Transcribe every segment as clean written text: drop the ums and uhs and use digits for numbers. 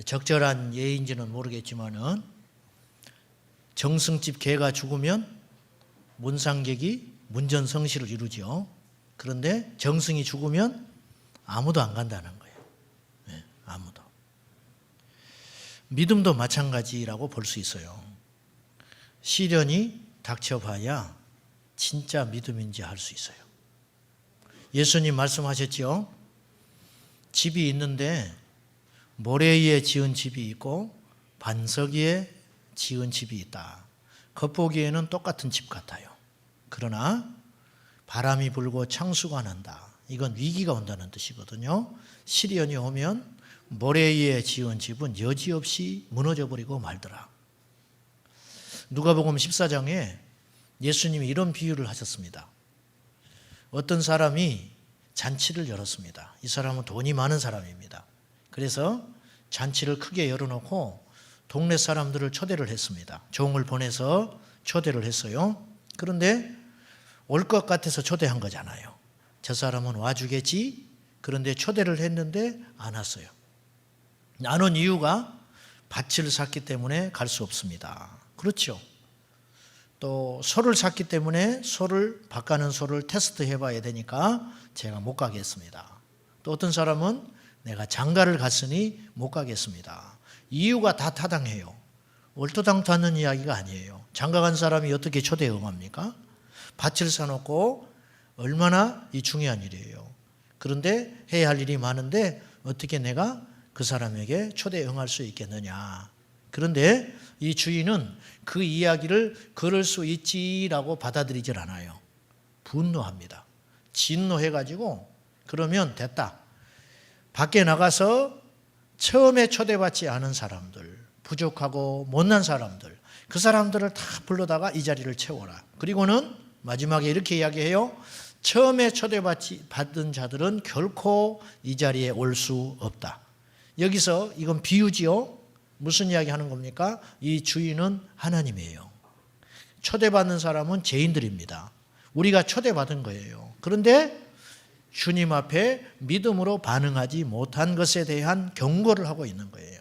적절한 예인지는 모르겠지만은 정승집 개가 죽으면 문상객이 문전성시를 이루죠. 그런데 정승이 죽으면 아무도 안 간다는 거예요. 네, 아무도. 믿음도 마찬가지라고 볼 수 있어요. 시련이 닥쳐봐야 진짜 믿음인지 알 수 있어요. 예수님 말씀하셨죠. 집이 있는데 모래 위에 지은 집이 있고 반석 위에 지은 집이 있다. 겉보기에는 똑같은 집 같아요. 그러나 바람이 불고 창수가 난다. 이건 위기가 온다는 뜻이거든요. 시련이 오면 모래 위에 지은 집은 여지없이 무너져 버리고 말더라. 누가복음 14장에 예수님이 이런 비유를 하셨습니다. 어떤 사람이 잔치를 열었습니다. 이 사람은 돈이 많은 사람입니다. 그래서 잔치를 크게 열어놓고 동네 사람들을 초대를 했습니다. 종을 보내서 초대를 했어요. 그런데 올 것 같아서 초대한 거잖아요. 저 사람은 와주겠지. 그런데 초대를 했는데 안 왔어요. 안 온 이유가 밭을 샀기 때문에 갈 수 없습니다. 그렇죠. 또 소를 샀기 때문에 밭 가는 소를 테스트해 봐야 되니까 제가 못 가겠습니다. 또 어떤 사람은 내가 장가를 갔으니 못 가겠습니다. 이유가 다 타당해요. 얼토당토하는 이야기가 아니에요. 장가 간 사람이 어떻게 초대에 응합니까? 밭을 사놓고 얼마나 이 중요한 일이에요. 그런데 해야 할 일이 많은데 어떻게 내가 그 사람에게 초대에 응할 수 있겠느냐. 그런데 이 주인은 그 이야기를 그럴 수 있지라고 받아들이질 않아요. 분노합니다. 진노해가지고 그러면 됐다. 밖에 나가서 처음에 초대받지 않은 사람들, 부족하고 못난 사람들, 그 사람들을 다 불러다가 이 자리를 채워라. 그리고는 마지막에 이렇게 이야기해요. 처음에 받은 자들은 결코 이 자리에 올 수 없다. 여기서 이건 비유지요. 무슨 이야기 하는 겁니까? 이 주인은 하나님이에요. 초대받는 사람은 죄인들입니다. 우리가 초대받은 거예요. 그런데 주님 앞에 믿음으로 반응하지 못한 것에 대한 경고를 하고 있는 거예요.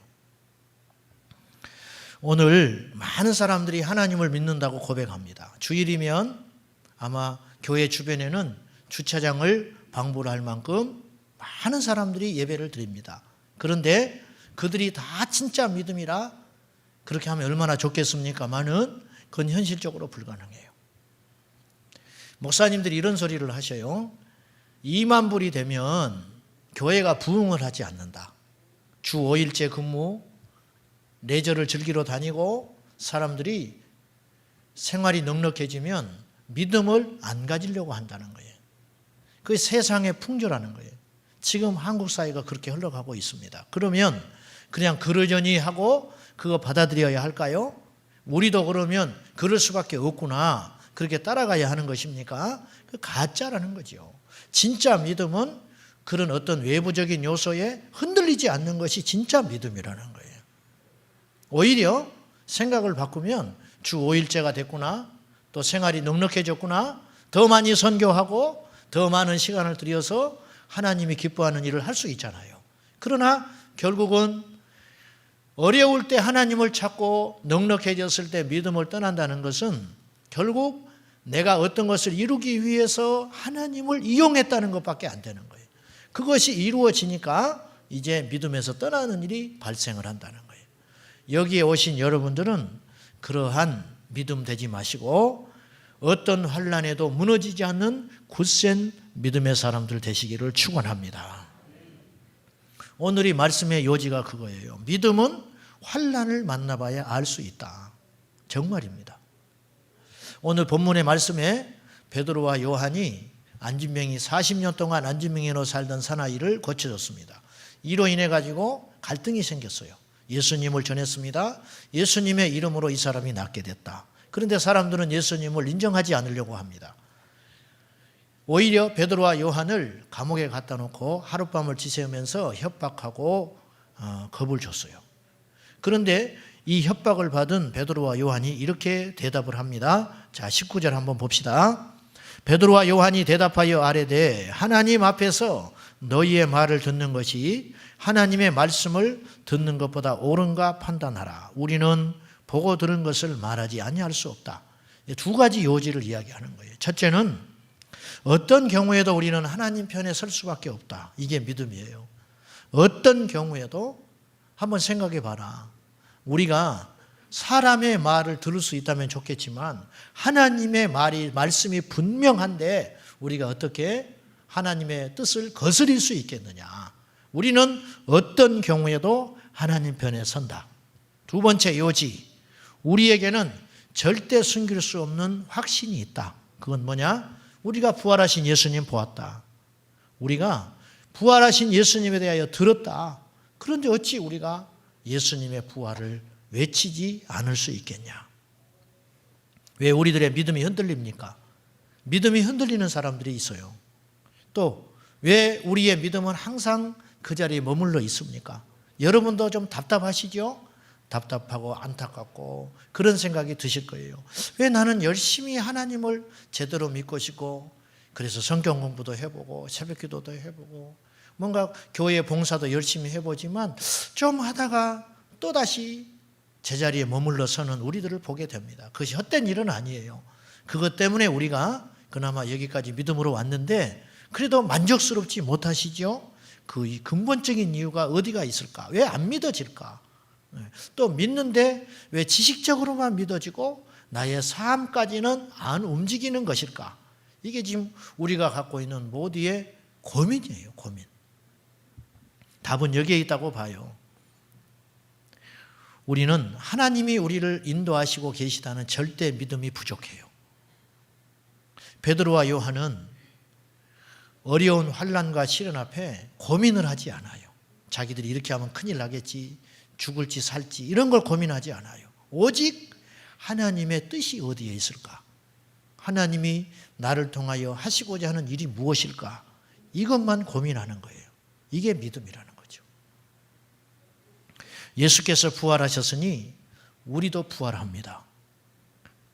오늘 많은 사람들이 하나님을 믿는다고 고백합니다. 주일이면 아마 교회 주변에는 주차장을 방불 할 만큼 많은 사람들이 예배를 드립니다. 그런데 그들이 다 진짜 믿음이라 그렇게 하면 얼마나 좋겠습니까마는 그건 현실적으로 불가능해요. 목사님들이 이런 소리를 하셔요. 2만 불이 되면 교회가 부흥을 하지 않는다. 주 5일째 근무, 레저를 즐기러 다니고 사람들이 생활이 넉넉해지면 믿음을 안 가지려고 한다는 거예요. 그게 세상의 풍조라는 거예요. 지금 한국 사회가 그렇게 흘러가고 있습니다. 그러면 그냥 그러려니 하고 그거 받아들여야 할까요? 우리도 그러면 그럴 수밖에 없구나. 그렇게 따라가야 하는 것입니까? 그 가짜라는 거죠. 진짜 믿음은 그런 어떤 외부적인 요소에 흔들리지 않는 것이 진짜 믿음이라는 거예요. 오히려 생각을 바꾸면 주 5일째가 됐구나. 또 생활이 넉넉해졌구나. 더 많이 선교하고 더 많은 시간을 들여서 하나님이 기뻐하는 일을 할 수 있잖아요. 그러나 결국은 어려울 때 하나님을 찾고 넉넉해졌을 때 믿음을 떠난다는 것은 결국 내가 어떤 것을 이루기 위해서 하나님을 이용했다는 것밖에 안 되는 거예요. 그것이 이루어지니까 이제 믿음에서 떠나는 일이 발생을 한다는 거예요. 여기에 오신 여러분들은 그러한 믿음 되지 마시고 어떤 환난에도 무너지지 않는 굳센 믿음의 사람들 되시기를 축원합니다. 오늘이 말씀의 요지가 그거예요. 믿음은 환난을 만나봐야 알 수 있다. 정말입니다. 오늘 본문의 말씀에 베드로와 요한이 안진병이 40년 동안 안진병으로 살던 사나이를 고쳐줬습니다. 이로 인해 가지고 갈등이 생겼어요. 예수님을 전했습니다. 예수님의 이름으로 이 사람이 낫게 됐다. 그런데 사람들은 예수님을 인정하지 않으려고 합니다. 오히려 베드로와 요한을 감옥에 갖다 놓고 하룻밤을 지새우면서 협박하고 겁을 줬어요. 그런데 이 협박을 받은 베드로와 요한이 이렇게 대답을 합니다. 자, 19절 한번 봅시다. 베드로와 요한이 대답하여 아뢰되 하나님 앞에서 너희의 말을 듣는 것이 하나님의 말씀을 듣는 것보다 옳은가 판단하라. 우리는 보고 들은 것을 말하지 아니할 수 없다. 두 가지 요지를 이야기하는 거예요. 첫째는 어떤 경우에도 우리는 하나님 편에 설 수밖에 없다. 이게 믿음이에요. 어떤 경우에도 한번 생각해 봐라. 우리가 사람의 말을 들을 수 있다면 좋겠지만 하나님의 말씀이 분명한데 우리가 어떻게 하나님의 뜻을 거스릴 수 있겠느냐. 우리는 어떤 경우에도 하나님 편에 선다. 두 번째 요지, 우리에게는 절대 숨길 수 없는 확신이 있다. 그건 뭐냐? 우리가 부활하신 예수님 보았다. 우리가 부활하신 예수님에 대하여 들었다. 그런데 어찌 우리가 예수님의 부활을 외치지 않을 수 있겠냐? 왜 우리들의 믿음이 흔들립니까? 믿음이 흔들리는 사람들이 있어요. 또 왜 우리의 믿음은 항상 그 자리에 머물러 있습니까? 여러분도 좀 답답하시죠? 답답하고 안타깝고 그런 생각이 드실 거예요. 왜 나는 열심히 하나님을 제대로 믿고 싶고 그래서 성경 공부도 해보고 새벽 기도도 해보고 뭔가 교회 봉사도 열심히 해보지만 좀 하다가 또다시 제자리에 머물러 서는 우리들을 보게 됩니다. 그것이 헛된 일은 아니에요. 그것 때문에 우리가 그나마 여기까지 믿음으로 왔는데 그래도 만족스럽지 못하시죠? 그 근본적인 이유가 어디가 있을까? 왜 안 믿어질까? 또 믿는데 왜 지식적으로만 믿어지고 나의 삶까지는 안 움직이는 것일까? 이게 지금 우리가 갖고 있는 모두의 고민이에요. 고민. 답은 여기에 있다고 봐요. 우리는 하나님이 우리를 인도하시고 계시다는 절대 믿음이 부족해요. 베드로와 요한은 어려운 환난과 시련 앞에 고민을 하지 않아요. 자기들이 이렇게 하면 큰일 나겠지, 죽을지 살지 이런 걸 고민하지 않아요. 오직 하나님의 뜻이 어디에 있을까? 하나님이 나를 통하여 하시고자 하는 일이 무엇일까? 이것만 고민하는 거예요. 이게 믿음이라는 거죠. 예수께서 부활하셨으니 우리도 부활합니다.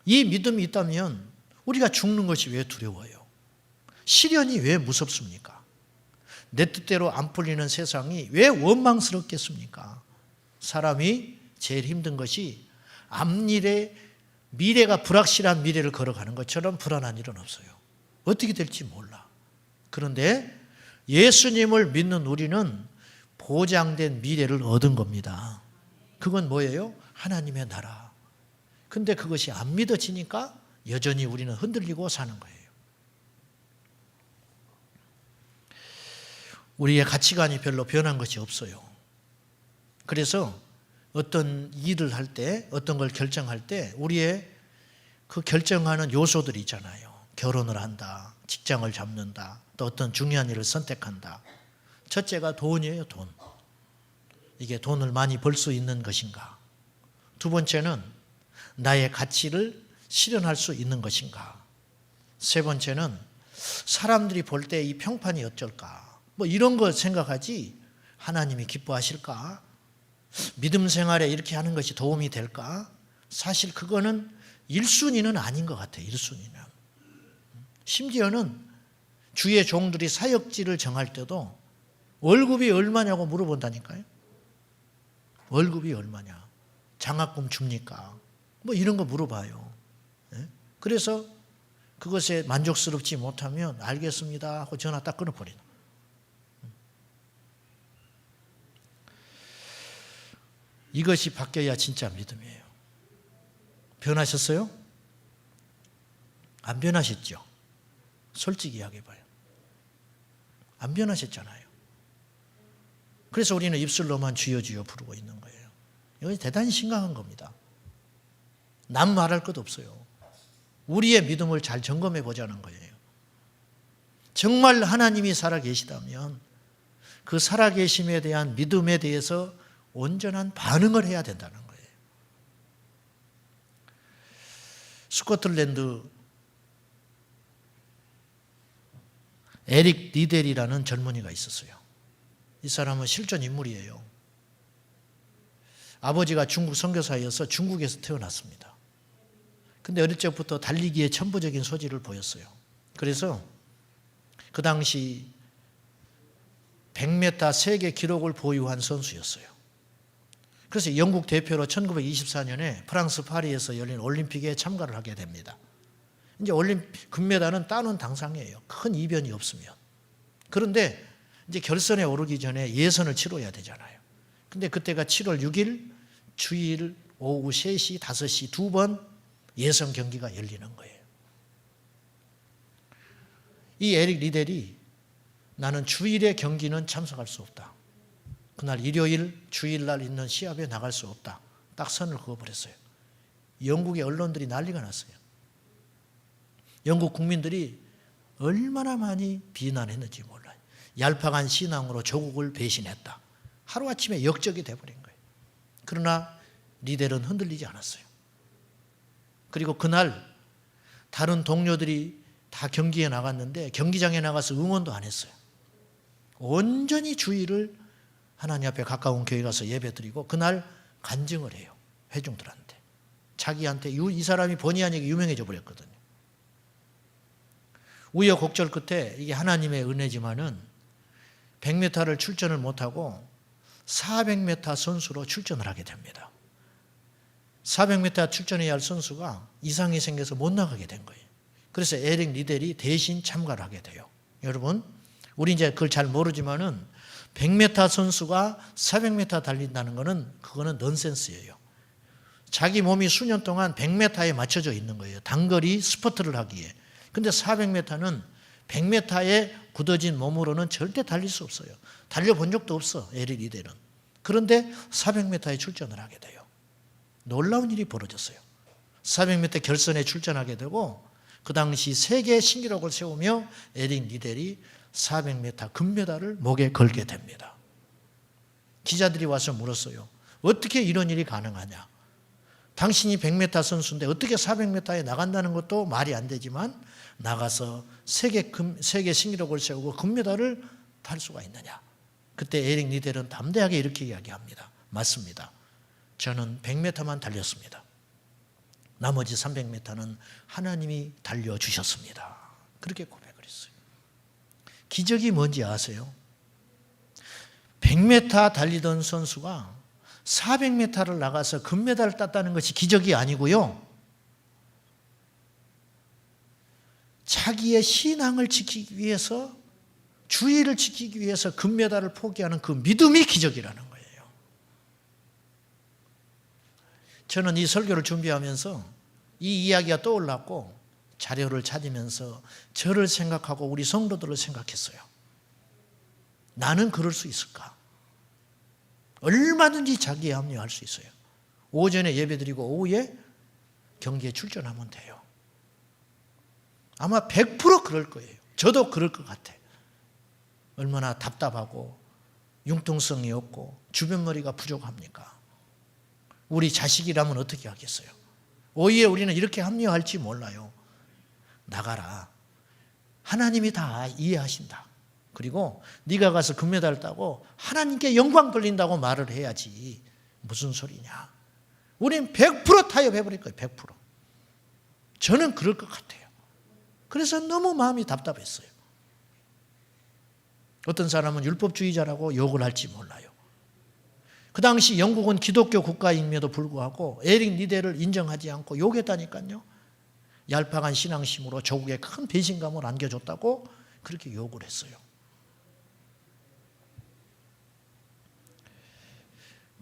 이 믿음이 있다면 우리가 죽는 것이 왜 두려워요? 시련이 왜 무섭습니까? 내 뜻대로 안 풀리는 세상이 왜 원망스럽겠습니까? 사람이 제일 힘든 것이 앞일에 미래가 불확실한 미래를 걸어가는 것처럼 불안한 일은 없어요. 어떻게 될지 몰라. 그런데 예수님을 믿는 우리는 보장된 미래를 얻은 겁니다. 그건 뭐예요? 하나님의 나라. 근데 그것이 안 믿어지니까 여전히 우리는 흔들리고 사는 거예요. 우리의 가치관이 별로 변한 것이 없어요. 그래서 어떤 일을 할 때, 어떤 걸 결정할 때 우리의 그 결정하는 요소들이 있잖아요. 결혼을 한다, 직장을 잡는다, 또 어떤 중요한 일을 선택한다. 첫째가 돈이에요, 돈. 이게 돈을 많이 벌 수 있는 것인가? 두 번째는 나의 가치를 실현할 수 있는 것인가? 세 번째는 사람들이 볼 때 이 평판이 어쩔까? 뭐 이런 거 생각하지 하나님이 기뻐하실까? 믿음 생활에 이렇게 하는 것이 도움이 될까? 사실 그거는 1순위는 아닌 것 같아요. 1순위는. 심지어는 주의 종들이 사역지를 정할 때도 월급이 얼마냐고 물어본다니까요. 월급이 얼마냐? 장학금 줍니까? 뭐 이런 거 물어봐요. 그래서 그것에 만족스럽지 못하면 알겠습니다 하고 전화 딱 끊어버리는. 이것이 바뀌어야 진짜 믿음이에요. 변하셨어요? 안 변하셨죠? 솔직히 이야기해봐요. 안 변하셨잖아요. 그래서 우리는 입술로만 주여 주여 부르고 있는 거예요. 이건 대단히 심각한 겁니다. 남 말할 것 없어요. 우리의 믿음을 잘 점검해 보자는 거예요. 정말 하나님이 살아계시다면 그 살아계심에 대한 믿음에 대해서 온전한 반응을 해야 된다는 거예요. 스코틀랜드 에릭 리델이라는 젊은이가 있었어요. 이 사람은 실존 인물이에요. 아버지가 중국 선교사여서 중국에서 태어났습니다. 근데 어릴 적부터 달리기에 천부적인 소질을 보였어요. 그래서 그 당시 100m 세계 기록을 보유한 선수였어요. 그래서 영국 대표로 1924년에 프랑스 파리에서 열린 올림픽에 참가를 하게 됩니다. 이제 올림픽 금메달은 따놓은 당상이에요. 큰 이변이 없으면. 그런데 이제 결선에 오르기 전에 예선을 치러야 되잖아요. 근데 그때가 7월 6일 주일 오후 3시, 5시 두 번 예선 경기가 열리는 거예요. 이 에릭 리델이 나는 주일의 경기는 참석할 수 없다. 그날 일요일, 주일날 있는 시합에 나갈 수 없다. 딱 선을 그어버렸어요. 영국의 언론들이 난리가 났어요. 영국 국민들이 얼마나 많이 비난했는지 몰라요. 얄팍한 신앙으로 조국을 배신했다. 하루아침에 역적이 돼버린 거예요. 그러나 리델은 흔들리지 않았어요. 그리고 그날 다른 동료들이 다 경기에 나갔는데 경기장에 나가서 응원도 안 했어요. 온전히 주일을 하나님 앞에 가까운 교회 가서 예배드리고 그날 간증을 해요. 회중들한테. 자기한테 이 사람이 본의 아니게 유명해져 버렸거든요. 우여곡절 끝에 이게 하나님의 은혜지만은 100m를 출전을 못하고 400m 선수로 출전을 하게 됩니다. 400m 출전해야 할 선수가 이상이 생겨서 못 나가게 된 거예요. 그래서 에릭 리델이 대신 참가를 하게 돼요. 여러분, 우리 이제 그걸 잘 모르지만은 100m 선수가 400m 달린다는 거는 그거는 넌센스예요. 자기 몸이 수년 동안 100m에 맞춰져 있는 거예요. 단거리 스퍼트를 하기에. 근데 400m는 100m에 굳어진 몸으로는 절대 달릴 수 없어요. 달려본 적도 없어, 에릭 리델은. 그런데 400m에 출전을 하게 돼요. 놀라운 일이 벌어졌어요. 400m 결선에 출전하게 되고 그 당시 세계 신기록을 세우며 에릭 리델이 400m 금메달을 목에 걸게 됩니다. 기자들이 와서 물었어요. 어떻게 이런 일이 가능하냐? 당신이 100m 선수인데 어떻게 400m에 나간다는 것도 말이 안 되지만 나가서 세계 신기록을 세우고 금메달을 탈 수가 있느냐? 그때 에릭 리델은 담대하게 이렇게 이야기합니다. 맞습니다. 저는 100m만 달렸습니다. 나머지 300m는 하나님이 달려주셨습니다. 그렇게 고백을 했어요. 기적이 뭔지 아세요? 100m 달리던 선수가 400m를 나가서 금메달을 땄다는 것이 기적이 아니고요. 자기의 신앙을 지키기 위해서, 주의를 지키기 위해서 금메달을 포기하는 그 믿음이 기적이라는 거예요. 저는 이 설교를 준비하면서 이 이야기가 떠올랐고 자료를 찾으면서 저를 생각하고 우리 성도들을 생각했어요. 나는 그럴 수 있을까? 얼마든지 자기에 합리화할 수 있어요. 오전에 예배드리고 오후에 경기에 출전하면 돼요. 아마 100% 그럴 거예요. 저도 그럴 것 같아. 얼마나 답답하고 융통성이 없고 주변머리가 부족합니까? 우리 자식이라면 어떻게 하겠어요? 오히려 우리는 이렇게 합리화할지 몰라요. 나가라. 하나님이 다 이해하신다. 그리고 네가 가서 금메달 따고 하나님께 영광 돌린다고 말을 해야지. 무슨 소리냐. 우린 100% 타협해버릴 거예요. 100%. 저는 그럴 것 같아요. 그래서 너무 마음이 답답했어요. 어떤 사람은 율법주의자라고 욕을 할지 몰라요. 그 당시 영국은 기독교 국가임에도 불구하고 에릭 리델을 인정하지 않고 욕했다니까요. 얄팍한 신앙심으로 조국에 큰 배신감을 안겨줬다고 그렇게 욕을 했어요.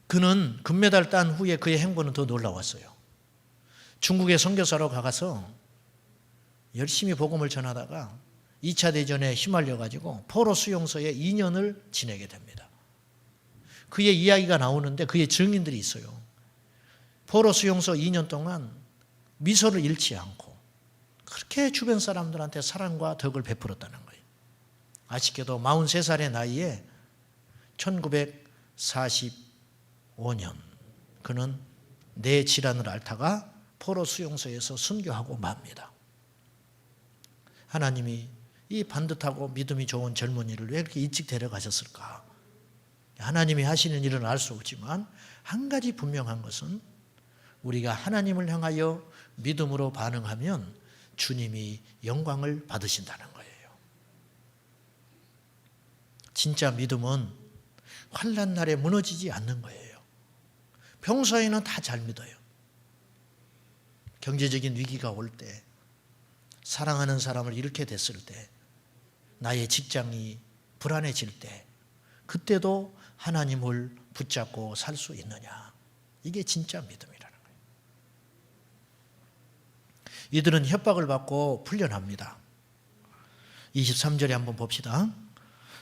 그는 금메달 딴 후에 그의 행보는 더 놀라웠어요. 중국에 선교사로 가서 열심히 복음을 전하다가 2차 대전에 휘말려가지고 포로 수용소에 2년을 지내게 됩니다. 그의 이야기가 나오는데 그의 증인들이 있어요. 포로 수용소 2년 동안 미소를 잃지 않고 그렇게 주변 사람들한테 사랑과 덕을 베풀었다는 거예요. 아쉽게도 43살의 나이에 1945년 그는 뇌 질환을 앓다가 포로 수용소에서 순교하고 맙니다. 하나님이 이 반듯하고 믿음이 좋은 젊은이를 왜 이렇게 일찍 데려가셨을까? 하나님이 하시는 일은 알 수 없지만 한 가지 분명한 것은 우리가 하나님을 향하여 믿음으로 반응하면 주님이 영광을 받으신다는 거예요. 진짜 믿음은 환난 날에 무너지지 않는 거예요. 평소에는 다 잘 믿어요. 경제적인 위기가 올 때, 사랑하는 사람을 잃게 됐을 때, 나의 직장이 불안해질 때, 그때도 하나님을 붙잡고 살 수 있느냐. 이게 진짜 믿음이라는 거예요. 이들은 협박을 받고 풀려납니다. 23절에 한번 봅시다.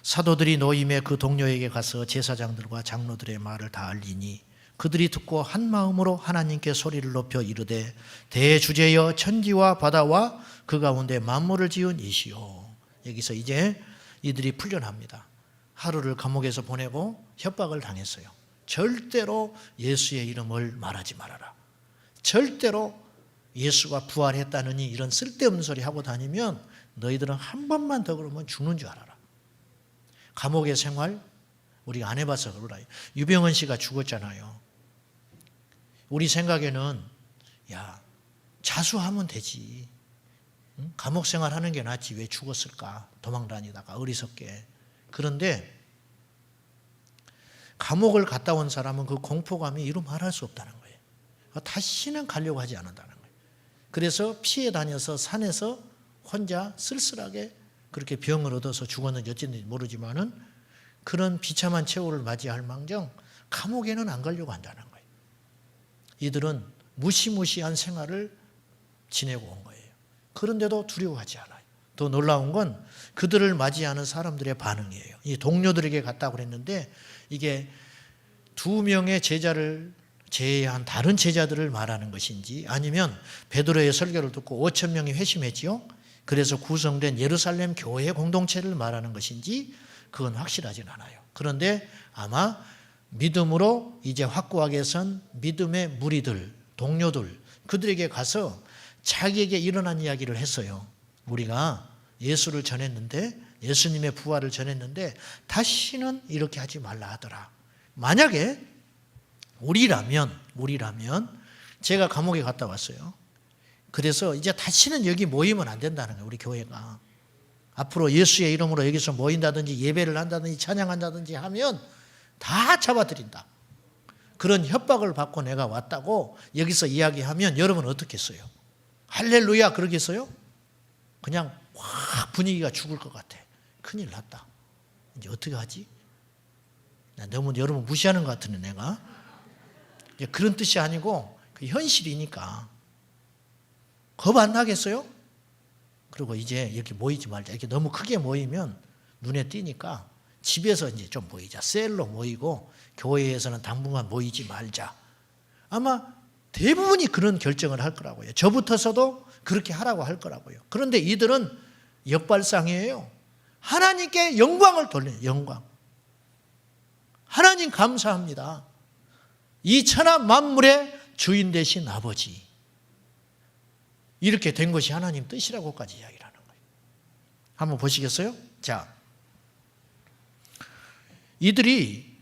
사도들이 노임의 그 동료에게 가서 제사장들과 장로들의 말을 다 알리니 그들이 듣고 한 마음으로 하나님께 소리를 높여 이르되 대주제여 천지와 바다와 그 가운데 만물을 지은 이시오. 여기서 이제 이들이 풀려납니다. 하루를 감옥에서 보내고 협박을 당했어요. 절대로 예수의 이름을 말하지 말아라. 절대로 예수가 부활했다느니 이런 쓸데없는 소리 하고 다니면 너희들은 한 번만 더 그러면 죽는 줄 알아라. 감옥의 생활 우리가 안 해봐서 그러라. 유병헌 씨가 죽었잖아요. 우리 생각에는 야 자수하면 되지. 감옥 생활하는 게 낫지 왜 죽었을까. 도망다니다가 어리석게. 그런데 감옥을 갔다 온 사람은 그 공포감이 이루 말할 수 없다는 거예요. 다시는 가려고 하지 않는다는 거예요. 그래서 피해 다녀서 산에서 혼자 쓸쓸하게 그렇게 병을 얻어서 죽었는지 어쨌는지 모르지만은 그런 비참한 최후를 맞이할 망정 감옥에는 안 가려고 한다는 거예요. 이들은 무시무시한 생활을 지내고 온 거예요. 그런데도 두려워하지 않아요. 더 놀라운 건 그들을 맞이하는 사람들의 반응이에요. 이 동료들에게 갔다고 그랬는데 이게 2명의 제자를 제외한 다른 제자들을 말하는 것인지 아니면 베드로의 설교를 듣고 5천 명이 회심했지요. 그래서 구성된 예루살렘 교회 공동체를 말하는 것인지 그건 확실하진 않아요. 그런데 아마 믿음으로 이제 확고하게 선 믿음의 무리들, 동료들 그들에게 가서 자기에게 일어난 이야기를 했어요. 우리가 예수를 전했는데 예수님의 부활을 전했는데 다시는 이렇게 하지 말라 하더라. 만약에 우리라면 제가 감옥에 갔다 왔어요. 그래서 이제 다시는 여기 모이면 안 된다는 거예요. 우리 교회가. 앞으로 예수의 이름으로 여기서 모인다든지 예배를 한다든지 찬양한다든지 하면 다 잡아들인다. 그런 협박을 받고 내가 왔다고 여기서 이야기하면 여러분 어떻겠어요? 할렐루야 그러겠어요? 그냥 확 분위기가 죽을 것 같아. 큰일 났다. 이제 어떻게 하지? 너무 여러분 무시하는 것 같은데 내가. 그런 뜻이 아니고 그 현실이니까. 겁 안 나겠어요? 그리고 이제 이렇게 모이지 말자. 이렇게 너무 크게 모이면 눈에 띄니까 집에서 이제 좀 모이자. 셀로 모이고 교회에서는 당분간 모이지 말자. 아마 대부분이 그런 결정을 할 거라고요. 저부터서도 그렇게 하라고 할 거라고요. 그런데 이들은 역발상이에요. 하나님께 영광을 돌려요. 영광. 하나님 감사합니다. 이 천하 만물의 주인 되신 아버지. 이렇게 된 것이 하나님 뜻이라고까지 이야기를 하는 거예요. 한번 보시겠어요? 자, 이들이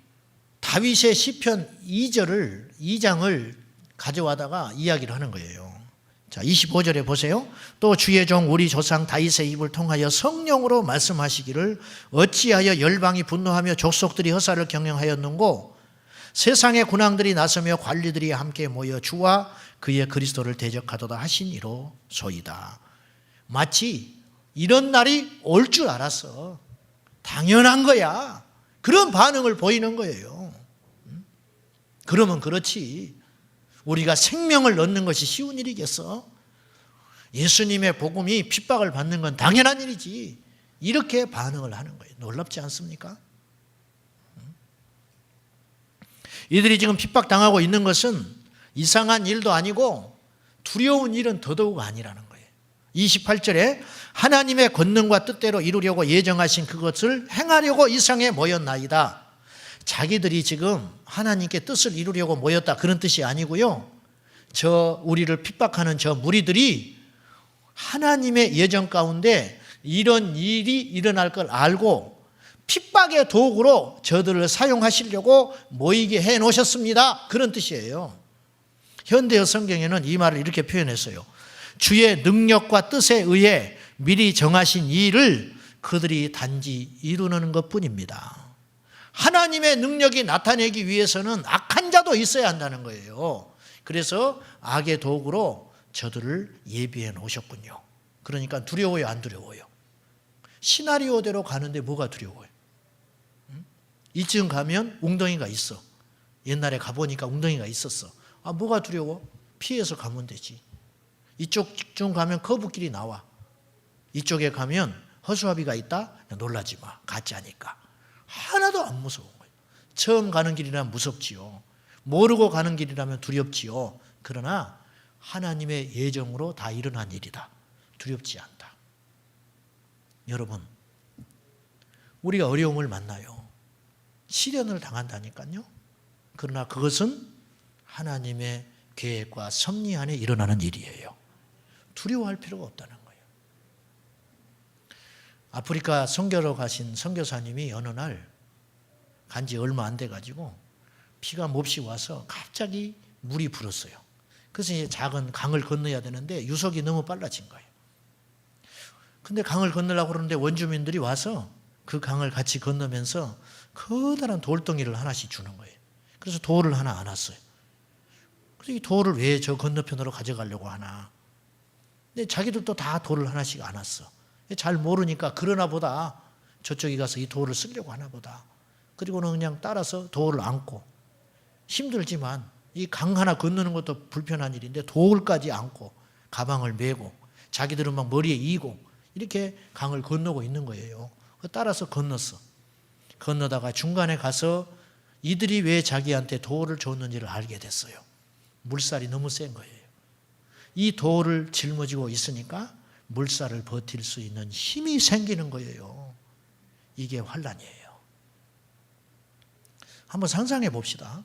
다윗의 시편 2장을 가져와다가 이야기를 하는 거예요. 자, 25절에 보세요. 또 주의 종 우리 조상 다윗의 입을 통하여 성령으로 말씀하시기를 어찌하여 열방이 분노하며 족속들이 허사를 경영하였는고 세상의 군왕들이 나서며 관리들이 함께 모여 주와 그의 그리스도를 대적하도다 하시니로 소이다. 마치 이런 날이 올 줄 알았어. 당연한 거야. 그런 반응을 보이는 거예요. 그러면 그렇지. 우리가 생명을 얻는 것이 쉬운 일이겠어? 예수님의 복음이 핍박을 받는 건 당연한 일이지. 이렇게 반응을 하는 거예요. 놀랍지 않습니까? 이들이 지금 핍박당하고 있는 것은 이상한 일도 아니고 두려운 일은 더더욱 아니라는 거예요. 28절에 하나님의 권능과 뜻대로 이루려고 예정하신 그것을 행하려고 이 상에 모였나이다. 자기들이 지금 하나님께 뜻을 이루려고 모였다 그런 뜻이 아니고요. 우리를 핍박하는 저 무리들이 하나님의 예정 가운데 이런 일이 일어날 걸 알고 핍박의 도구로 저들을 사용하시려고 모이게 해 놓으셨습니다. 그런 뜻이에요. 현대어 성경에는 이 말을 이렇게 표현했어요. 주의 능력과 뜻에 의해 미리 정하신 이 일을 그들이 단지 이루는 것뿐입니다. 하나님의 능력이 나타내기 위해서는 악한 자도 있어야 한다는 거예요. 그래서 악의 도구로 저들을 예비해 놓으셨군요. 그러니까 두려워요, 안 두려워요? 시나리오대로 가는데 뭐가 두려워요? 이쯤 가면 웅덩이가 있어. 옛날에 가보니까 웅덩이가 있었어. 뭐가 두려워? 피해서 가면 되지. 이쪽쯤 가면 거북길이 나와. 이쪽에 가면 허수아비가 있다? 놀라지 마. 가짜니까. 하나도 안 무서운 거예요. 처음 가는 길이라면 무섭지요. 모르고 가는 길이라면 두렵지요. 그러나 하나님의 예정으로 다 일어난 일이다. 두렵지 않다. 여러분, 우리가 어려움을 만나요. 시련을 당한다니까요. 그러나 그것은 하나님의 계획과 섭리 안에 일어나는 일이에요. 두려워할 필요가 없다는 거예요. 아프리카 선교로 가신 선교사님이 어느 날 간지 얼마 안 돼가지고 비가 몹시 와서 갑자기 물이 불었어요. 그래서 이제 작은 강을 건너야 되는데 유속이 너무 빨라진 거예요. 근데 강을 건너려고 그러는데 원주민들이 와서 그 강을 같이 건너면서 커다란 돌덩이를 하나씩 주는 거예요. 그래서 돌을 하나 안았어요. 그래서 이 돌을 왜 저 건너편으로 가져가려고 하나. 근데 자기들도 다 돌을 하나씩 안았어. 잘 모르니까 그러나 보다 저쪽에 가서 이 돌을 쓰려고 하나 보다. 그리고는 그냥 따라서 돌을 안고 힘들지만 이 강 하나 건너는 것도 불편한 일인데 돌까지 안고 가방을 메고 자기들은 막 머리에 이고 이렇게 강을 건너고 있는 거예요. 따라서 건넜어. 건너다가 중간에 가서 이들이 왜 자기한테 돌을 줬는지를 알게 됐어요. 물살이 너무 센 거예요. 이 돌을 짊어지고 있으니까 물살을 버틸 수 있는 힘이 생기는 거예요. 이게 환난이에요. 한번 상상해 봅시다.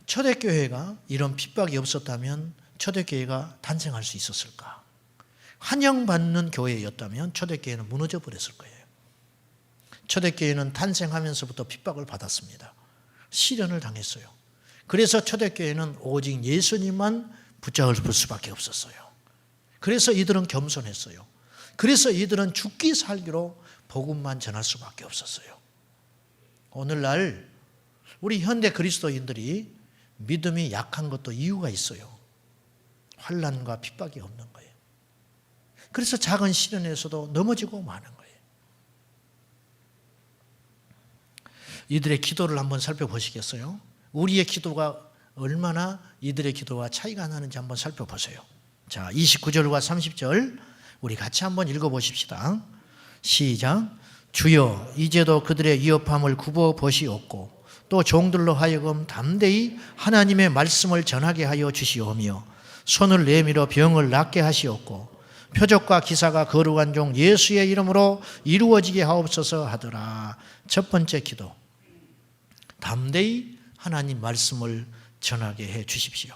초대교회가 이런 핍박이 없었다면 초대교회가 탄생할 수 있었을까? 환영받는 교회였다면 초대교회는 무너져 버렸을 거예요. 초대교회는 탄생하면서부터 핍박을 받았습니다. 시련을 당했어요. 그래서 초대교회는 오직 예수님만 붙잡을 수밖에 없었어요. 그래서 이들은 겸손했어요. 그래서 이들은 죽기 살기로 복음만 전할 수밖에 없었어요. 오늘날 우리 현대 그리스도인들이 믿음이 약한 것도 이유가 있어요. 환난과 핍박이 없는 거예요. 그래서 작은 시련에서도 넘어지고 마는 거예요. 이들의 기도를 한번 살펴보시겠어요? 우리의 기도가 얼마나 이들의 기도와 차이가 나는지 한번 살펴보세요. 자, 29절과 30절 우리 같이 한번 읽어보십시다. 시작. 주여 이제도 그들의 위협함을 굽어 보시옵고 또 종들로 하여금 담대히 하나님의 말씀을 전하게 하여 주시오며 손을 내밀어 병을 낫게 하시옵고 표적과 기사가 거룩한 종 예수의 이름으로 이루어지게 하옵소서 하더라. 첫 번째 기도. 담대히 하나님 말씀을 전하게 해 주십시오.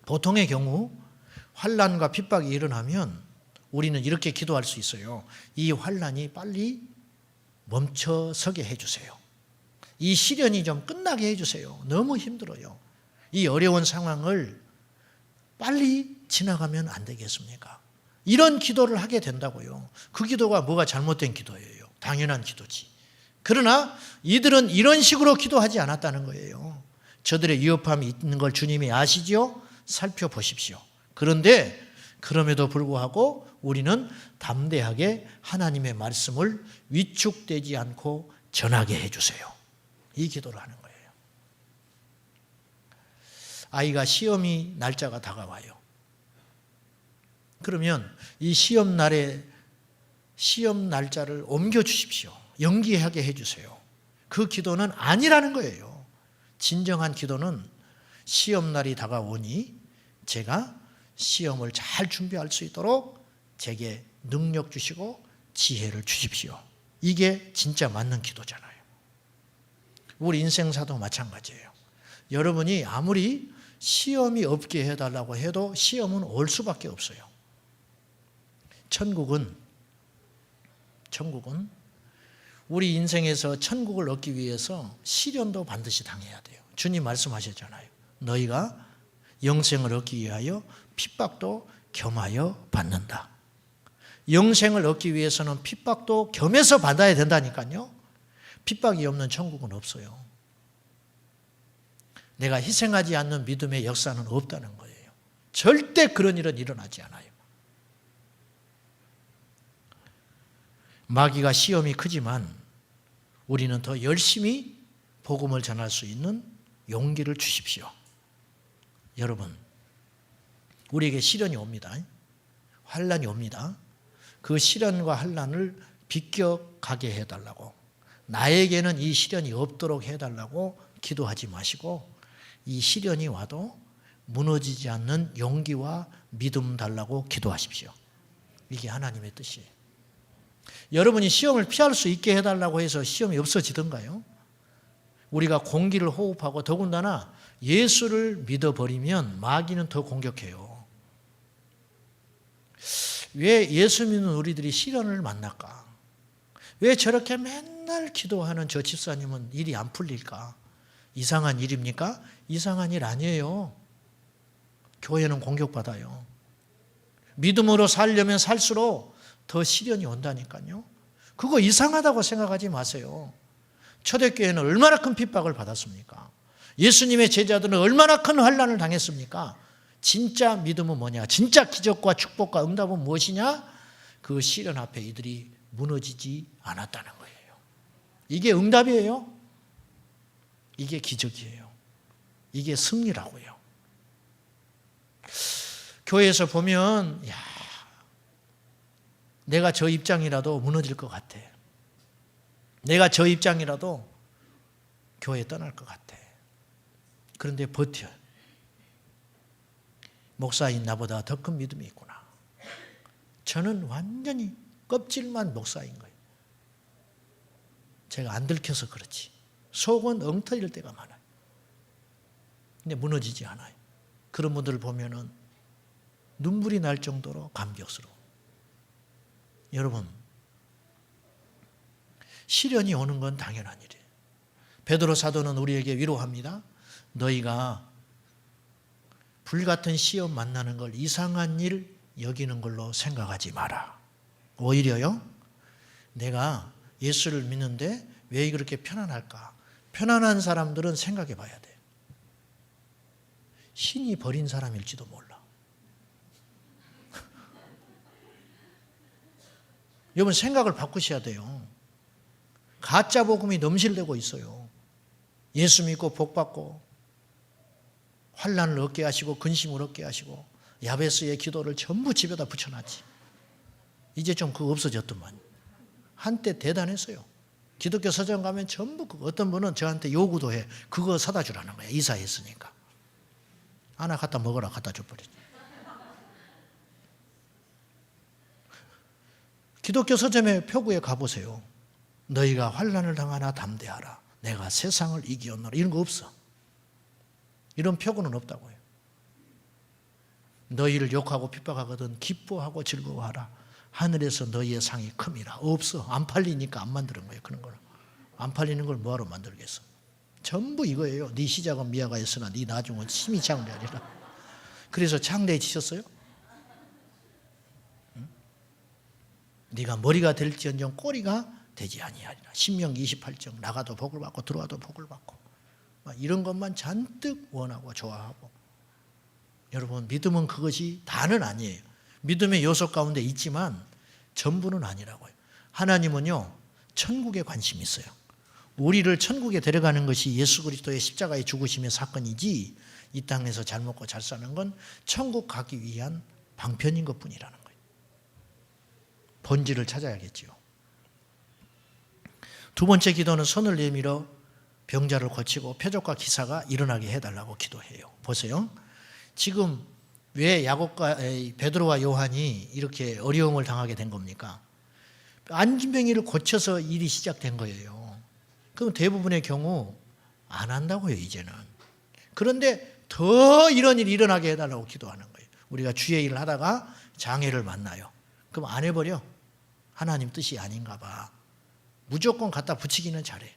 보통의 경우 환난과 핍박이 일어나면 우리는 이렇게 기도할 수 있어요. 이 환난이 빨리 멈춰서게 해 주세요. 이 시련이 좀 끝나게 해 주세요. 너무 힘들어요. 이 어려운 상황을 빨리 지나가면 안 되겠습니까? 이런 기도를 하게 된다고요. 그 기도가 뭐가 잘못된 기도예요. 당연한 기도지. 그러나 이들은 이런 식으로 기도하지 않았다는 거예요. 저들의 위협함이 있는 걸 주님이 아시죠? 살펴보십시오. 그런데 그럼에도 불구하고 우리는 담대하게 하나님의 말씀을 위축되지 않고 전하게 해주세요. 이 기도를 하는 거예요. 아이가 시험이 날짜가 다가와요. 그러면 이 시험 날짜를 옮겨 주십시오. 연기하게 해주세요. 그 기도는 아니라는 거예요. 진정한 기도는 시험날이 다가오니 제가 시험을 잘 준비할 수 있도록 제게 능력 주시고 지혜를 주십시오. 이게 진짜 맞는 기도잖아요. 우리 인생사도 마찬가지예요. 여러분이 아무리 시험이 없게 해달라고 해도 시험은 올 수밖에 없어요. 천국은 우리 인생에서 천국을 얻기 위해서 시련도 반드시 당해야 돼요. 주님 말씀하셨잖아요. 너희가 영생을 얻기 위하여 핍박도 겸하여 받는다. 영생을 얻기 위해서는 핍박도 겸해서 받아야 된다니까요. 핍박이 없는 천국은 없어요. 내가 희생하지 않는 믿음의 역사는 없다는 거예요. 절대 그런 일은 일어나지 않아요. 마귀가 시험이 크지만 우리는 더 열심히 복음을 전할 수 있는 용기를 주십시오. 여러분, 우리에게 시련이 옵니다. 환난이 옵니다. 그 시련과 환난을 비껴가게 해달라고, 나에게는 이 시련이 없도록 해달라고 기도하지 마시고, 이 시련이 와도 무너지지 않는 용기와 믿음 달라고 기도하십시오. 이게 하나님의 뜻이에요. 여러분이 시험을 피할 수 있게 해달라고 해서 시험이 없어지던가요? 우리가 공기를 호흡하고 더군다나 예수를 믿어버리면 마귀는 더 공격해요. 왜 예수 믿는 우리들이 시련을 만날까? 왜 저렇게 맨날 기도하는 저 집사님은 일이 안 풀릴까? 이상한 일입니까? 이상한 일 아니에요. 교회는 공격받아요. 믿음으로 살려면 살수록 더 시련이 온다니까요. 그거 이상하다고 생각하지 마세요. 초대교회는 얼마나 큰 핍박을 받았습니까? 예수님의 제자들은 얼마나 큰 환난을 당했습니까? 진짜 믿음은 뭐냐? 진짜 기적과 축복과 응답은 무엇이냐? 그 시련 앞에 이들이 무너지지 않았다는 거예요. 이게 응답이에요. 이게 기적이에요. 이게 승리라고요. 교회에서 보면 내가 저 입장이라도 무너질 것 같아. 내가 저 입장이라도 교회 떠날 것 같아. 그런데 버텨. 목사인 나보다 더 큰 믿음이 있구나. 저는 완전히 껍질만 목사인 거예요. 제가 안 들켜서 그렇지. 속은 엉터릴 때가 많아요. 근데 무너지지 않아요. 그런 분들을 보면은 눈물이 날 정도로 감격스러워. 여러분, 시련이 오는 건 당연한 일이에요. 베드로 사도는 우리에게 위로합니다. 너희가 불같은 시험 만나는 걸 이상한 일 여기는 걸로 생각하지 마라. 오히려요, 내가 예수를 믿는데 왜 그렇게 편안할까? 편안한 사람들은 생각해 봐야 돼. 신이 버린 사람일지도 몰라. 여러분, 생각을 바꾸셔야 돼요. 가짜 복음이 넘실대고 있어요. 예수 믿고 복 받고 환난을 얻게 하시고 근심을 얻게 하시고 야베스의 기도를 전부 집에다 붙여놨지. 이제 좀 그거 없어졌더만. 한때 대단했어요. 기독교 서점 가면 전부 그거. 어떤 분은 저한테 요구도 해. 그거 사다 주라는 거야. 이사했으니까. 하나 갖다 먹으라 갖다 줘버리지. 기독교 서점의 표구에 가보세요. 너희가 환난을 당하나 담대하라. 내가 세상을 이기었노라. 이런 거 없어. 이런 표구는 없다고요. 너희를 욕하고 핍박하거든 기뻐하고 즐거워하라. 하늘에서 너희의 상이 큼이라. 없어. 안 팔리니까 안 만드는 거예요. 그런 거는. 안 팔리는 걸 뭐하러 만들겠어. 전부 이거예요. 네 시작은 미아가였으나 네 나중은 심히 장대하리라. 그래서 장대해지셨어요? 응? 네가 머리가 될지언정 꼬리가 되지 아니하리라. 신명기 28장 나가도 복을 받고 들어와도 복을 받고 이런 것만 잔뜩 원하고 좋아하고. 여러분, 믿음은 그것이 다는 아니에요. 믿음의 요소 가운데 있지만 전부는 아니라고요. 하나님은요, 천국에 관심이 있어요. 우리를 천국에 데려가는 것이 예수 그리스도의 십자가의 죽으심의 사건이지, 이 땅에서 잘 먹고 잘 사는 건 천국 가기 위한 방편인 것뿐이라는 거예요. 본질을 찾아야겠지요. 두 번째 기도는 손을 내밀어 병자를 고치고 표적과 기사가 일어나게 해달라고 기도해요. 보세요. 지금 왜 야곱과 베드로와 요한이 이렇게 어려움을 당하게 된 겁니까? 안진병이를 고쳐서 일이 시작된 거예요. 그럼 대부분의 경우 안 한다고요, 이제는. 그런데 더 이런 일이 일어나게 해달라고 기도하는 거예요. 우리가 주의 일을 하다가 장애를 만나요. 그럼 안 해버려. 하나님 뜻이 아닌가 봐. 무조건 갖다 붙이기는 잘해.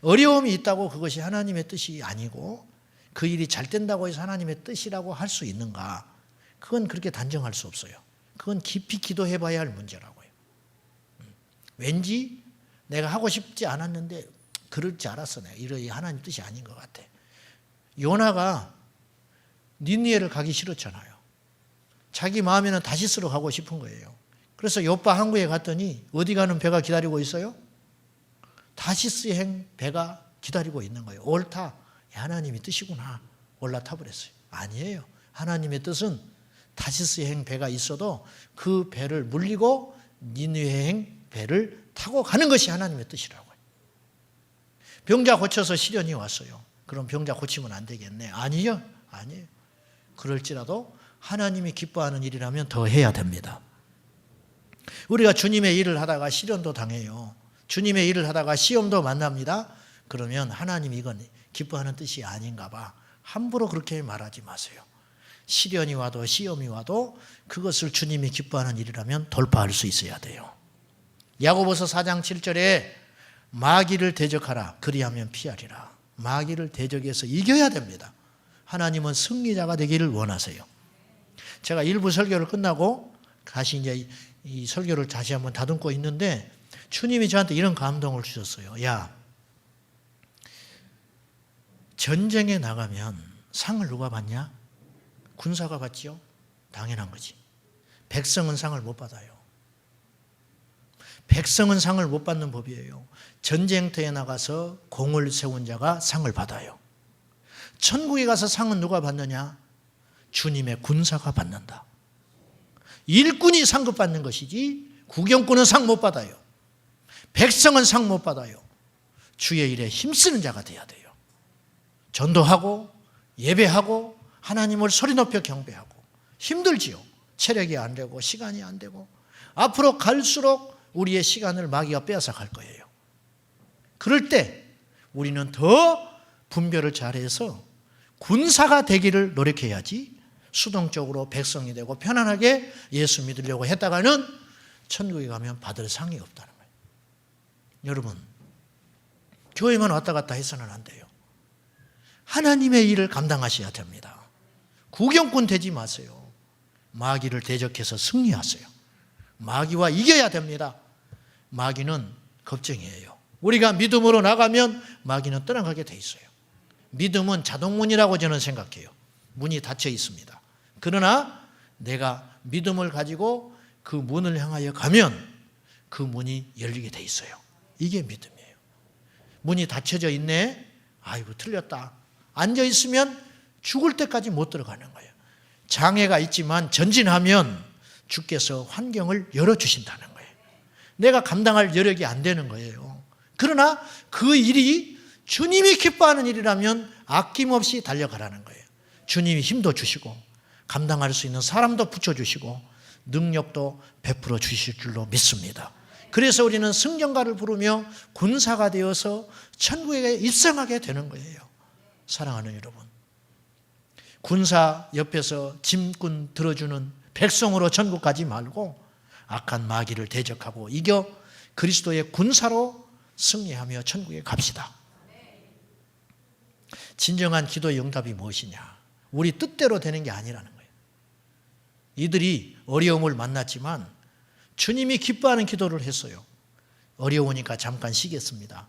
어려움이 있다고 그것이 하나님의 뜻이 아니고 그 일이 잘 된다고 해서 하나님의 뜻이라고 할 수 있는가? 그건 그렇게 단정할 수 없어요. 그건 깊이 기도해 봐야 할 문제라고요. 왠지 내가 하고 싶지 않았는데 그럴 줄 알았어. 내가 이런 하나님 뜻이 아닌 것 같아. 요나가 니느웨를 가기 싫었잖아요. 자기 마음에는 다시스로 가고 싶은 거예요. 그래서 요파 항구에 갔더니 어디 가는 배가 기다리고 있어요? 다시스행 배가 기다리고 있는 거예요. 옳다. 하나님이 뜻이구나. 올라타 버렸어요. 아니에요. 하나님의 뜻은 다시스행 배가 있어도 그 배를 물리고 니느웨행 배를 타고 가는 것이 하나님의 뜻이라고요. 병자 고쳐서 시련이 왔어요. 그럼 병자 고치면 안 되겠네. 아니요. 아니에요. 그럴지라도 하나님이 기뻐하는 일이라면 더 해야 됩니다. 우리가 주님의 일을 하다가 시련도 당해요. 주님의 일을 하다가 시험도 만납니다. 그러면 하나님이 이건 기뻐하는 뜻이 아닌가 봐. 함부로 그렇게 말하지 마세요. 시련이 와도 시험이 와도 그것을 주님이 기뻐하는 일이라면 돌파할 수 있어야 돼요. 야고보서 4장 7절에 마귀를 대적하라. 그리하면 피하리라. 마귀를 대적해서 이겨야 됩니다. 하나님은 승리자가 되기를 원하세요. 제가 일부 설교를 끝나고 다시 이제 이 설교를 다시 한번 다듬고 있는데 주님이 저한테 이런 감동을 주셨어요. 야, 전쟁에 나가면 상을 누가 받냐? 군사가 받지요? 당연한 거지. 백성은 상을 못 받아요. 백성은 상을 못 받는 법이에요. 전쟁터에 나가서 공을 세운 자가 상을 받아요. 천국에 가서 상은 누가 받느냐? 주님의 군사가 받는다. 일꾼이 상급 받는 것이지 구경꾼은 상 못 받아요. 백성은 상 못 받아요. 주의 일에 힘쓰는 자가 돼야 돼요. 전도하고 예배하고 하나님을 소리 높여 경배하고 힘들지요. 체력이 안 되고 시간이 안 되고 앞으로 갈수록 우리의 시간을 마귀가 빼앗아 갈 거예요. 그럴 때 우리는 더 분별을 잘해서 군사가 되기를 노력해야지 수동적으로 백성이 되고 편안하게 예수 믿으려고 했다가는 천국에 가면 받을 상이 없다는 거예요. 여러분, 교회만 왔다 갔다 해서는 안 돼요. 하나님의 일을 감당하셔야 됩니다. 구경꾼 되지 마세요. 마귀를 대적해서 승리하세요. 마귀와 이겨야 됩니다. 마귀는 겁쟁이에요. 우리가 믿음으로 나가면 마귀는 떠나가게 돼 있어요. 믿음은 자동문이라고 저는 생각해요. 문이 닫혀 있습니다. 그러나 내가 믿음을 가지고 그 문을 향하여 가면 그 문이 열리게 돼 있어요. 이게 믿음이에요. 문이 닫혀져 있네. 아이고 틀렸다. 앉아 있으면 죽을 때까지 못 들어가는 거예요. 장애가 있지만 전진하면 주께서 환경을 열어주신다는 거예요. 내가 감당할 여력이 안 되는 거예요. 그러나 그 일이 주님이 기뻐하는 일이라면 아낌없이 달려가라는 거예요. 주님이 힘도 주시고 감당할 수 있는 사람도 붙여주시고 능력도 베풀어 주실 줄로 믿습니다. 그래서 우리는 승전가를 부르며 군사가 되어서 천국에 입성하게 되는 거예요. 사랑하는 여러분, 군사 옆에서 짐꾼 들어주는 백성으로 천국 가지 말고 악한 마귀를 대적하고 이겨 그리스도의 군사로 승리하며 천국에 갑시다. 진정한 기도의 응답이 무엇이냐? 우리 뜻대로 되는 게 아니라는 거예요. 이들이 어려움을 만났지만 주님이 기뻐하는 기도를 했어요. 어려우니까 잠깐 쉬겠습니다.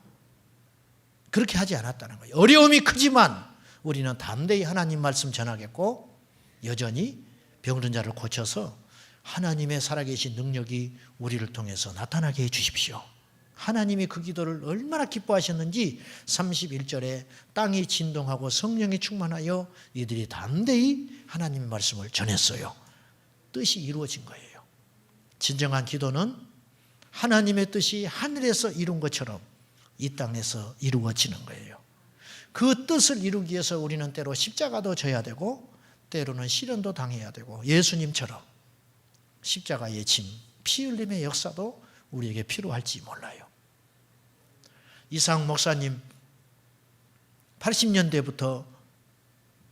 그렇게 하지 않았다는 거예요. 어려움이 크지만 우리는 담대히 하나님 말씀 전하겠고 여전히 병든 자를 고쳐서 하나님의 살아계신 능력이 우리를 통해서 나타나게 해 주십시오. 하나님이 그 기도를 얼마나 기뻐하셨는지 31절에 땅이 진동하고 성령이 충만하여 이들이 담대히 하나님의 말씀을 전했어요. 뜻이 이루어진 거예요. 진정한 기도는 하나님의 뜻이 하늘에서 이룬 것처럼 이 땅에서 이루어지는 거예요. 그 뜻을 이루기 위해서 우리는 때로 십자가도 져야 되고 때로는 시련도 당해야 되고 예수님처럼 십자가의 짐, 피 흘림의 역사도 우리에게 필요할지 몰라요. 이상 목사님 80년대부터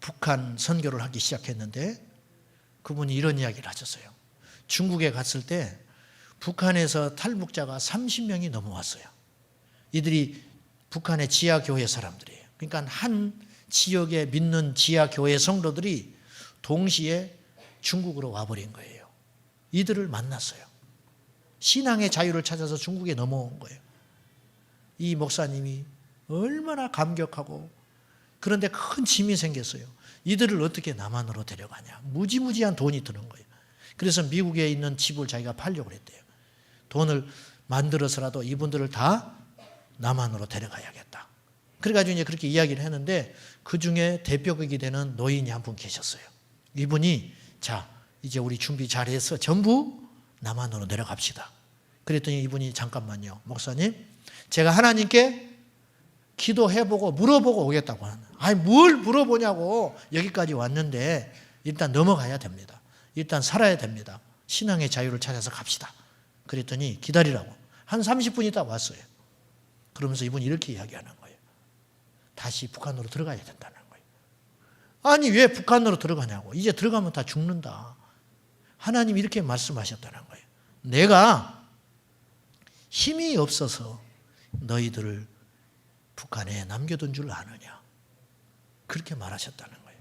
북한 선교를 하기 시작했는데 그분이 이런 이야기를 하셨어요. 중국에 갔을 때 북한에서 탈북자가 30명이 넘어왔어요. 이들이 북한의 지하교회 사람들이에요. 그러니까 한 지역에 믿는 지하교회 성도들이 동시에 중국으로 와버린 거예요. 이들을 만났어요. 신앙의 자유를 찾아서 중국에 넘어온 거예요. 이 목사님이 얼마나 감격하고, 그런데 큰 짐이 생겼어요. 이들을 어떻게 남한으로 데려가냐. 무지무지한 돈이 드는 거예요. 그래서 미국에 있는 집을 자기가 팔려고 그랬대요. 돈을 만들어서라도 이분들을 다 남한으로 데려가야겠다. 그래가지고 이제 그렇게 이야기를 했는데, 그 중에 대표격이 되는 노인이 한 분 계셨어요. 이분이 자, 이제 우리 준비 잘해서 전부 남한으로 내려갑시다. 그랬더니 이분이 잠깐만요, 목사님, 제가 하나님께 기도해보고 물어보고 오겠다고 하는. 아니 뭘 물어보냐고, 여기까지 왔는데 일단 넘어가야 됩니다. 일단 살아야 됩니다. 신앙의 자유를 찾아서 갑시다. 그랬더니 기다리라고. 한 30분 있다 왔어요. 그러면서 이분이 이렇게 이야기하는 거예요. 다시 북한으로 들어가야 된다는 거예요. 아니 왜 북한으로 들어가냐고. 이제 들어가면 다 죽는다. 하나님이 이렇게 말씀하셨다는 거예요. 내가 힘이 없어서 너희들을 북한에 남겨둔 줄 아느냐. 그렇게 말하셨다는 거예요.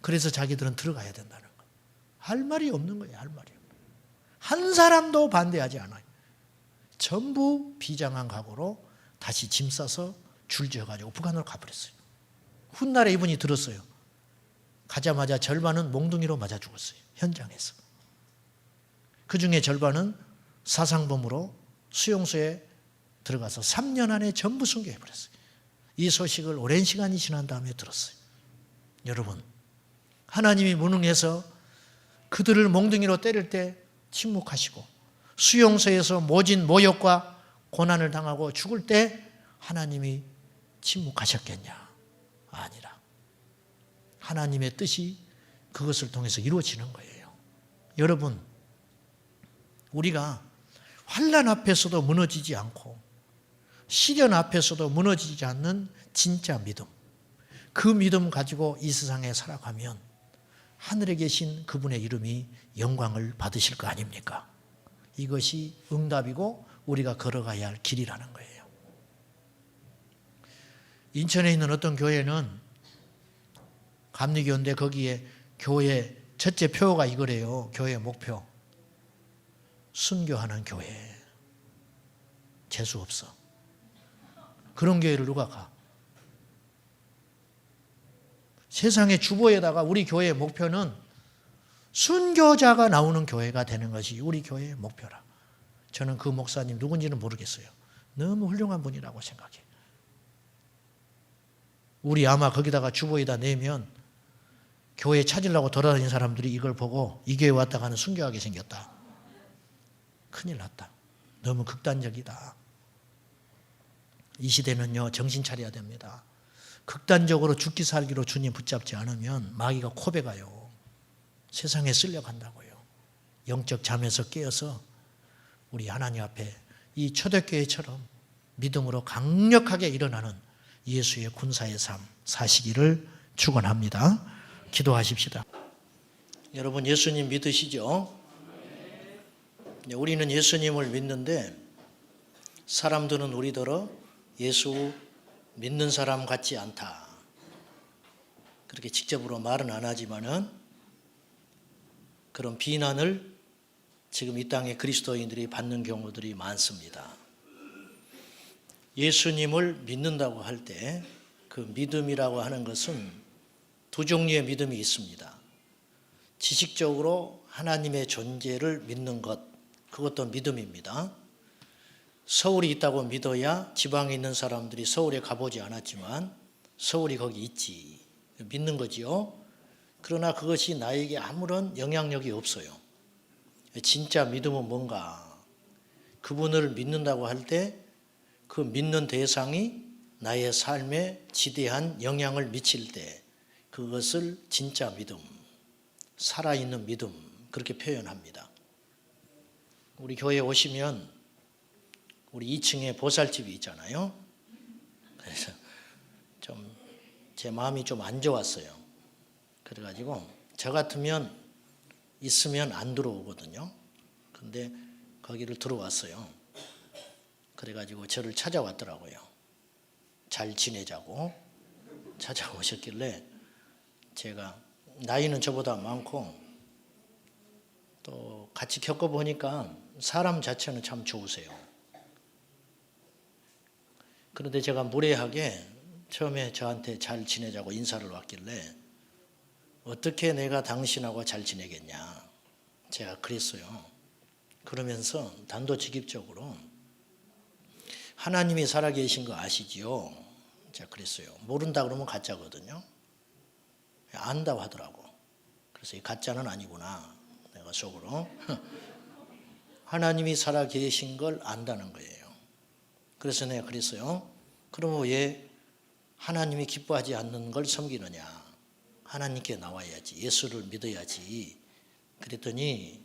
그래서 자기들은 들어가야 된다는 거예요. 할 말이 없는 거예요. 할 말이 없는 거예요. 한 사람도 반대하지 않아요. 전부 비장한 각오로 다시 짐 싸서 줄 지어가지고 북한으로 가버렸어요. 훗날에 이분이 들었어요. 가자마자 절반은 몽둥이로 맞아 죽었어요. 현장에서. 그 중에 절반은 사상범으로 수용소에 들어가서 3년 안에 전부 순교해버렸어요. 이 소식을 오랜 시간이 지난 다음에 들었어요. 여러분, 하나님이 무능해서 그들을 몽둥이로 때릴 때 침묵하시고, 수용소에서 모진 모욕과 고난을 당하고 죽을 때 하나님이 침묵하셨겠냐? 아니라 하나님의 뜻이 그것을 통해서 이루어지는 거예요. 여러분, 우리가 환난 앞에서도 무너지지 않고 시련 앞에서도 무너지지 않는 진짜 믿음, 그 믿음 가지고 이 세상에 살아가면 하늘에 계신 그분의 이름이 영광을 받으실 거 아닙니까? 이것이 응답이고 우리가 걸어가야 할 길이라는 거예요. 인천에 있는 어떤 교회는 감리교인데 거기에 교회 첫째 표가 이거래요. 교회 목표. 순교하는 교회. 재수 없어. 그런 교회를 누가 가? 세상의 주보에다가 우리 교회의 목표는 순교자가 나오는 교회가 되는 것이 우리 교회의 목표라. 저는 그 목사님 누군지는 모르겠어요. 너무 훌륭한 분이라고 생각해요. 우리 아마 거기다가 주보에다 내면 교회 찾으려고 돌아다니는 사람들이 이걸 보고 이 교회 왔다가는 순교하게 생겼다. 큰일 났다. 너무 극단적이다. 이 시대는요, 정신 차려야 됩니다. 극단적으로 죽기 살기로 주님 붙잡지 않으면 마귀가 코베 가요. 세상에 쓸려간다고요. 영적 잠에서 깨어서 우리 하나님 앞에 이 초대교회처럼 믿음으로 강력하게 일어나는 예수의 군사의 삶 사시기를 축원합니다. 기도하십시다. 여러분, 예수님 믿으시죠? 우리는 예수님을 믿는데 사람들은 우리더러 예수 믿는 사람 같지 않다. 그렇게 직접으로 말은 안 하지만은 그런 비난을 지금 이 땅의 그리스도인들이 받는 경우들이 많습니다. 예수님을 믿는다고 할 때 그 믿음이라고 하는 것은 두 종류의 믿음이 있습니다. 지식적으로 하나님의 존재를 믿는 것, 그것도 믿음입니다. 서울이 있다고 믿어야 지방에 있는 사람들이 서울에 가보지 않았지만 서울이 거기 있지, 믿는 거지요. 그러나 그것이 나에게 아무런 영향력이 없어요. 진짜 믿음은 뭔가? 그분을 믿는다고 할 때 그 믿는 대상이 나의 삶에 지대한 영향을 미칠 때 그것을 진짜 믿음, 살아있는 믿음, 그렇게 표현합니다. 우리 교회에 오시면 우리 2층에 보살집이 있잖아요. 그래서 좀 제 마음이 좀 안 좋았어요. 그래가지고 저 같으면 있으면 안 들어오거든요. 근데 거기를 들어왔어요. 그래가지고 저를 찾아왔더라고요. 잘 지내자고 찾아오셨길래 제가 나이는 저보다 많고 또 같이 겪어보니까 사람 자체는 참 좋으세요. 그런데 제가 무례하게 처음에 저한테 잘 지내자고 인사를 왔길래 어떻게 내가 당신하고 잘 지내겠냐 제가 그랬어요. 그러면서 단도직입적으로 하나님이 살아계신 거 아시지요? 제가 그랬어요. 모른다 그러면 가짜거든요. 안다고 하더라고. 그래서 이 가짜는 아니구나 내가 속으로 하나님이 살아계신 걸 안다는 거예요. 그래서 내가 그랬어요. 그럼 왜 하나님이 기뻐하지 않는 걸 섬기느냐? 하나님께 나와야지. 예수를 믿어야지. 그랬더니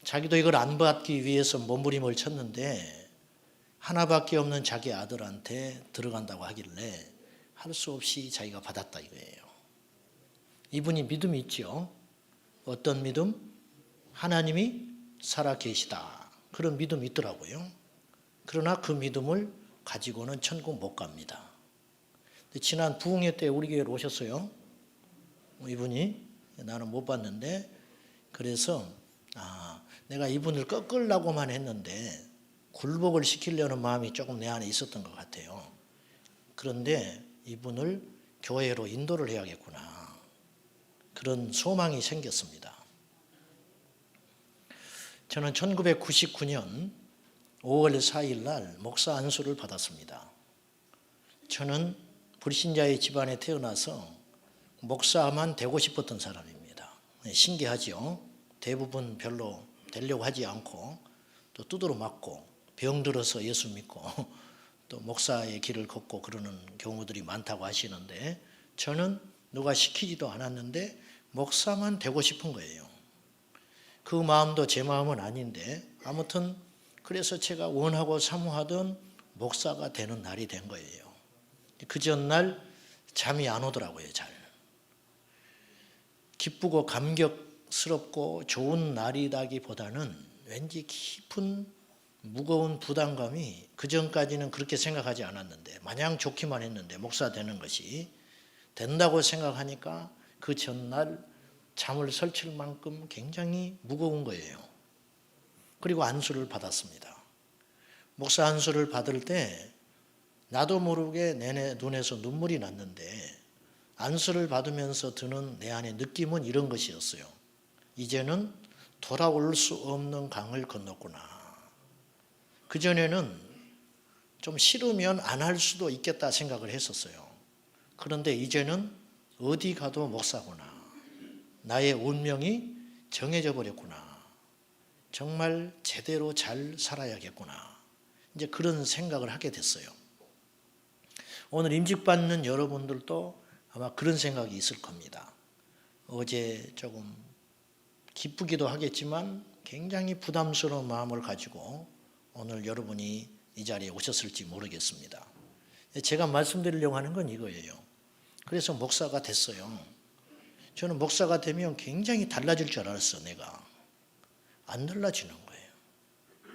자기도 이걸 안 받기 위해서 몸부림을 쳤는데 하나밖에 없는 자기 아들한테 들어간다고 하길래 할 수 없이 자기가 받았다 이거예요. 이분이 믿음이 있죠. 어떤 믿음? 하나님이 살아계시다. 그런 믿음이 있더라고요. 그러나 그 믿음을 가지고는 천국 못 갑니다. 지난 부흥회 때 우리 교회로 오셨어요. 이분이 나는 못 봤는데 그래서 내가 이분을 꺾으려고만 했는데 굴복을 시키려는 마음이 조금 내 안에 있었던 것 같아요. 그런데 이분을 교회로 인도를 해야겠구나. 그런 소망이 생겼습니다. 저는 1999년 5월 4일 날 목사 안수를 받았습니다. 저는 불신자의 집안에 태어나서 목사만 되고 싶었던 사람입니다. 신기하죠? 대부분 별로 되려고 하지 않고 또 두드러 맞고 병들어서 예수 믿고 또 목사의 길을 걷고 그러는 경우들이 많다고 하시는데 저는 누가 시키지도 않았는데 목사만 되고 싶은 거예요. 그 마음도 제 마음은 아닌데 아무튼 그래서 제가 원하고 사모하던 목사가 되는 날이 된 거예요. 그 전날 잠이 안 오더라고요. 잘. 기쁘고 감격스럽고 좋은 날이라기보다는 왠지 깊은 무거운 부담감이 그전까지는 그렇게 생각하지 않았는데 마냥 좋기만 했는데 목사 되는 것이 된다고 생각하니까 그 전날 잠을 설칠 만큼 굉장히 무거운 거예요. 그리고 안수를 받았습니다. 목사 안수를 받을 때 나도 모르게 내 눈에서 눈물이 났는데 안수를 받으면서 드는 내 안의 느낌은 이런 것이었어요. 이제는 돌아올 수 없는 강을 건넜구나. 그전에는 좀 싫으면 안 할 수도 있겠다 생각을 했었어요. 그런데 이제는 어디 가도 목사구나. 나의 운명이 정해져 버렸구나. 정말 제대로 잘 살아야겠구나. 이제 그런 생각을 하게 됐어요. 오늘 임직받는 여러분들도 아마 그런 생각이 있을 겁니다. 어제 조금 기쁘기도 하겠지만 굉장히 부담스러운 마음을 가지고 오늘 여러분이 이 자리에 오셨을지 모르겠습니다. 제가 말씀드리려고 하는 건 이거예요. 그래서 목사가 됐어요. 저는 목사가 되면 굉장히 달라질 줄 알았어, 내가. 안 달라지는 거예요.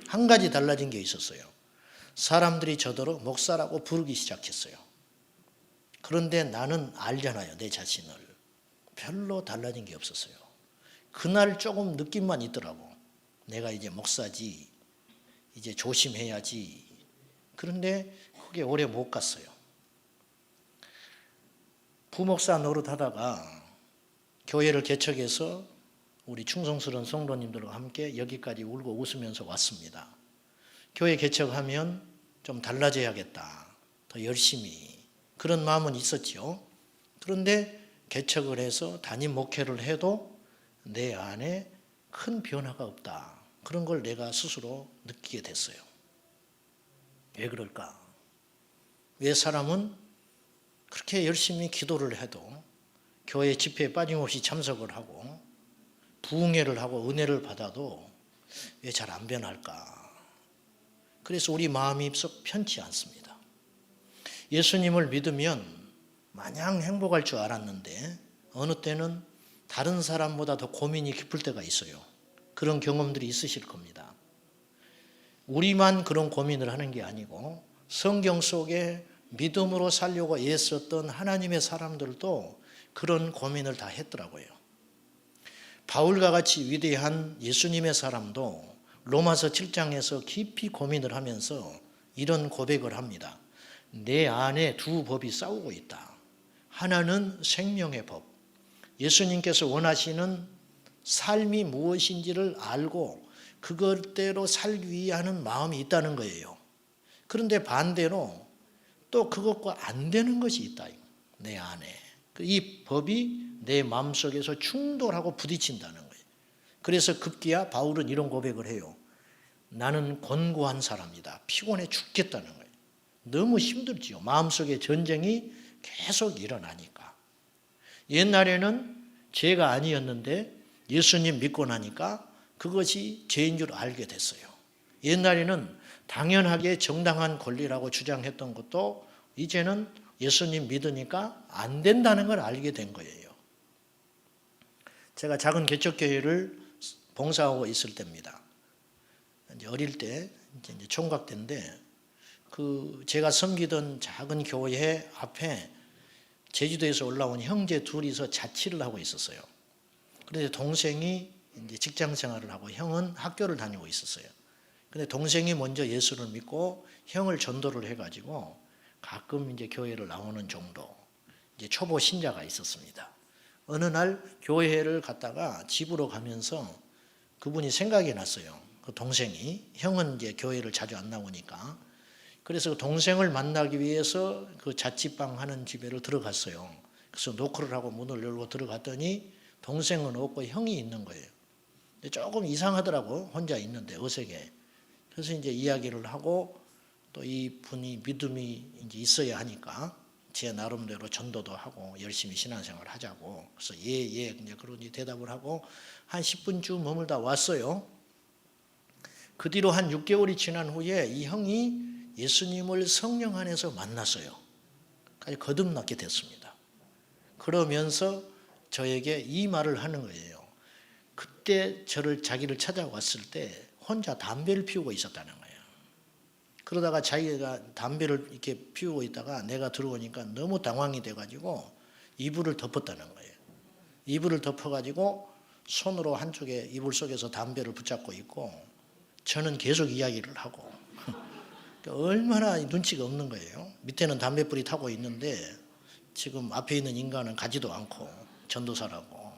한 가지 달라진 게 있었어요. 사람들이 저더러 목사라고 부르기 시작했어요. 그런데 나는 알잖아요, 내 자신을. 별로 달라진 게 없었어요. 그날 조금 느낌만 있더라고. 내가 이제 목사지, 이제 조심해야지. 그런데 그게 오래 못 갔어요. 부목사 노릇하다가 교회를 개척해서 우리 충성스러운 성도님들과 함께 여기까지 울고 웃으면서 왔습니다. 교회 개척하면 좀 달라져야겠다. 더 열심히. 그런 마음은 있었죠. 그런데 개척을 해서 담임 목회를 해도 내 안에 큰 변화가 없다. 그런 걸 내가 스스로 느끼게 됐어요. 왜 그럴까? 왜 사람은 그렇게 열심히 기도를 해도 교회 집회에 빠짐없이 참석을 하고 부흥회를 하고 은혜를 받아도 왜 잘 안 변할까? 그래서 우리 마음이 썩 편치 않습니다. 예수님을 믿으면 마냥 행복할 줄 알았는데 어느 때는 다른 사람보다 더 고민이 깊을 때가 있어요. 그런 경험들이 있으실 겁니다. 우리만 그런 고민을 하는 게 아니고 성경 속에 믿음으로 살려고 애썼던 하나님의 사람들도 그런 고민을 다 했더라고요. 바울과 같이 위대한 예수님의 사람도 로마서 7장에서 깊이 고민을 하면서 이런 고백을 합니다. 내 안에 두 법이 싸우고 있다. 하나는 생명의 법. 예수님께서 원하시는 삶이 무엇인지를 알고 그것대로 살기 위해 하는 마음이 있다는 거예요. 그런데 반대로 또 그것과 안 되는 것이 있다. 내 안에. 이 법이 내 마음속에서 충돌하고 부딪힌다는 거예요. 그래서 급기야 바울은 이런 고백을 해요. 나는 곤고한 사람이다. 피곤해 죽겠다는 거예요. 너무 힘들지요. 마음속에 전쟁이 계속 일어나니까. 옛날에는 죄가 아니었는데 예수님 믿고 나니까 그것이 죄인 줄 알게 됐어요. 옛날에는 당연하게 정당한 권리라고 주장했던 것도 이제는 예수님 믿으니까 안 된다는 걸 알게 된 거예요. 제가 작은 개척교회를 봉사하고 있을 때입니다. 이제 어릴 때, 이제 총각 때인데, 제가 섬기던 작은 교회 앞에 제주도에서 올라온 형제 둘이서 자취를 하고 있었어요. 그런데 동생이 이제 직장 생활을 하고 형은 학교를 다니고 있었어요. 근데 동생이 먼저 예수를 믿고 형을 전도를 해가지고 가끔 이제 교회를 나오는 정도, 이제 초보 신자가 있었습니다. 어느 날 교회를 갔다가 집으로 가면서 그분이 생각이 났어요. 그 동생이, 형은 이제 교회를 자주 안 나오니까. 그래서 그 동생을 만나기 위해서 그 자취방 하는 집에를 들어갔어요. 그래서 노크를 하고 문을 열고 들어갔더니 동생은 없고 형이 있는 거예요. 조금 이상하더라고, 혼자 있는데 어색해. 그래서 이제 이야기를 하고 또 이 분이 믿음이 이제 있어야 하니까 제 나름대로 전도도 하고 열심히 신앙생활을 하자고. 그래서 예 이제 그러니 대답을 하고 한 10분쯤 머물다 왔어요. 그 뒤로 한 6개월이 지난 후에 이 형이 예수님을 성령 안에서 만났어요. 거듭나게 됐습니다. 그러면서 저에게 이 말을 하는 거예요. 그때 자기를 찾아왔을 때 혼자 담배를 피우고 있었다는 거예요. 그러다가 자기가 담배를 이렇게 피우고 있다가 내가 들어오니까 너무 당황이 돼가지고 이불을 덮었다는 거예요. 이불을 덮어가지고 손으로 한쪽에 이불 속에서 담배를 붙잡고 있고 저는 계속 이야기를 하고 얼마나 눈치가 없는 거예요. 밑에는 담배불이 타고 있는데 지금 앞에 있는 인간은 가지도 않고 전도사라고.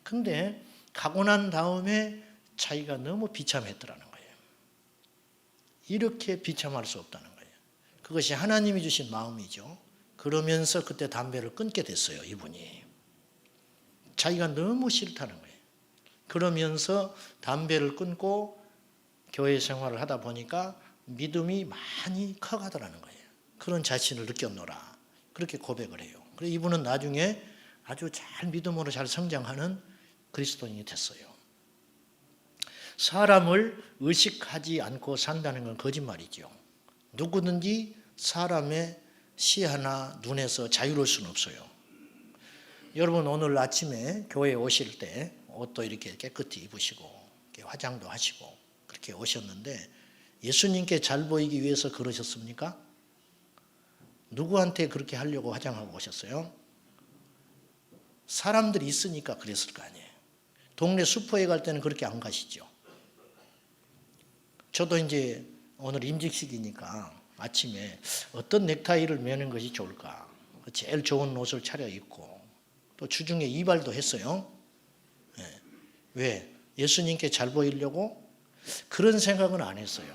근데 가고 난 다음에 자기가 너무 비참했더라는 거예요. 이렇게 비참할 수 없다는 거예요. 그것이 하나님이 주신 마음이죠. 그러면서 그때 담배를 끊게 됐어요. 이분이. 자기가 너무 싫다는 거예요. 그러면서 담배를 끊고 교회 생활을 하다 보니까 믿음이 많이 커가더라는 거예요. 그런 자신을 느꼈노라. 그렇게 고백을 해요. 그래서 이분은 나중에 아주 잘 믿음으로 잘 성장하는 그리스도인이 됐어요. 사람을 의식하지 않고 산다는 건 거짓말이죠. 누구든지 사람의 시야나 눈에서 자유로울 수는 없어요. 여러분 오늘 아침에 교회에 오실 때 옷도 이렇게 깨끗이 입으시고 이렇게 화장도 하시고 그렇게 오셨는데 예수님께 잘 보이기 위해서 그러셨습니까? 누구한테 그렇게 하려고 화장하고 오셨어요? 사람들이 있으니까 그랬을 거 아니에요. 동네 슈퍼에 갈 때는 그렇게 안 가시죠. 저도 이제 오늘 임직식이니까 아침에 어떤 넥타이를 매는 것이 좋을까? 제일 좋은 옷을 차려입고 또 주중에 이발도 했어요. 네. 왜? 예수님께 잘 보이려고? 그런 생각은 안 했어요.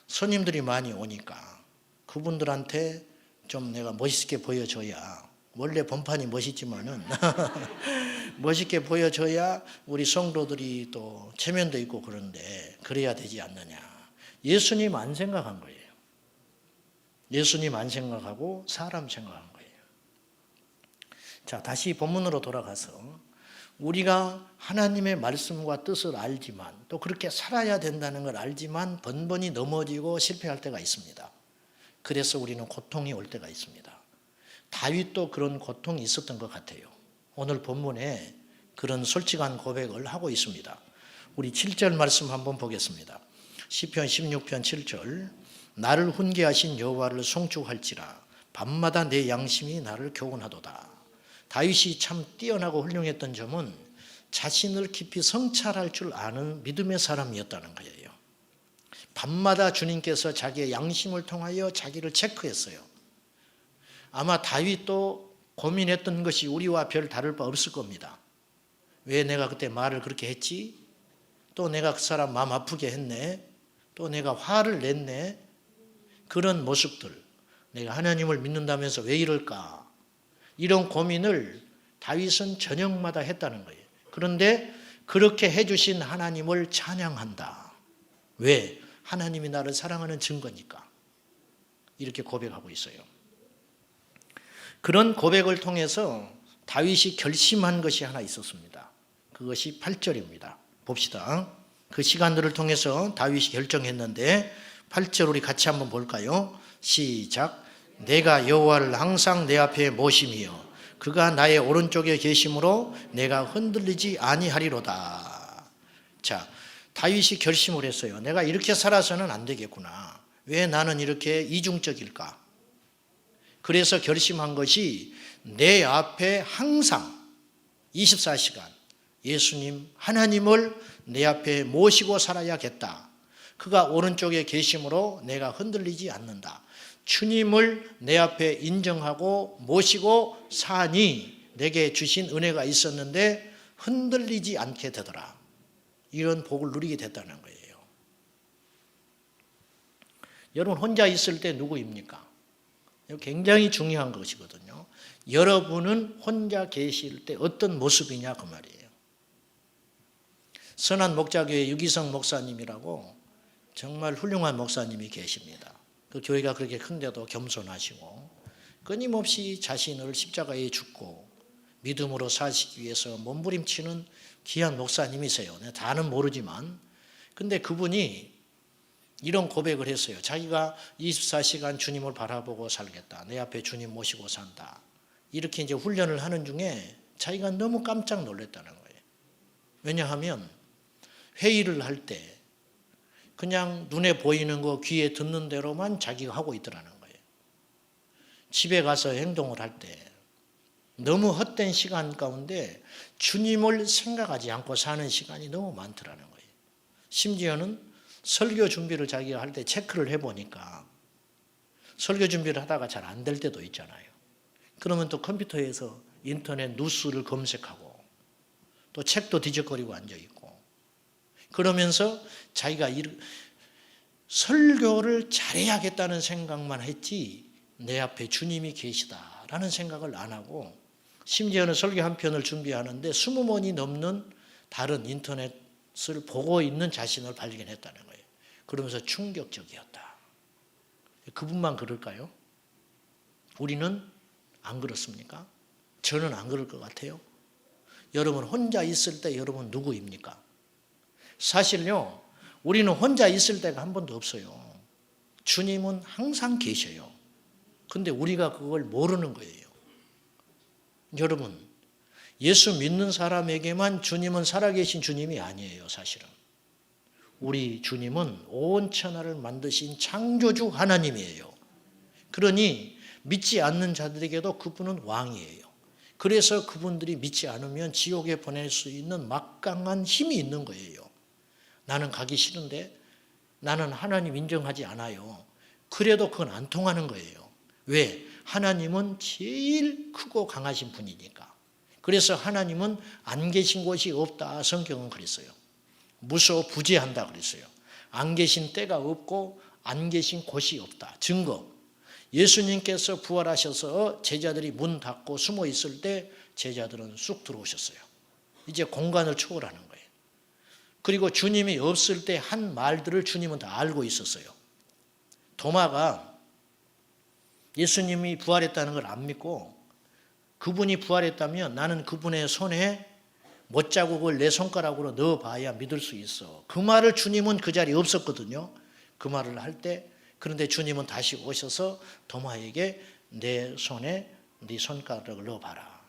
손님들이 많이 오니까 그분들한테 좀 내가 멋있게 보여줘야, 원래 본판이 멋있지만은 멋있게 보여줘야 우리 성도들이 또 체면도 있고 그런데 그래야 되지 않느냐. 예수님 안 생각한 거예요. 예수님 안 생각하고 사람 생각한 거예요. 자, 다시 본문으로 돌아가서 우리가 하나님의 말씀과 뜻을 알지만 또 그렇게 살아야 된다는 걸 알지만 번번이 넘어지고 실패할 때가 있습니다. 그래서 우리는 고통이 올 때가 있습니다. 다윗도 그런 고통이 있었던 것 같아요. 오늘 본문에 그런 솔직한 고백을 하고 있습니다. 우리 7절 말씀 한번 보겠습니다. 시편 16편 7절 나를 훈계하신 여호와를 송축할지라 밤마다 내 양심이 나를 교훈하도다. 다윗이 참 뛰어나고 훌륭했던 점은 자신을 깊이 성찰할 줄 아는 믿음의 사람이었다는 거예요. 밤마다 주님께서 자기의 양심을 통하여 자기를 체크했어요. 아마 다윗도 고민했던 것이 우리와 별 다를 바 없을 겁니다. 왜 내가 그때 말을 그렇게 했지? 또 내가 그 사람 마음 아프게 했네? 또 내가 화를 냈네? 그런 모습들, 내가 하나님을 믿는다면서 왜 이럴까? 이런 고민을 다윗은 저녁마다 했다는 거예요. 그런데 그렇게 해주신 하나님을 찬양한다. 왜? 하나님이 나를 사랑하는 증거니까. 이렇게 고백하고 있어요. 그런 고백을 통해서 다윗이 결심한 것이 하나 있었습니다. 그것이 8절입니다. 봅시다. 그 시간들을 통해서 다윗이 결정했는데 8절 우리 같이 한번 볼까요? 시작. 내가 여호와를 항상 내 앞에 모심이요 그가 나의 오른쪽에 계심으로 내가 흔들리지 아니하리로다. 자, 다윗이 결심을 했어요. 내가 이렇게 살아서는 안 되겠구나. 왜 나는 이렇게 이중적일까? 그래서 결심한 것이 내 앞에 항상 24시간 예수님, 하나님을 내 앞에 모시고 살아야겠다. 그가 오른쪽에 계심으로 내가 흔들리지 않는다. 주님을 내 앞에 인정하고 모시고 사니 내게 주신 은혜가 있었는데 흔들리지 않게 되더라. 이런 복을 누리게 됐다는 거예요. 여러분 혼자 있을 때 누구입니까? 굉장히 중요한 것이거든요. 여러분은 혼자 계실 때 어떤 모습이냐 그 말이에요. 선한 목자교회 유기성 목사님이라고 정말 훌륭한 목사님이 계십니다. 그 교회가 그렇게 큰데도 겸손하시고 끊임없이 자신을 십자가에 죽고 믿음으로 사시기 위해서 몸부림치는 귀한 목사님이세요. 다는 모르지만 근데 그분이 이런 고백을 했어요. 자기가 24시간 주님을 바라보고 살겠다. 내 앞에 주님 모시고 산다. 이렇게 이제 훈련을 하는 중에 자기가 너무 깜짝 놀랐다는 거예요. 왜냐하면 회의를 할 때 그냥 눈에 보이는 거 귀에 듣는 대로만 자기가 하고 있더라는 거예요. 집에 가서 행동을 할 때 너무 헛된 시간 가운데 주님을 생각하지 않고 사는 시간이 너무 많더라는 거예요. 심지어는 설교 준비를 자기가 할 때 체크를 해보니까 설교 준비를 하다가 잘 안 될 때도 있잖아요. 그러면 또 컴퓨터에서 인터넷 뉴스를 검색하고 또 책도 뒤적거리고 앉아있고 그러면서 자기가 설교를 잘해야겠다는 생각만 했지 내 앞에 주님이 계시다라는 생각을 안 하고 심지어는 설교 한 편을 준비하는데 20번이 넘는 다른 인터넷을 보고 있는 자신을 발견했다는 거예요. 그러면서 충격적이었다. 그분만 그럴까요? 우리는 안 그렇습니까? 저는 안 그럴 것 같아요. 여러분 혼자 있을 때 여러분 누구입니까? 사실요, 우리는 혼자 있을 때가 한 번도 없어요. 주님은 항상 계셔요. 근데 우리가 그걸 모르는 거예요. 여러분, 예수 믿는 사람에게만 주님은 살아계신 주님이 아니에요, 사실은. 우리 주님은 온 천하를 만드신 창조주 하나님이에요. 그러니 믿지 않는 자들에게도 그분은 왕이에요. 그래서 그분들이 믿지 않으면 지옥에 보낼 수 있는 막강한 힘이 있는 거예요. 나는 가기 싫은데 나는 하나님 인정하지 않아요. 그래도 그건 안 통하는 거예요. 왜? 하나님은 제일 크고 강하신 분이니까. 그래서 하나님은 안 계신 곳이 없다. 성경은 그랬어요. 무소부재한다 그랬어요. 안 계신 때가 없고 안 계신 곳이 없다. 증거. 예수님께서 부활하셔서 제자들이 문 닫고 숨어 있을 때 제자들은 쑥 들어오셨어요. 이제 공간을 초월하는 거예요. 그리고 주님이 없을 때 한 말들을 주님은 다 알고 있었어요. 도마가 예수님이 부활했다는 걸 안 믿고 그분이 부활했다면 나는 그분의 손에 못자국을 내 손가락으로 넣어봐야 믿을 수 있어. 그 말을 주님은 그 자리에 없었거든요. 그 말을 할 때 그런데 주님은 다시 오셔서 도마에게 내 손에 네 손가락을 넣어봐라.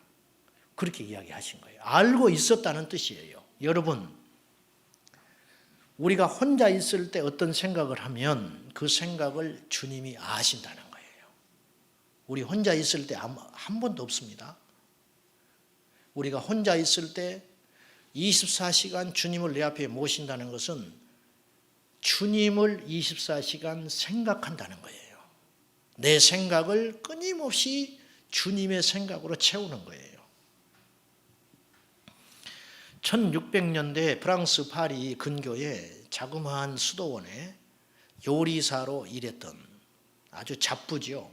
그렇게 이야기하신 거예요. 알고 있었다는 뜻이에요. 여러분, 우리가 혼자 있을 때 어떤 생각을 하면 그 생각을 주님이 아신다는 거예요. 우리 혼자 있을 때 한 번도 없습니다. 우리가 혼자 있을 때 24시간 주님을 내 앞에 모신다는 것은 주님을 24시간 생각한다는 거예요. 내 생각을 끊임없이 주님의 생각으로 채우는 거예요. 1600년대 프랑스 파리 근교에 자그마한 수도원에 요리사로 일했던 아주 잡부죠.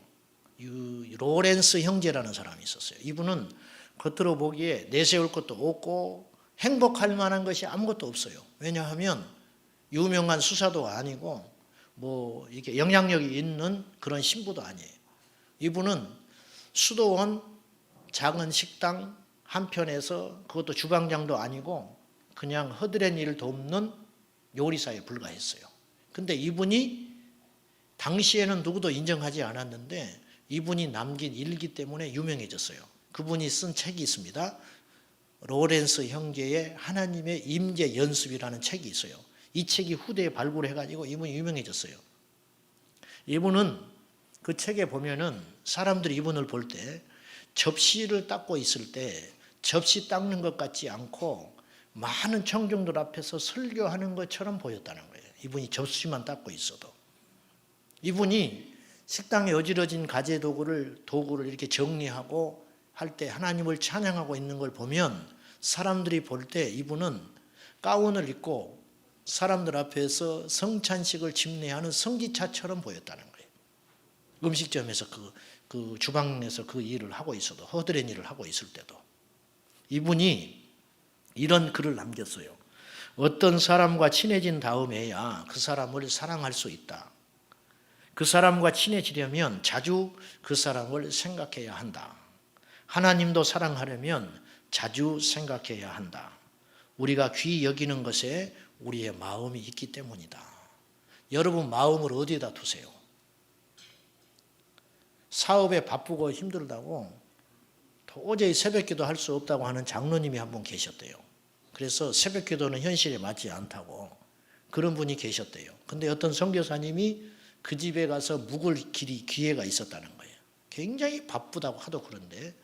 로렌스 형제라는 사람이 있었어요. 이분은 겉으로 보기에 내세울 것도 없고 행복할 만한 것이 아무것도 없어요. 왜냐하면 유명한 수사도 아니고 뭐 이게 영향력이 있는 그런 신부도 아니에요. 이분은 수도원 작은 식당 한편에서 그것도 주방장도 아니고 그냥 허드렛 일 돕는 요리사에 불과했어요. 근데 이분이 당시에는 누구도 인정하지 않았는데 이분이 남긴 일기 때문에 유명해졌어요. 그분이 쓴 책이 있습니다. 로렌스 형제의 하나님의 임재 연습이라는 책이 있어요. 이 책이 후대에 발굴해가지고 이분이 유명해졌어요. 이분은 그 책에 보면은 사람들이 이분을 볼 때 접시를 닦고 있을 때 접시 닦는 것 같지 않고 많은 청중들 앞에서 설교하는 것처럼 보였다는 거예요. 이분이 접시만 닦고 있어도. 이분이 식당에 어지러진 가재 도구를 이렇게 정리하고 할 때 하나님을 찬양하고 있는 걸 보면 사람들이 볼 때 이분은 가운을 입고 사람들 앞에서 성찬식을 집례하는 성지차처럼 보였다는 거예요. 음식점에서 그 주방에서 그 일을 하고 있어도 허드렛 일을 하고 있을 때도. 이분이 이런 글을 남겼어요. 어떤 사람과 친해진 다음에야 그 사람을 사랑할 수 있다. 그 사람과 친해지려면 자주 그 사람을 생각해야 한다. 하나님도 사랑하려면 자주 생각해야 한다. 우리가 귀히 여기는 것에 우리의 마음이 있기 때문이다. 여러분 마음을 어디에다 두세요? 사업에 바쁘고 힘들다고 도저히 새벽기도 할 수 없다고 하는 장로님이 한 분 계셨대요. 그래서 새벽기도는 현실에 맞지 않다고 그런 분이 계셨대요. 근데 어떤 선교사님이 그 집에 가서 묵을 기회가 있었다는 거예요. 굉장히 바쁘다고 하도 그런데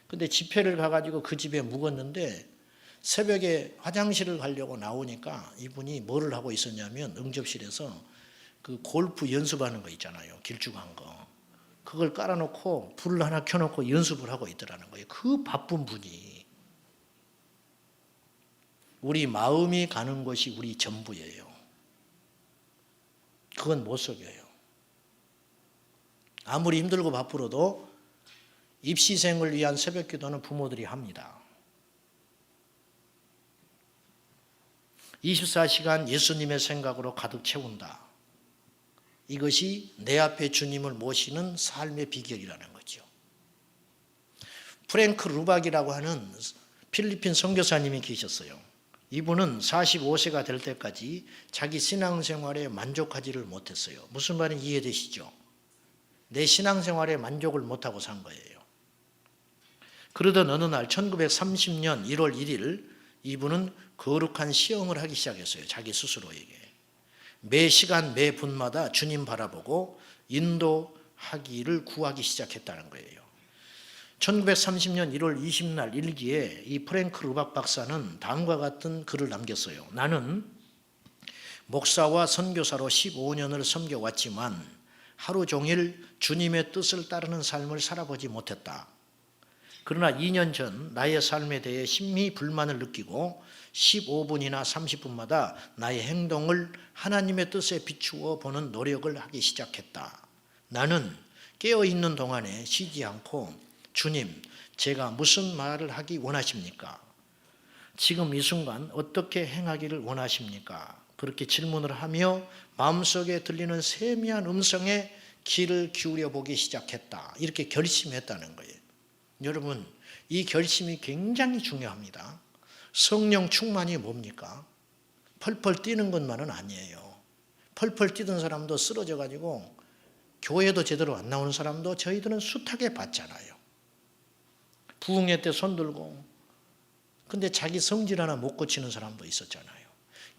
근데 집회를 가가지고 그 집에 묵었는데 새벽에 화장실을 가려고 나오니까 이분이 뭐를 하고 있었냐면 응접실에서 그 골프 연습하는 거 있잖아요. 길쭉한 거. 그걸 깔아놓고 불을 하나 켜놓고 연습을 하고 있더라는 거예요. 그 바쁜 분이. 우리 마음이 가는 것이 우리 전부예요. 그건 못 속여요. 아무리 힘들고 바쁘러도 입시생을 위한 새벽기도는 부모들이 합니다. 24시간 예수님의 생각으로 가득 채운다. 이것이 내 앞에 주님을 모시는 삶의 비결이라는 거죠. 프랭크 루박이라고 하는 필리핀 선교사님이 계셨어요. 이분은 45세가 될 때까지 자기 신앙생활에 만족하지를 못했어요. 무슨 말인지 이해되시죠? 내 신앙생활에 만족을 못하고 산 거예요. 그러던 어느 날 1930년 1월 1일 이분은 거룩한 시험을 하기 시작했어요. 자기 스스로에게. 매 시간 매 분마다 주님 바라보고 인도하기를 구하기 시작했다는 거예요. 1930년 1월 20날 일기에 이 프랭크 루박 박사는 다음과 같은 글을 남겼어요. 나는 목사와 선교사로 15년을 섬겨왔지만 하루 종일 주님의 뜻을 따르는 삶을 살아보지 못했다. 그러나 2년 전 나의 삶에 대해 심히 불만을 느끼고 15분이나 30분마다 나의 행동을 하나님의 뜻에 비추어 보는 노력을 하기 시작했다. 나는 깨어있는 동안에 쉬지 않고 주님, 제가 무슨 말을 하기 원하십니까? 지금 이 순간 어떻게 행하기를 원하십니까? 그렇게 질문을 하며 마음속에 들리는 세미한 음성에 귀를 기울여 보기 시작했다. 이렇게 결심했다는 거예요. 여러분, 이 결심이 굉장히 중요합니다. 성령 충만이 뭡니까? 펄펄 뛰는 것만은 아니에요. 펄펄 뛰던 사람도 쓰러져 가지고 교회도 제대로 안 나오는 사람도 저희들은 숱하게 봤잖아요. 부흥회 때 손 들고 근데 자기 성질 하나 못 고치는 사람도 있었잖아요.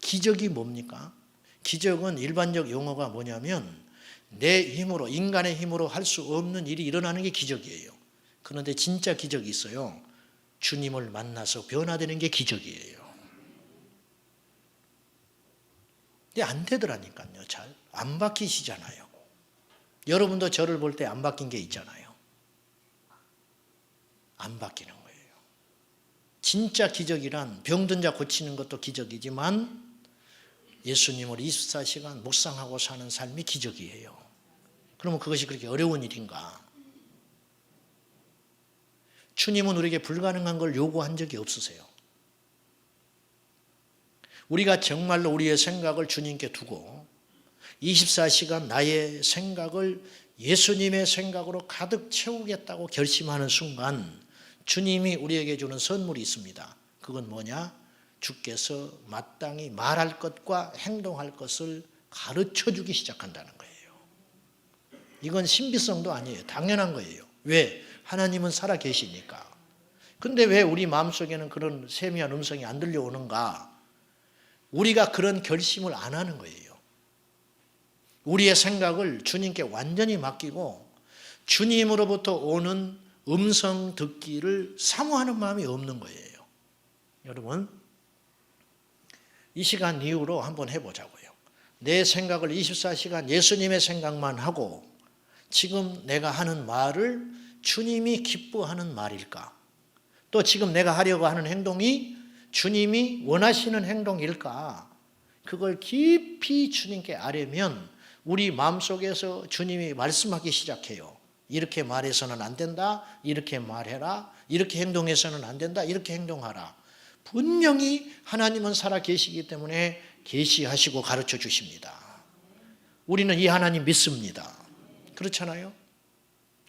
기적이 뭡니까? 기적은 일반적 용어가 뭐냐면 내 힘으로, 인간의 힘으로 할 수 없는 일이 일어나는 게 기적이에요. 그런데 진짜 기적이 있어요. 주님을 만나서 변화되는 게 기적이에요. 근데 안 되더라니까요. 잘 안 바뀌시잖아요. 여러분도 저를 볼 때 안 바뀐 게 있잖아요. 안 바뀌는 거예요. 진짜 기적이란 병든 자 고치는 것도 기적이지만 예수님을 24시간 묵상하고 사는 삶이 기적이에요. 그러면 그것이 그렇게 어려운 일인가? 주님은 우리에게 불가능한 걸 요구한 적이 없으세요. 우리가 정말로 우리의 생각을 주님께 두고 24시간 나의 생각을 예수님의 생각으로 가득 채우겠다고 결심하는 순간 주님이 우리에게 주는 선물이 있습니다. 그건 뭐냐? 주께서 마땅히 말할 것과 행동할 것을 가르쳐 주기 시작한다는 거예요. 이건 신비성도 아니에요. 당연한 거예요. 왜? 하나님은 살아 계시니까. 근데 왜 우리 마음속에는 그런 세미한 음성이 안 들려오는가? 우리가 그런 결심을 안 하는 거예요. 우리의 생각을 주님께 완전히 맡기고 주님으로부터 오는 음성 듣기를 사모하는 마음이 없는 거예요. 여러분, 이 시간 이후로 한번 해보자고요. 내 생각을 24시간 예수님의 생각만 하고 지금 내가 하는 말을 주님이 기뻐하는 말일까? 또 지금 내가 하려고 하는 행동이 주님이 원하시는 행동일까? 그걸 깊이 주님께 아뢰면 우리 마음속에서 주님이 말씀하기 시작해요. 이렇게 말해서는 안 된다. 이렇게 말해라. 이렇게 행동해서는 안 된다. 이렇게 행동하라. 분명히 하나님은 살아 계시기 때문에 계시하시고 가르쳐 주십니다. 우리는 이 하나님 믿습니다. 그렇잖아요?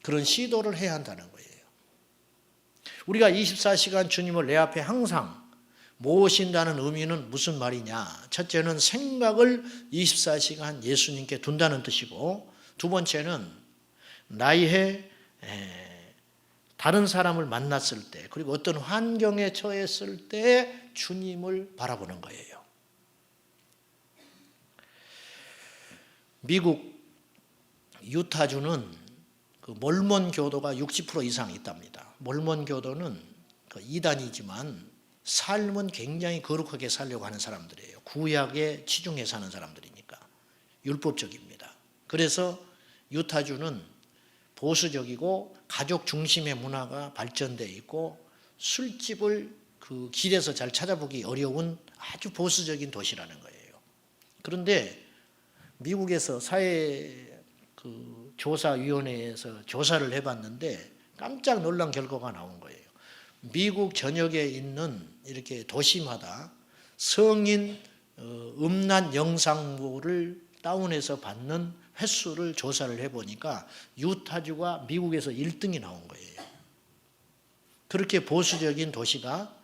그런 시도를 해야 한다는 거예요. 우리가 24시간 주님을 내 앞에 항상 모신다는 의미는 무슨 말이냐? 첫째는 생각을 24시간 예수님께 둔다는 뜻이고, 두 번째는 나의 다른 사람을 만났을 때, 그리고 어떤 환경에 처했을 때 주님을 바라보는 거예요. 미국 유타주는 그 몰몬 교도가 60% 이상 있답니다. 몰몬 교도는 그 이단이지만 삶은 굉장히 거룩하게 살려고 하는 사람들이에요. 구약에 치중해 사는 사람들이니까 율법적입니다. 그래서 유타주는 보수적이고 가족 중심의 문화가 발전되어 있고 술집을 그 길에서 잘 찾아보기 어려운 아주 보수적인 도시라는 거예요. 그런데 미국에서 사회 그 조사위원회에서 조사를 해봤는데 깜짝 놀란 결과가 나온 거예요. 미국 전역에 있는 이렇게 도시마다 성인 음란 영상물을 다운해서 받는 횟수를 조사를 해보니까 유타주가 미국에서 1등이 나온 거예요. 그렇게 보수적인 도시가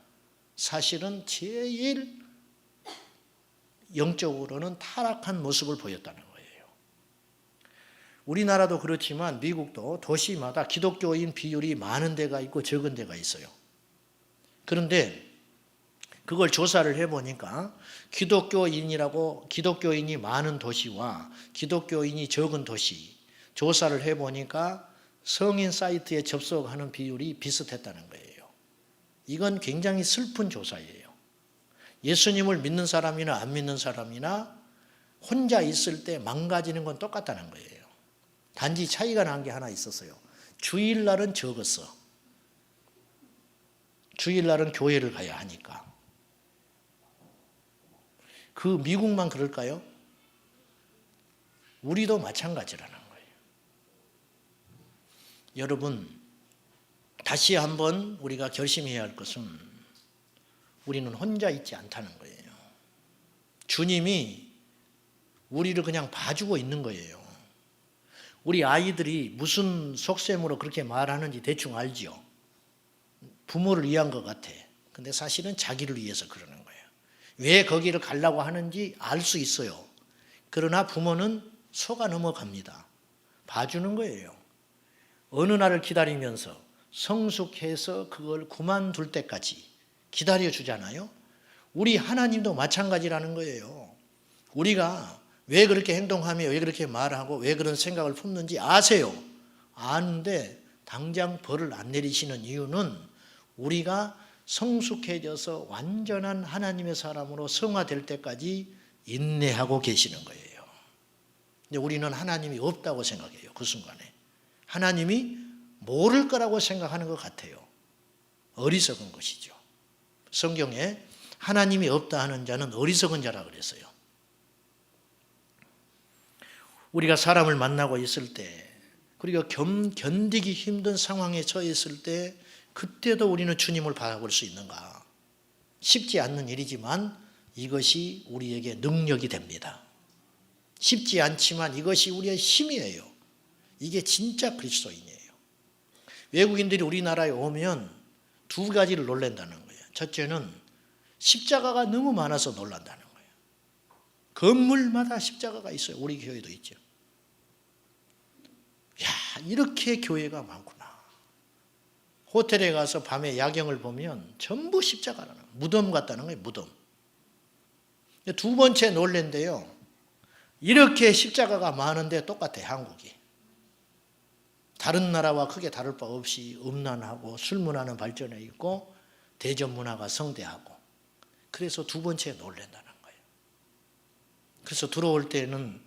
사실은 제일 영적으로는 타락한 모습을 보였다는 거예요. 우리나라도 그렇지만 미국도 도시마다 기독교인 비율이 많은 데가 있고 적은 데가 있어요. 그런데 그걸 조사를 해보니까 기독교인이 많은 도시와 기독교인이 적은 도시 조사를 해보니까 성인 사이트에 접속하는 비율이 비슷했다는 거예요. 이건 굉장히 슬픈 조사예요. 예수님을 믿는 사람이나 안 믿는 사람이나 혼자 있을 때 망가지는 건 똑같다는 거예요. 단지 차이가 난 게 하나 있었어요. 주일날은 적었어. 주일날은 교회를 가야 하니까. 그 미국만 그럴까요? 우리도 마찬가지라는 거예요. 여러분, 다시 한번 우리가 결심해야 할 것은 우리는 혼자 있지 않다는 거예요. 주님이 우리를 그냥 봐주고 있는 거예요. 우리 아이들이 무슨 속셈으로 그렇게 말하는지 대충 알지요. 부모를 위한 것 같아. 근데 사실은 자기를 위해서 그러는 거예요. 왜 거기를 가려고 하는지 알 수 있어요. 그러나 부모는 속아 넘어갑니다. 봐주는 거예요. 어느 날을 기다리면서 성숙해서 그걸 그만둘 때까지 기다려주잖아요. 우리 하나님도 마찬가지라는 거예요. 우리가 왜 그렇게 행동하며 왜 그렇게 말하고 왜 그런 생각을 품는지 아세요. 아는데 당장 벌을 안 내리시는 이유는 우리가 성숙해져서 완전한 하나님의 사람으로 성화될 때까지 인내하고 계시는 거예요. 근데 우리는 하나님이 없다고 생각해요. 그 순간에 하나님이 모를 거라고 생각하는 것 같아요. 어리석은 것이죠. 성경에 하나님이 없다 하는 자는 어리석은 자라 그랬어요. 우리가 사람을 만나고 있을 때, 그리고 견디기 힘든 상황에 처했을 때, 그때도 우리는 주님을 바라볼 수 있는가? 쉽지 않는 일이지만 이것이 우리에게 능력이 됩니다. 쉽지 않지만 이것이 우리의 힘이에요. 이게 진짜 그리스도인이에요. 외국인들이 우리나라에 오면 두 가지를 놀란다는 거예요. 첫째는 십자가가 너무 많아서 놀란다는 거예요. 건물마다 십자가가 있어요. 우리 교회도 있죠. 야, 이렇게 교회가 많구나. 호텔에 가서 밤에 야경을 보면 전부 십자가라는 거예요. 무덤 같다는 거예요. 무덤. 두 번째 놀랜데요. 이렇게 십자가가 많은데 똑같아요. 한국이. 다른 나라와 크게 다를 바 없이 음란하고 술문화는 발전해 있고 대전 문화가 성대하고, 그래서 두 번째 놀란다는 거예요. 그래서 들어올 때는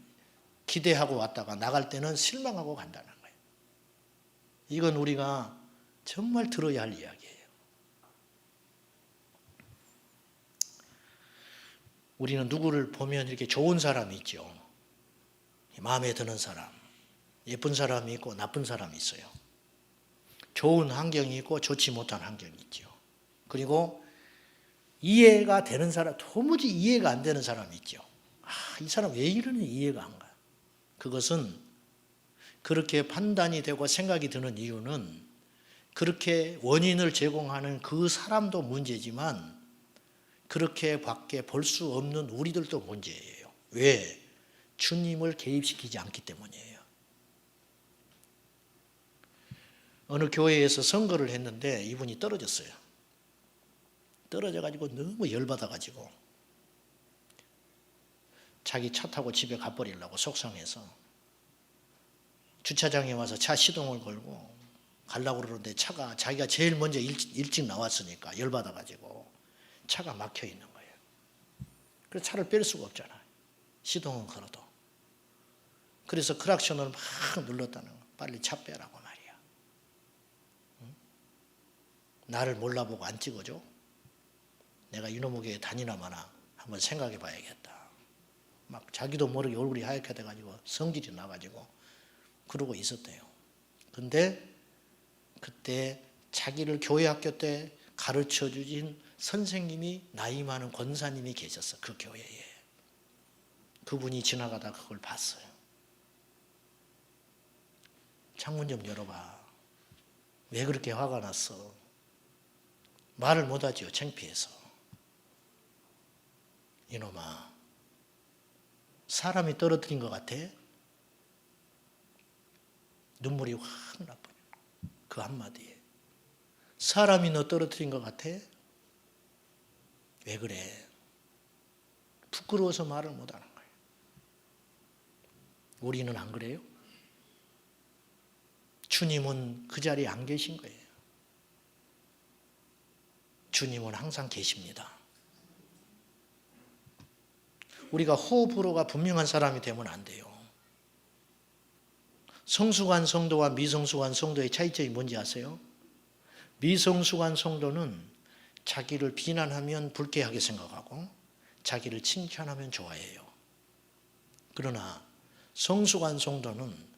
기대하고 왔다가 나갈 때는 실망하고 간다는 거예요. 이건 우리가 정말 들어야 할 이야기예요. 우리는 누구를 보면 이렇게 좋은 사람이 있죠. 마음에 드는 사람, 예쁜 사람이 있고 나쁜 사람이 있어요. 좋은 환경이 있고 좋지 못한 환경이 있죠. 그리고 이해가 되는 사람, 도무지 이해가 안 되는 사람이 있죠. 이 사람 왜 이러니 이해가 안 가요. 그것은 그렇게 판단이 되고 생각이 드는 이유는 그렇게 원인을 제공하는 그 사람도 문제지만 그렇게 밖에 볼 수 없는 우리들도 문제예요. 왜? 주님을 개입시키지 않기 때문이에요. 어느 교회에서 선거를 했는데 이분이 떨어졌어요. 떨어져가지고 너무 열받아가지고 자기 차 타고 집에 가버리려고 속상해서 주차장에 와서 차 시동을 걸고 가려고 그러는데 차가, 자기가 제일 먼저 일찍 나왔으니까 열받아가지고 차가 막혀 있는 거예요. 그래서 차를 뺄 수가 없잖아요. 시동은 걸어도. 그래서 크락션을 막 눌렀다는 거예요. 빨리 차 빼라고 말이야. 응? 나를 몰라보고 안 찍어줘? 내가 이놈의 교회 다니나 마나 한번 생각해 봐야겠다. 막 자기도 모르게 얼굴이 하얗게 돼가지고 성질이 나가지고 그러고 있었대요. 근데 그때 자기를 교회 학교 때 가르쳐 주신 선생님이 나이 많은 권사님이 계셨어. 그 교회에. 그분이 지나가다 그걸 봤어요. 창문 좀 열어봐. 왜 그렇게 화가 났어? 말을 못하지요. 창피해서. 이놈아, 사람이 떨어뜨린 것 같아? 눈물이 확 나버려. 그 한마디에. 사람이 너 떨어뜨린 것 같아? 왜 그래? 부끄러워서 말을 못하는 거예요. 우리는 안 그래요? 주님은 그 자리에 안 계신 거예요. 주님은 항상 계십니다. 우리가 호불호가 분명한 사람이 되면 안 돼요. 성숙한 성도와 미성숙한 성도의 차이점이 뭔지 아세요? 미성숙한 성도는 자기를 비난하면 불쾌하게 생각하고 자기를 칭찬하면 좋아해요. 그러나 성숙한 성도는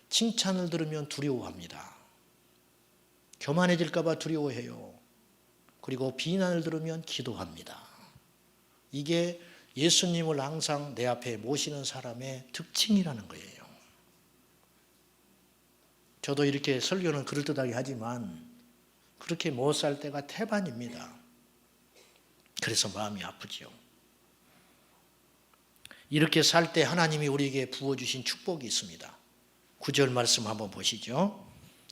칭찬을 들으면 두려워합니다. 교만해질까 봐 두려워해요. 그리고 비난을 들으면 기도합니다. 이게 예수님을 항상 내 앞에 모시는 사람의 특징이라는 거예요. 저도 이렇게 설교는 그럴듯하게 하지만 그렇게 못 살 때가 태반입니다. 그래서 마음이 아프지요. 이렇게 살 때 하나님이 우리에게 부어주신 축복이 있습니다. 9절 말씀 한번 보시죠.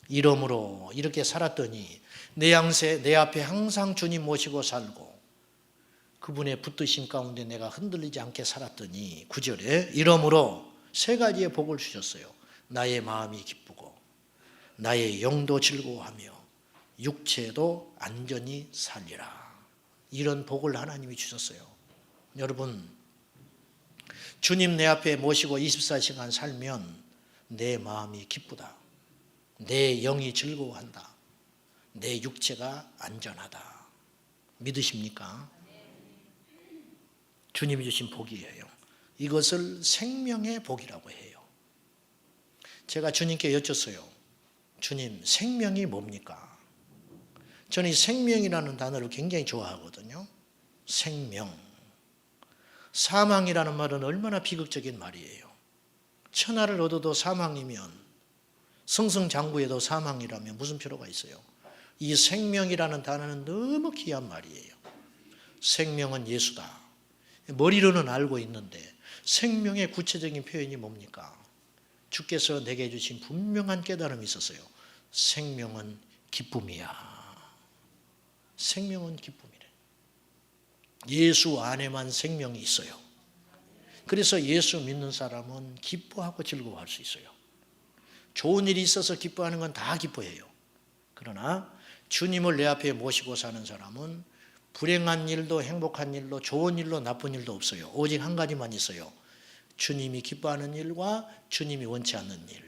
이러므로 이렇게 살았더니 내 앞에 항상 주님 모시고 살고 그분의 붙드심 가운데 내가 흔들리지 않게 살았더니 9절에 이러므로 세 가지의 복을 주셨어요. 나의 마음이 기쁘고 나의 영도 즐거워하며 육체도 안전히 살리라. 이런 복을 하나님이 주셨어요. 여러분, 주님 내 앞에 모시고 24시간 살면 내 마음이 기쁘다. 내 영이 즐거워한다. 내 육체가 안전하다. 믿으십니까? 주님이 주신 복이에요. 이것을 생명의 복이라고 해요. 제가 주님께 여쭸어요. 주님, 생명이 뭡니까? 저는 이 생명이라는 단어를 굉장히 좋아하거든요. 생명. 사망이라는 말은 얼마나 비극적인 말이에요. 천하를 얻어도 사망이면, 승승장구해도 사망이라면 무슨 필요가 있어요? 이 생명이라는 단어는 너무 귀한 말이에요. 생명은 예수다. 머리로는 알고 있는데 생명의 구체적인 표현이 뭡니까? 주께서 내게 주신 분명한 깨달음이 있었어요. 생명은 기쁨이야. 생명은 기쁨이래. 예수 안에만 생명이 있어요. 그래서 예수 믿는 사람은 기뻐하고 즐거워할 수 있어요. 좋은 일이 있어서 기뻐하는 건 다 기뻐해요. 그러나 주님을 내 앞에 모시고 사는 사람은 불행한 일도 행복한 일도 좋은 일도 나쁜 일도 없어요. 오직 한 가지만 있어요. 주님이 기뻐하는 일과 주님이 원치 않는 일.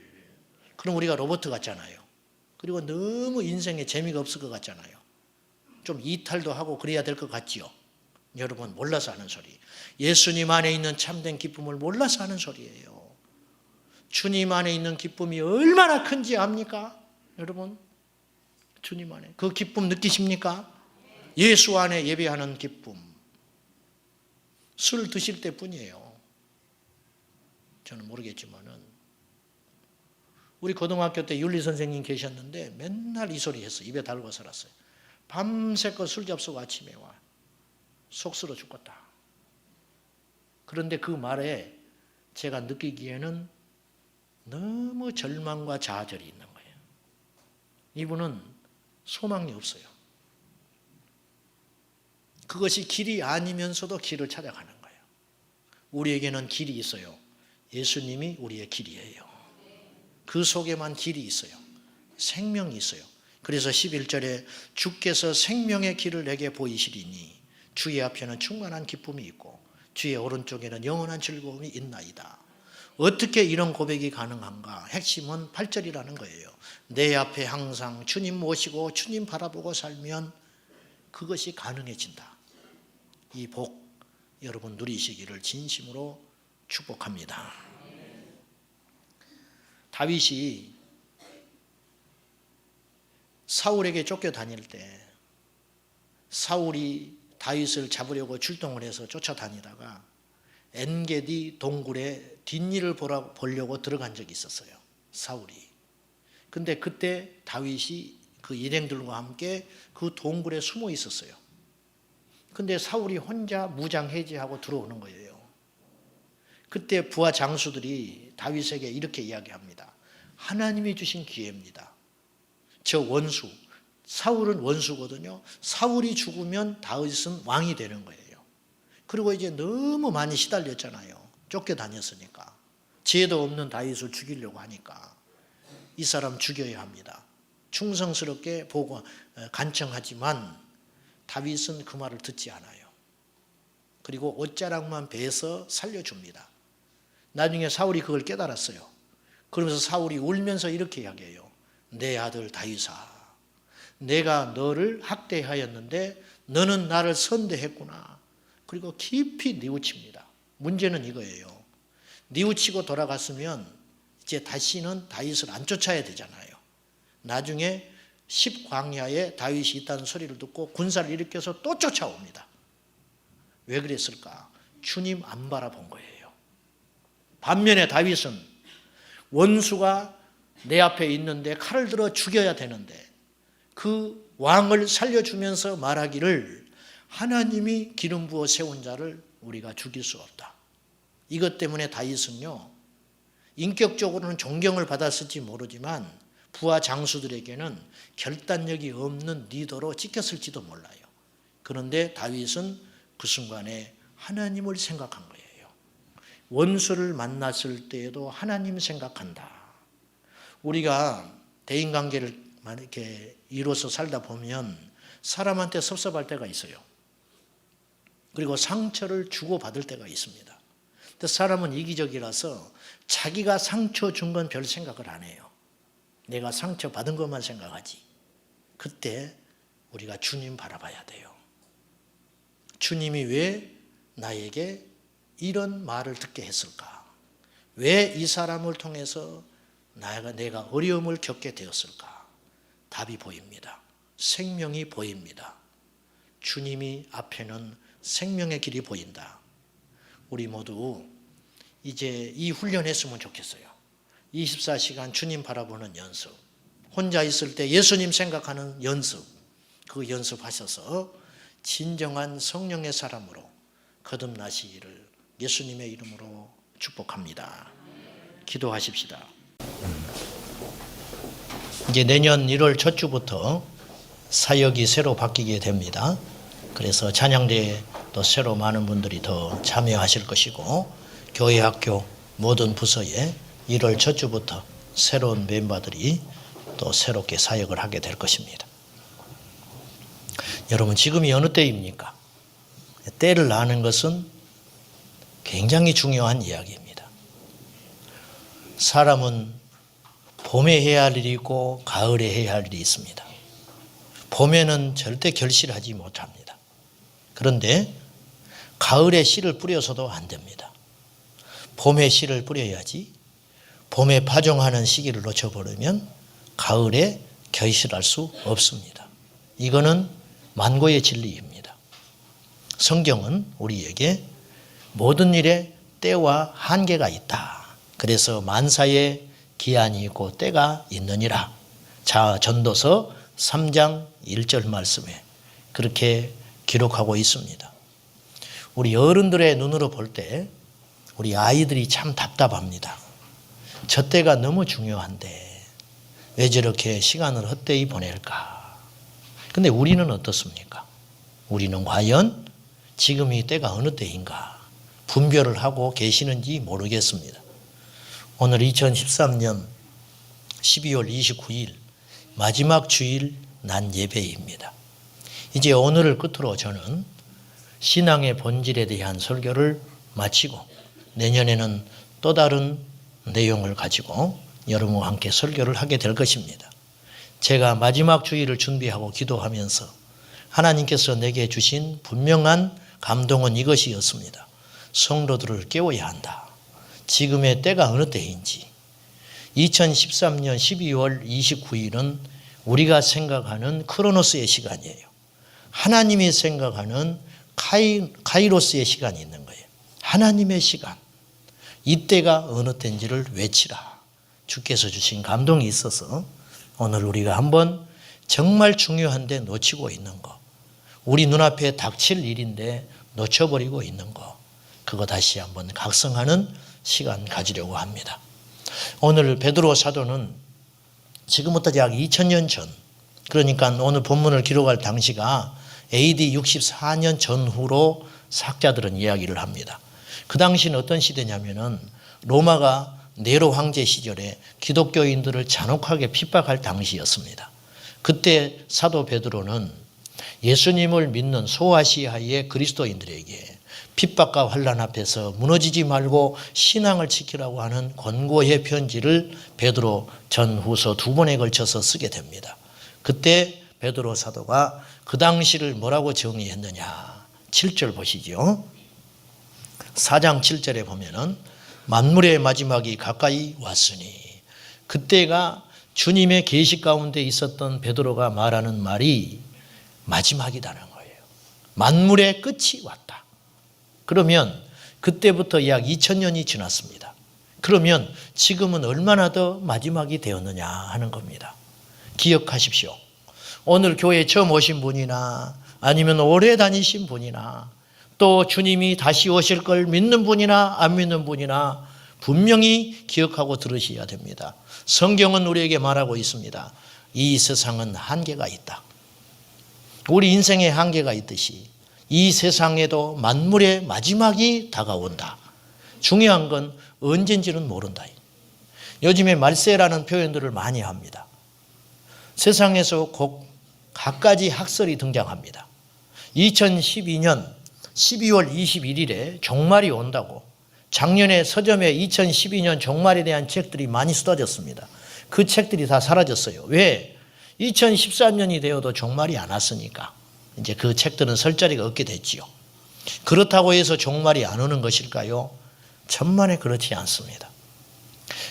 그럼 우리가 로봇 같잖아요. 그리고 너무 인생에 재미가 없을 것 같잖아요. 좀 이탈도 하고 그래야 될 것 같지요. 여러분, 몰라서 하는 소리. 예수님 안에 있는 참된 기쁨을 몰라서 하는 소리예요. 주님 안에 있는 기쁨이 얼마나 큰지 압니까? 여러분, 주님 안에 그 기쁨 느끼십니까? 예수 안에 예배하는 기쁨. 술 드실 때뿐이에요. 저는 모르겠지만은 우리 고등학교 때 윤리 선생님 계셨는데 맨날 이 소리 했어요. 입에 달고 살았어요. 밤새껏 술 잡수고 아침에 와. 속쓰러 죽겠다. 그런데 그 말에 제가 느끼기에는 너무 절망과 좌절이 있는 거예요. 이분은 소망이 없어요. 그것이 길이 아니면서도 길을 찾아가는 거예요. 우리에게는 길이 있어요. 예수님이 우리의 길이에요. 그 속에만 길이 있어요. 생명이 있어요. 그래서 11절에 주께서 생명의 길을 내게 보이시리니 주의 앞에는 충만한 기쁨이 있고 주의 오른쪽에는 영원한 즐거움이 있나이다. 어떻게 이런 고백이 가능한가? 핵심은 8절이라는 거예요. 내 앞에 항상 주님 모시고 주님 바라보고 살면 그것이 가능해진다. 이 복 여러분 누리시기를 진심으로 축복합니다. 다윗이 사울에게 쫓겨다닐 때 사울이 다윗을 잡으려고 출동을 해서 쫓아다니다가 엔게디 동굴에 뒷일을 보려고 들어간 적이 있었어요. 사울이. 근데 그때 다윗이 그 일행들과 함께 그 동굴에 숨어 있었어요. 근데 사울이 혼자 무장해제하고 들어오는 거예요. 그때 부하 장수들이 다윗에게 이렇게 이야기합니다. 하나님이 주신 기회입니다. 저 원수, 사울은 원수거든요. 사울이 죽으면 다윗은 왕이 되는 거예요. 그리고 이제 너무 많이 시달렸잖아요. 쫓겨다녔으니까. 죄도 없는 다윗을 죽이려고 하니까 이 사람 죽여야 합니다. 충성스럽게 보고 간청하지만 다윗은 그 말을 듣지 않아요. 그리고 옷자락만 베서 살려줍니다. 나중에 사울이 그걸 깨달았어요. 그러면서 사울이 울면서 이렇게 이야기해요. 내 아들 다윗아, 내가 너를 학대하였는데 너는 나를 선대했구나. 그리고 깊이 뉘우칩니다. 문제는 이거예요. 뉘우치고 돌아갔으면 이제 다시는 다윗을 안 쫓아야 되잖아요. 나중에 10광야에 다윗이 있다는 소리를 듣고 군사를 일으켜서 또 쫓아옵니다. 왜 그랬을까? 주님 안 바라본 거예요. 반면에 다윗은 원수가 내 앞에 있는데 칼을 들어 죽여야 되는데 그 왕을 살려주면서 말하기를 하나님이 기름 부어 세운 자를 우리가 죽일 수 없다. 이것 때문에 다윗은요, 인격적으로는 존경을 받았을지 모르지만 부하 장수들에게는 결단력이 없는 리더로 찍혔을지도 몰라요. 그런데 다윗은 그 순간에 하나님을 생각한 거예요. 원수를 만났을 때에도 하나님 생각한다. 우리가 대인관계를 이렇게 이뤄서 살다 보면 사람한테 섭섭할 때가 있어요. 그리고 상처를 주고받을 때가 있습니다. 근데 사람은 이기적이라서 자기가 상처 준 건 별 생각을 안 해요. 내가 상처 받은 것만 생각하지. 그때 우리가 주님 바라봐야 돼요. 주님이 왜 나에게 이런 말을 듣게 했을까? 왜 이 사람을 통해서 내가 어려움을 겪게 되었을까? 답이 보입니다. 생명이 보입니다. 주님이 앞에는 생명의 길이 보인다. 우리 모두 이제 이 훈련했으면 좋겠어요. 24시간 주님 바라보는 연습. 혼자 있을 때 예수님 생각하는 연습. 그 연습하셔서 진정한 성령의 사람으로 거듭나시기를 예수님의 이름으로 축복합니다. 기도하십시다. 이제 내년 1월 첫 주부터 사역이 새로 바뀌게 됩니다. 그래서 찬양대에 또 새로 많은 분들이 더 참여하실 것이고, 교회 학교 모든 부서에 1월 첫 주부터 새로운 멤버들이 또 새롭게 사역을 하게 될 것입니다. 여러분, 지금이 어느 때입니까? 때를 아는 것은 굉장히 중요한 이야기입니다. 사람은 봄에 해야 할 일이 있고 가을에 해야 할 일이 있습니다. 봄에는 절대 결실하지 못합니다. 그런데 가을에 씨를 뿌려서도 안 됩니다. 봄에 씨를 뿌려야지. 봄에 파종하는 시기를 놓쳐버리면 가을에 결실할 수 없습니다. 이거는 만고의 진리입니다. 성경은 우리에게 모든 일에 때와 한계가 있다. 그래서 만사에 기한이 있고 때가 있느니라. 자, 전도서 3장 1절 말씀에 그렇게 기록하고 있습니다. 우리 어른들의 눈으로 볼 때 우리 아이들이 참 답답합니다. 저 때가 너무 중요한데 왜 저렇게 시간을 헛되이 보낼까? 근데 우리는 어떻습니까? 우리는 과연 지금 이 때가 어느 때인가 분별을 하고 계시는지 모르겠습니다. 오늘 2013년 12월 29일 마지막 주일 난 예배입니다. 이제 오늘을 끝으로 저는 신앙의 본질에 대한 설교를 마치고 내년에는 또 다른 내용을 가지고 여러분과 함께 설교를 하게 될 것입니다. 제가 마지막 주일을 준비하고 기도하면서 하나님께서 내게 주신 분명한 감동은 이것이었습니다. 성도들을 깨워야 한다. 지금의 때가 어느 때인지. 2013년 12월 29일은 우리가 생각하는 크로노스의 시간이에요. 하나님이 생각하는 카이로스의 시간이 있는 거예요. 하나님의 시간. 이때가 어느 때인지를 외치라. 주께서 주신 감동이 있어서 오늘 우리가 한번 정말 중요한데 놓치고 있는 거. 우리 눈앞에 닥칠 일인데 놓쳐버리고 있는 거. 그거 다시 한번 각성하는 시간 가지려고 합니다. 오늘 베드로 사도는 지금부터 약 2000년 전, 그러니까 오늘 본문을 기록할 당시가 AD 64년 전후로 학자들은 이야기를 합니다. 그 당시는 어떤 시대냐면은 로마가 네로 황제 시절에 기독교인들을 잔혹하게 핍박할 당시였습니다. 그때 사도 베드로는 예수님을 믿는 소아시아의 그리스도인들에게 핍박과 환난 앞에서 무너지지 말고 신앙을 지키라고 하는 권고의 편지를 베드로 전후서 2번에 걸쳐서 쓰게 됩니다. 그때 베드로 사도가 그 당시를 뭐라고 정의했느냐. 7절 보시죠. 4장 7절에 보면은 만물의 마지막이 가까이 왔으니, 그때가 주님의 계시 가운데 있었던 베드로가 말하는 말이 마지막이라는 거예요. 만물의 끝이 왔다. 그러면 그때부터 약 2000년이 지났습니다. 그러면 지금은 얼마나 더 마지막이 되었느냐 하는 겁니다. 기억하십시오. 오늘 교회에 처음 오신 분이나 아니면 오래 다니신 분이나 또 주님이 다시 오실 걸 믿는 분이나 안 믿는 분이나 분명히 기억하고 들으셔야 됩니다. 성경은 우리에게 말하고 있습니다. 이 세상은 한계가 있다. 우리 인생에 한계가 있듯이 이 세상에도 만물의 마지막이 다가온다. 중요한 건 언젠지는 모른다. 요즘에 말세라는 표현들을 많이 합니다. 세상에서 곧 갖가지 학설이 등장합니다. 2012년 12월 21일에 종말이 온다고 작년에 서점에 2012년 종말에 대한 책들이 많이 쏟아졌습니다. 그 책들이 다 사라졌어요. 왜? 2013년이 되어도 종말이 안 왔으니까 이제 그 책들은 설 자리가 없게 됐지요. 그렇다고 해서 종말이 안 오는 것일까요? 천만에 그렇지 않습니다.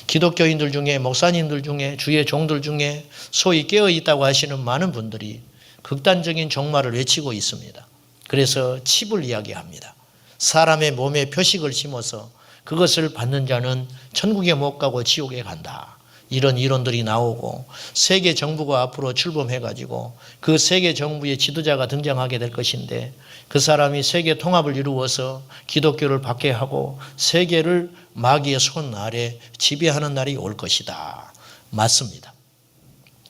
기독교인들 중에, 목사님들 중에, 주의 종들 중에 소위 깨어있다고 하시는 많은 분들이 극단적인 종말을 외치고 있습니다. 그래서 칩을 이야기합니다. 사람의 몸에 표식을 심어서 그것을 받는 자는 천국에 못 가고 지옥에 간다. 이런 이론들이 나오고 세계 정부가 앞으로 출범해가지고 그 세계 정부의 지도자가 등장하게 될 것인데 그 사람이 세계 통합을 이루어서 기독교를 박해하고 세계를 마귀의 손 아래 지배하는 날이 올 것이다. 맞습니다.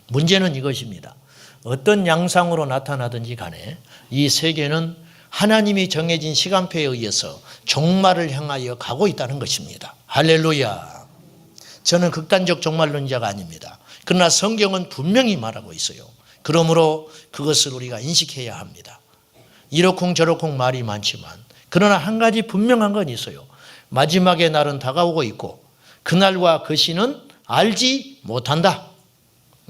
문제는 이것입니다. 어떤 양상으로 나타나든지 간에 이 세계는 하나님이 정해진 시간표에 의해서 종말을 향하여 가고 있다는 것입니다. 할렐루야. 저는 극단적 종말론자가 아닙니다. 그러나 성경은 분명히 말하고 있어요. 그러므로 그것을 우리가 인식해야 합니다. 이러쿵저러쿵 말이 많지만 그러나 한 가지 분명한 건 있어요. 마지막의 날은 다가오고 있고 그날과 그 시는 알지 못한다.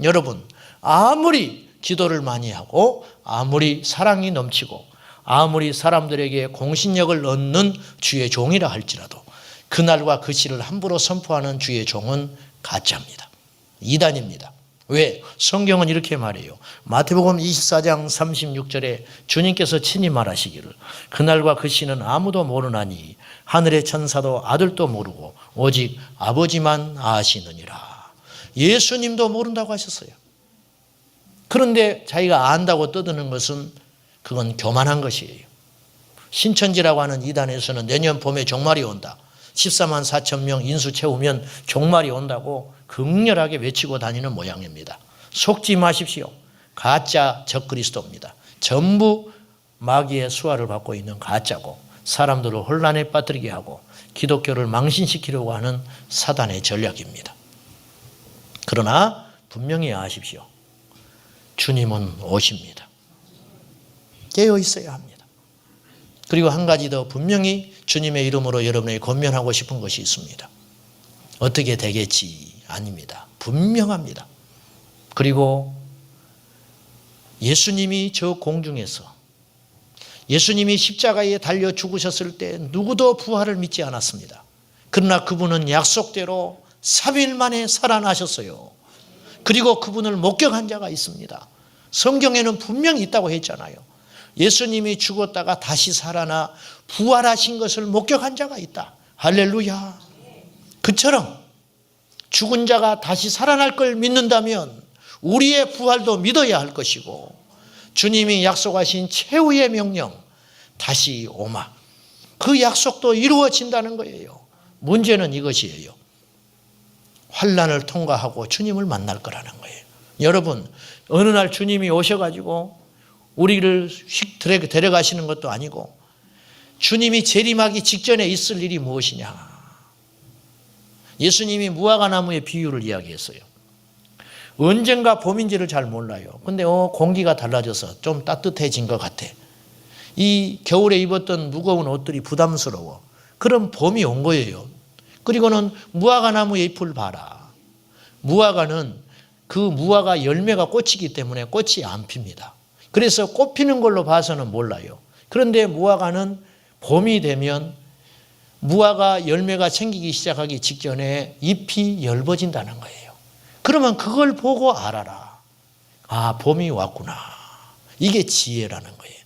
여러분, 아무리 기도를 많이 하고 아무리 사랑이 넘치고 아무리 사람들에게 공신력을 얻는 주의 종이라 할지라도 그날과 그 시를 함부로 선포하는 주의 종은 가짜입니다. 이단입니다. 왜? 성경은 이렇게 말해요. 마태복음 24장 36절에 주님께서 친히 말하시기를 그날과 그 시는 아무도 모르나니 하늘의 천사도 아들도 모르고 오직 아버지만 아시느니라. 예수님도 모른다고 하셨어요. 그런데 자기가 안다고 떠드는 것은 그건 교만한 것이에요. 신천지라고 하는 이단에서는 내년 봄에 종말이 온다. 14만 4천 명 인수 채우면 종말이 온다고 극렬하게 외치고 다니는 모양입니다. 속지 마십시오. 가짜 적그리스도입니다. 전부 마귀의 수하를 받고 있는 가짜고 사람들을 혼란에 빠뜨리게 하고 기독교를 망신시키려고 하는 사단의 전략입니다. 그러나 분명히 아십시오. 주님은 오십니다. 깨어 있어야 합니다. 그리고 한 가지 더 분명히 주님의 이름으로 여러분에게 권면하고 싶은 것이 있습니다. 어떻게 되겠지? 아닙니다. 분명합니다. 그리고 예수님이 저 공중에서 예수님이 십자가에 달려 죽으셨을 때 누구도 부활을 믿지 않았습니다. 그러나 그분은 약속대로 3일 만에 살아나셨어요. 그리고 그분을 목격한 자가 있습니다. 성경에는 분명히 있다고 했잖아요. 예수님이 죽었다가 다시 살아나 부활하신 것을 목격한 자가 있다. 할렐루야. 그처럼 죽은 자가 다시 살아날 걸 믿는다면 우리의 부활도 믿어야 할 것이고 주님이 약속하신 최후의 명령 다시 오마 그 약속도 이루어진다는 거예요. 문제는 이것이에요. 환난을 통과하고 주님을 만날 거라는 거예요. 여러분 어느 날 주님이 오셔가지고 우리를 휙 데려가시는 것도 아니고 주님이 재림하기 직전에 있을 일이 무엇이냐. 예수님이 무화과나무의 비유를 이야기했어요. 언젠가 봄인지를 잘 몰라요. 근데 공기가 달라져서 좀 따뜻해진 것 같아. 이 겨울에 입었던 무거운 옷들이 부담스러워. 그럼 봄이 온 거예요. 그리고는 무화과나무의 잎을 봐라. 무화과는 그 무화과 열매가 꽂히기 때문에 꽃이 안 핍니다. 그래서 꽃 피는 걸로 봐서는 몰라요. 그런데 무화과는 봄이 되면 무화과 열매가 생기기 시작하기 직전에 잎이 엷어진다는 거예요. 그러면 그걸 보고 알아라. 아, 봄이 왔구나. 이게 지혜라는 거예요.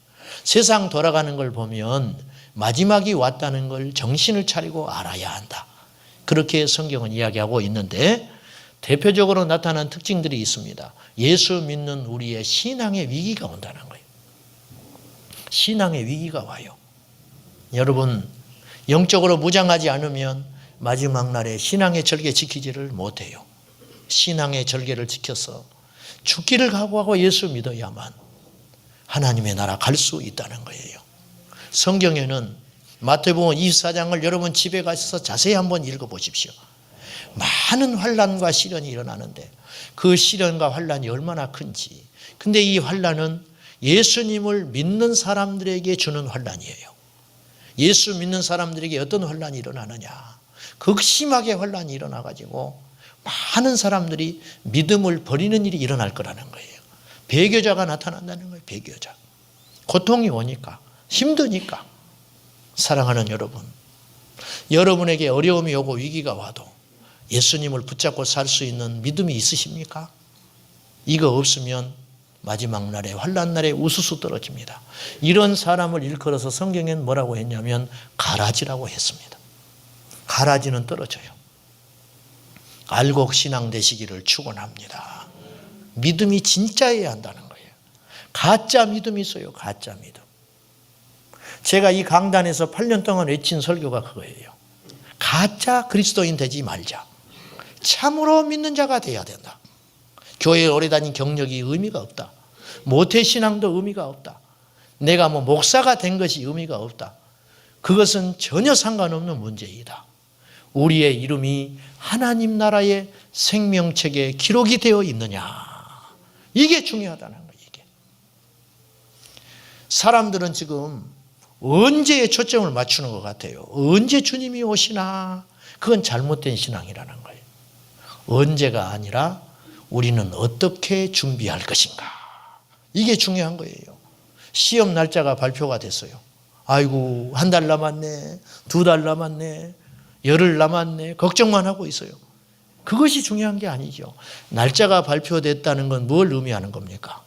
세상 돌아가는 걸 보면 마지막이 왔다는 걸 정신을 차리고 알아야 한다. 그렇게 성경은 이야기하고 있는데 대표적으로 나타난 특징들이 있습니다. 예수 믿는 우리의 신앙의 위기가 온다는 거예요. 신앙의 위기가 와요. 여러분 영적으로 무장하지 않으면 마지막 날에 신앙의 절개 지키지를 못해요. 신앙의 절개를 지켜서 죽기를 각오하고 예수 믿어야만 하나님의 나라 갈 수 있다는 거예요. 성경에는 마태복음 24장을 여러분 집에 가셔서 자세히 한번 읽어보십시오. 많은 환난과 시련이 일어나는데 그 시련과 환난이 얼마나 큰지. 근데 이 환난은 예수님을 믿는 사람들에게 주는 환난이에요. 예수 믿는 사람들에게 어떤 혼란이 일어나느냐. 극심하게 혼란이 일어나가지고 많은 사람들이 믿음을 버리는 일이 일어날 거라는 거예요. 배교자가 나타난다는 거예요. 배교자. 고통이 오니까, 힘드니까. 사랑하는 여러분, 여러분에게 어려움이 오고 위기가 와도 예수님을 붙잡고 살 수 있는 믿음이 있으십니까? 이거 없으면 마지막 날에, 환난 날에 우수수 떨어집니다. 이런 사람을 일컬어서 성경엔 뭐라고 했냐면 가라지라고 했습니다. 가라지는 떨어져요. 알곡 신앙 되시기를 축원합니다. 믿음이 진짜여야 한다는 거예요. 가짜 믿음이 있어요. 가짜 믿음. 제가 이 강단에서 8년 동안 외친 설교가 그거예요. 가짜 그리스도인 되지 말자. 참으로 믿는 자가 돼야 된다. 교회에 오래 다닌 경력이 의미가 없다. 모태신앙도 의미가 없다. 내가 목사가 된 것이 의미가 없다. 그것은 전혀 상관없는 문제이다. 우리의 이름이 하나님 나라의 생명책에 기록이 되어 있느냐. 이게 중요하다는 거예요. 이게. 사람들은 지금 언제에 초점을 맞추는 것 같아요. 언제 주님이 오시나. 그건 잘못된 신앙이라는 거예요. 언제가 아니라 우리는 어떻게 준비할 것인가. 이게 중요한 거예요. 시험 날짜가 발표가 됐어요. 아이고, 한 달 남았네, 2달 남았네, 열흘 남았네, 걱정만 하고 있어요. 그것이 중요한 게 아니죠. 날짜가 발표됐다는 건 뭘 의미하는 겁니까?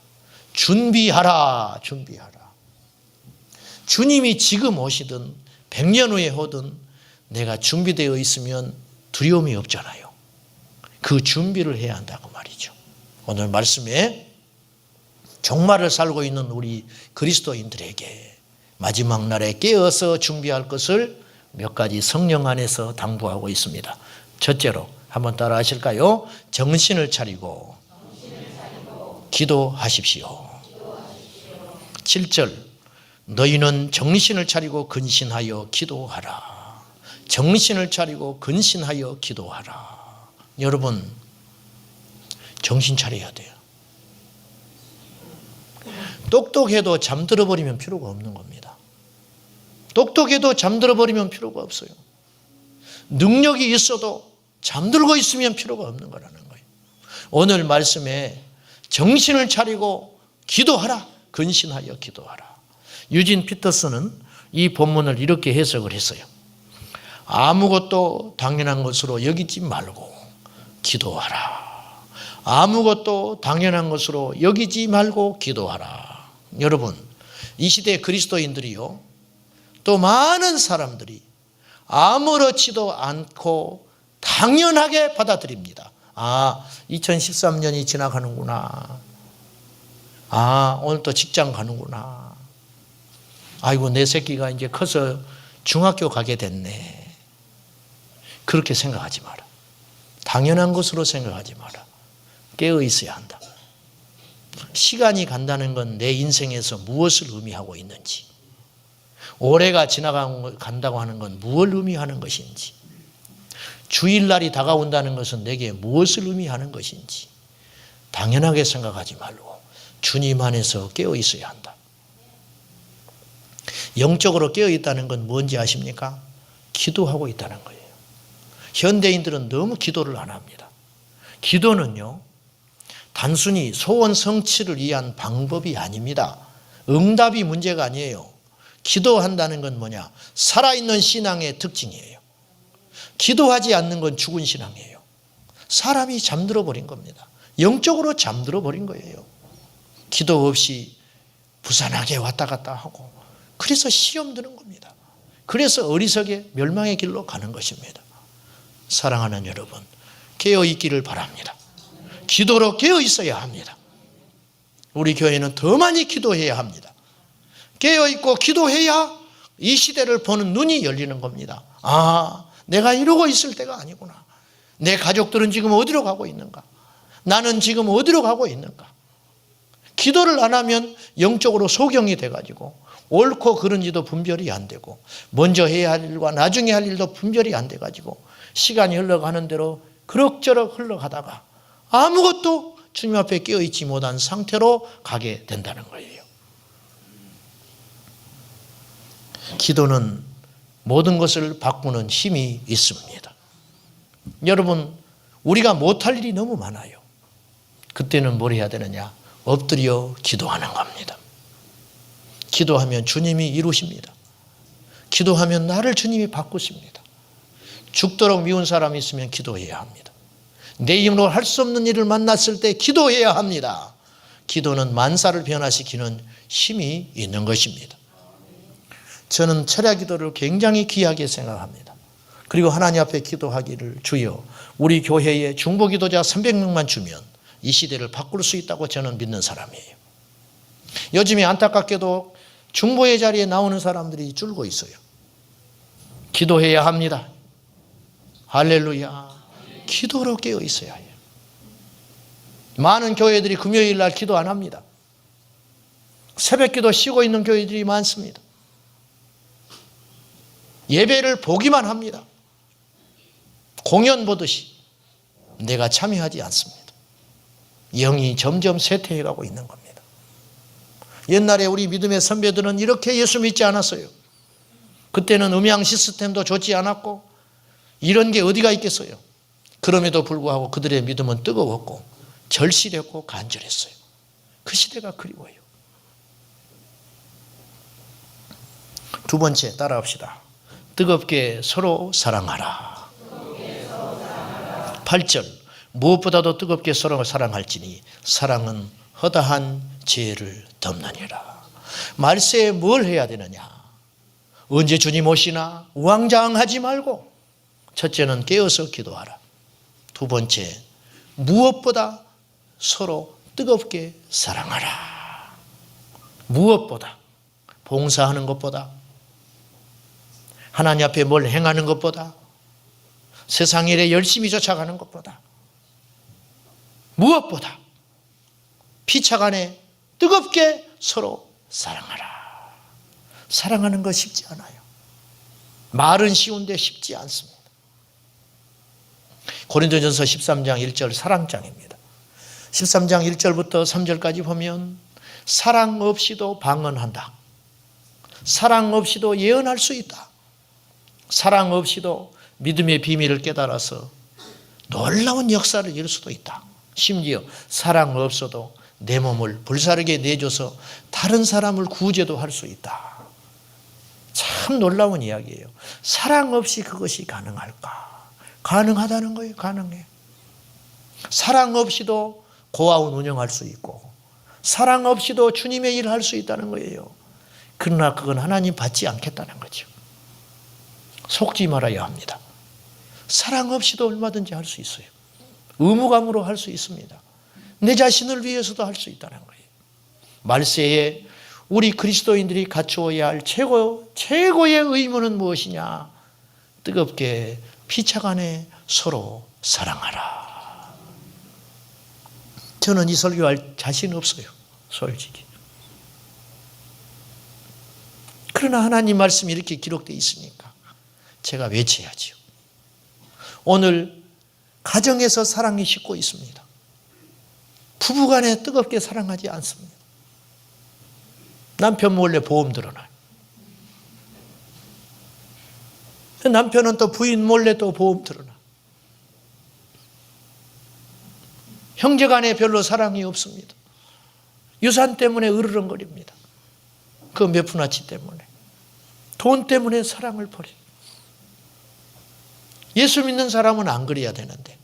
준비하라, 준비하라. 주님이 지금 오시든 100년 후에 오든 내가 준비되어 있으면 두려움이 없잖아요. 그 준비를 해야 한다고 말이죠. 오늘 말씀에 종말을 살고 있는 우리 그리스도인들에게 마지막 날에 깨어서 준비할 것을 몇 가지 성령 안에서 당부하고 있습니다. 첫째로 한번 따라 하실까요? 정신을 차리고 기도하십시오. 7절 너희는 정신을 차리고 근신하여 기도하라. 정신을 차리고 근신하여 기도하라. 여러분, 정신 차려야 돼요. 똑똑해도 잠들어 버리면 필요가 없는 겁니다. 똑똑해도 잠들어 버리면 필요가 없어요. 능력이 있어도 잠들고 있으면 필요가 없는 거라는 거예요. 오늘 말씀에 정신을 차리고 기도하라. 근신하여 기도하라. 유진 피터슨은 이 본문을 이렇게 해석을 했어요. 아무것도 당연한 것으로 여기지 말고 기도하라. 아무것도 당연한 것으로 여기지 말고 기도하라. 여러분, 이 시대 그리스도인들이요, 또 많은 사람들이 아무렇지도 않고 당연하게 받아들입니다. 2013년이 지나가는구나. 오늘 또 직장 가는구나. 아이고, 내 새끼가 이제 커서 중학교 가게 됐네. 그렇게 생각하지 마라. 당연한 것으로 생각하지 마라. 깨어 있어야 한다. 시간이 간다는 건 내 인생에서 무엇을 의미하고 있는지, 올해가 지나간다고 하는 건 무엇을 의미하는 것인지, 주일날이 다가온다는 것은 내게 무엇을 의미하는 것인지 당연하게 생각하지 말고 주님 안에서 깨어 있어야 한다. 영적으로 깨어 있다는 건 뭔지 아십니까? 기도하고 있다는 거예요. 현대인들은 너무 기도를 안 합니다. 기도는요, 단순히 소원 성취를 위한 방법이 아닙니다. 응답이 문제가 아니에요. 기도한다는 건 뭐냐? 살아있는 신앙의 특징이에요. 기도하지 않는 건 죽은 신앙이에요. 사람이 잠들어 버린 겁니다. 영적으로 잠들어 버린 거예요. 기도 없이 부산하게 왔다 갔다 하고, 그래서 시험 드는 겁니다. 그래서 어리석게 멸망의 길로 가는 것입니다. 사랑하는 여러분, 깨어 있기를 바랍니다. 기도로 깨어 있어야 합니다. 우리 교회는 더 많이 기도해야 합니다. 깨어 있고 기도해야 이 시대를 보는 눈이 열리는 겁니다. 내가 이러고 있을 때가 아니구나. 내 가족들은 지금 어디로 가고 있는가? 나는 지금 어디로 가고 있는가? 기도를 안 하면 영적으로 소경이 돼가지고 옳고 그른지도 분별이 안 되고, 먼저 해야 할 일과 나중에 할 일도 분별이 안 돼가지고 시간이 흘러가는 대로 그럭저럭 흘러가다가 아무것도 주님 앞에 깨어있지 못한 상태로 가게 된다는 거예요. 기도는 모든 것을 바꾸는 힘이 있습니다. 여러분, 우리가 못할 일이 너무 많아요. 그때는 뭘 해야 되느냐? 엎드려 기도하는 겁니다. 기도하면 주님이 이루십니다. 기도하면 나를 주님이 바꾸십니다. 죽도록 미운 사람이 있으면 기도해야 합니다. 내 힘으로 할 수 없는 일을 만났을 때 기도해야 합니다. 기도는 만사를 변화시키는 힘이 있는 것입니다. 저는 철야 기도를 굉장히 귀하게 생각합니다. 그리고 하나님 앞에 기도하기를, 주여 우리 교회에 중보 기도자 300명만 주면 이 시대를 바꿀 수 있다고 저는 믿는 사람이에요. 요즘에 안타깝게도 중보의 자리에 나오는 사람들이 줄고 있어요. 기도해야 합니다. 할렐루야. 기도로 깨어 있어야 해요. 많은 교회들이 금요일 날 기도 안 합니다. 새벽 기도 쉬고 있는 교회들이 많습니다. 예배를 보기만 합니다. 공연 보듯이 내가 참여하지 않습니다. 영이 점점 쇠퇴해가고 있는 겁니다. 옛날에 우리 믿음의 선배들은 이렇게 예수 믿지 않았어요. 그때는 음향 시스템도 좋지 않았고 이런 게 어디가 있겠어요. 그럼에도 불구하고 그들의 믿음은 뜨거웠고 절실했고 간절했어요. 그 시대가 그리워요. 두 번째, 따라합시다. 뜨겁게 서로 사랑하라. 8절, 무엇보다도 뜨겁게 서로 사랑할지니 사랑은 허다한 죄를 덮느니라. 말세에 뭘 해야 되느냐? 언제 주님 오시나? 우왕좌왕하지 말고 첫째는 깨어서 기도하라. 두 번째, 무엇보다 서로 뜨겁게 사랑하라. 무엇보다, 봉사하는 것보다, 하나님 앞에 뭘 행하는 것보다, 세상 일에 열심히 쫓아가는 것보다, 무엇보다 피차간에 뜨겁게 서로 사랑하라. 사랑하는 거 쉽지 않아요. 말은 쉬운데 쉽지 않습니다. 고린도전서 13장 1절 사랑장입니다. 13장 1절부터 3절까지 보면 사랑 없이도 방언한다. 사랑 없이도 예언할 수 있다. 사랑 없이도 믿음의 비밀을 깨달아서 놀라운 역사를 이룰 수도 있다. 심지어 사랑 없어도 내 몸을 불사르게 내줘서 다른 사람을 구제도 할 수 있다. 참 놀라운 이야기예요. 사랑 없이 그것이 가능할까? 가능하다는 거예요. 가능해. 사랑 없이도 고아원 운영할 수 있고 사랑 없이도 주님의 일을 할 수 있다는 거예요. 그러나 그건 하나님 받지 않겠다는 거죠. 속지 말아야 합니다. 사랑 없이도 얼마든지 할 수 있어요. 의무감으로 할 수 있습니다. 내 자신을 위해서도 할 수 있다는 거예요. 말세에 우리 그리스도인들이 갖추어야 할 최고의 의무는 무엇이냐? 뜨겁게 피차간에 서로 사랑하라. 저는 이 설교할 자신 없어요. 솔직히. 그러나 하나님 말씀이 이렇게 기록되어 있으니까 제가 외쳐야지요. 오늘 가정에서 사랑이 식고 있습니다. 부부간에 뜨겁게 사랑하지 않습니다. 남편 몰래 보험 들어놔요. 남편은 또 부인 몰래 또 보험 들어놔요. 형제간에 별로 사랑이 없습니다. 유산 때문에 으르렁거립니다. 그 몇 푼아치 때문에. 돈 때문에 사랑을 버려요. 예수 믿는 사람은 안 그래야 되는데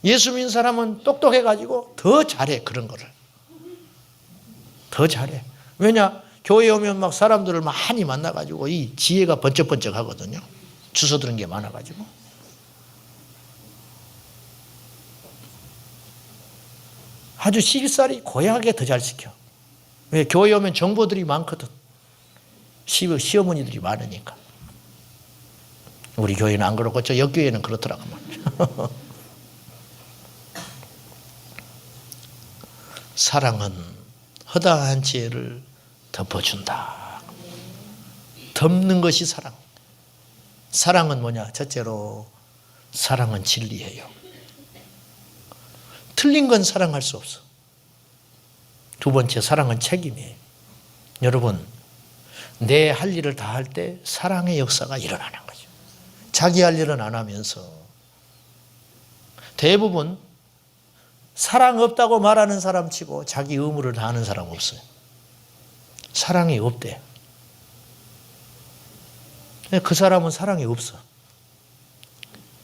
예수 믿는 사람은 똑똑해가지고 더 잘해. 그런 거를 더 잘해. 왜냐? 교회에 오면 막 사람들을 많이 만나가지고 이 지혜가 번쩍번쩍 하거든요. 주워들은 게 많아가지고. 아주 시집살이 고약하게 더 잘 시켜. 왜? 교회에 오면 정보들이 많거든. 시어머니들이 많으니까. 우리 교회는 안 그렇고 저 옆교회는 그렇더라고. 사랑은 허다한 죄를 덮어준다. 덮는 것이 사랑. 사랑은 뭐냐? 첫째로 사랑은 진리예요. 틀린 건 사랑할 수 없어. 두 번째, 사랑은 책임이에요. 여러분, 내 할 일을 다 할 때 사랑의 역사가 일어나는 거죠. 자기 할 일은 안 하면서. 대부분 사랑 없다고 말하는 사람 치고 자기 의무를 다하는 사람 없어요. 사랑이 없대. 그 사람은 사랑이 없어.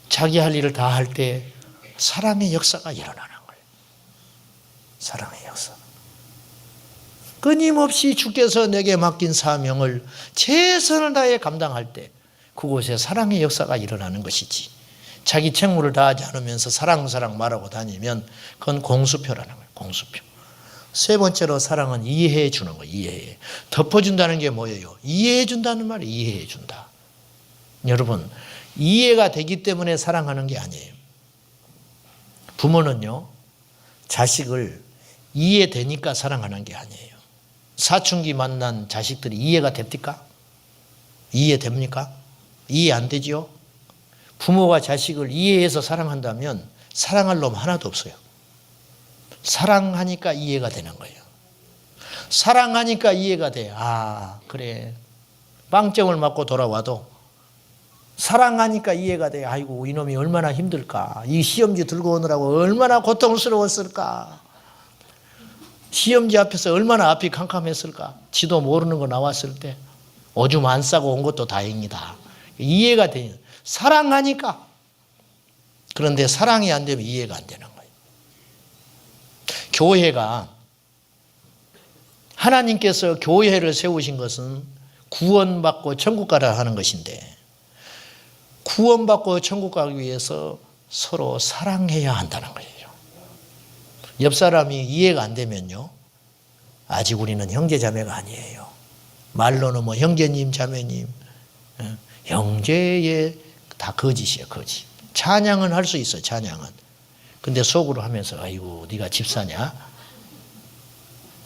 자기 할 일을 다 할 때 사랑의 역사가 일어나는 거예요. 사랑의 역사. 끊임없이 주께서 내게 맡긴 사명을 최선을 다해 감당할 때 그곳에 사랑의 역사가 일어나는 것이지. 자기 책무를 다하지 않으면서 사랑 말하고 다니면 그건 공수표라는 거예요. 공수표. 세 번째로 사랑은 이해해 주는 거예요. 이해해. 덮어준다는 게 뭐예요? 이해해 준다는 말이 이해해 준다. 여러분, 이해가 되기 때문에 사랑하는 게 아니에요. 부모는요, 자식을 이해되니까 사랑하는 게 아니에요. 사춘기 만난 자식들이 이해가 됩니까? 이해됩니까? 이해 안 되지요? 부모가 자식을 이해해서 사랑한다면 사랑할 놈 하나도 없어요. 사랑하니까 이해가 되는 거예요. 사랑하니까 이해가 돼. 아, 그래. 빵점을 맞고 돌아와도 사랑하니까 이해가 돼. 아이고, 이놈이 얼마나 힘들까. 이 시험지 들고 오느라고 얼마나 고통스러웠을까. 시험지 앞에서 얼마나 앞이 캄캄했을까. 지도 모르는 거 나왔을 때 오줌 안 싸고 온 것도 다행이다. 이해가 돼요. 사랑하니까. 그런데 사랑이 안 되면 이해가 안 되는 거예요. 교회가, 하나님께서 교회를 세우신 것은 구원받고 천국 가라 하는 것인데, 구원받고 천국 가기 위해서 서로 사랑해야 한다는 거예요. 옆 사람이 이해가 안 되면요, 아직 우리는 형제 자매가 아니에요. 말로는 뭐 형제님 자매님, 형제의 다 거짓이에요. 거짓. 찬양은 할 수 있어. 찬양은. 근데 속으로 하면서 아이고 네가 집사냐?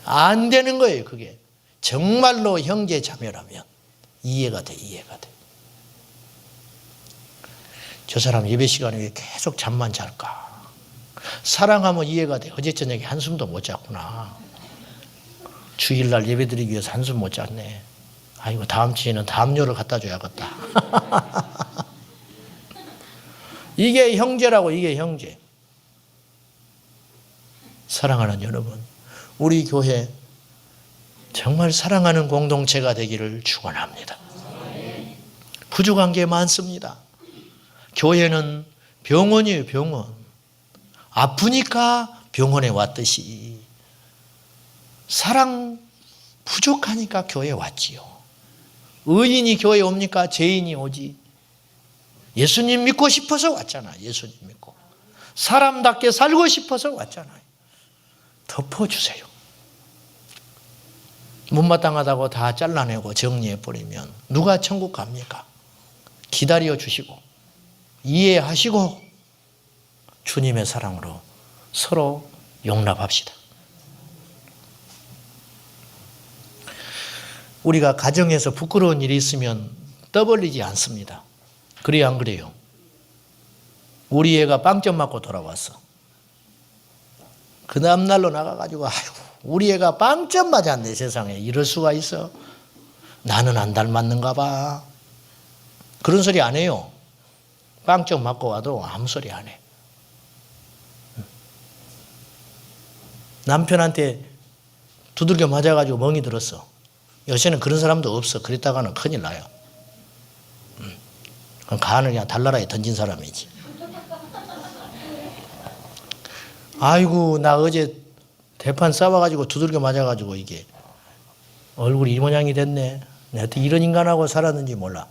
안 되는 거예요. 그게 정말로 형제 자매라면 이해가 돼. 이해가 돼. 저 사람 예배 시간에 왜 계속 잠만 잘까? 사랑하면 이해가 돼. 어제 저녁에 한숨도 못 잤구나. 주일날 예배 드리기 위해서 한숨 못 잤네. 아이고 다음 주에는 담요를 갖다 줘야겠다. 이게 형제라고. 이게 형제. 사랑하는 여러분, 우리 교회 정말 사랑하는 공동체가 되기를 축원합니다. 부족한 게 많습니다. 교회는 병원이에요. 병원. 아프니까 병원에 왔듯이 사랑 부족하니까 교회에 왔지요. 의인이 교회에 옵니까? 죄인이 오지. 예수님 믿고 싶어서 왔잖아. 예수님 믿고. 사람답게 살고 싶어서 왔잖아요. 덮어주세요. 못마땅하다고 다 잘라내고 정리해버리면 누가 천국 갑니까? 기다려 주시고 이해하시고 주님의 사랑으로 서로 용납합시다. 우리가 가정에서 부끄러운 일이 있으면 떠벌리지 않습니다. 그래요, 안 그래요? 우리 애가 빵점 맞고 돌아왔어. 그 다음날로 나가가지고 아이고 우리 애가 빵점 맞았네. 세상에 이럴 수가 있어. 나는 안 닮았는가 봐. 그런 소리 안 해요. 빵점 맞고 와도 아무 소리 안 해. 남편한테 두들겨 맞아가지고 멍이 들었어. 요새는 그런 사람도 없어. 그랬다가는 큰일 나요. 그럼 간을 그냥 달나라에 던진 사람이지. 아이고 나 어제 대판 싸워가지고 두들겨 맞아가지고 이게 얼굴이 이 모양이 됐네. 내가 이런 인간하고 살았는지 몰라.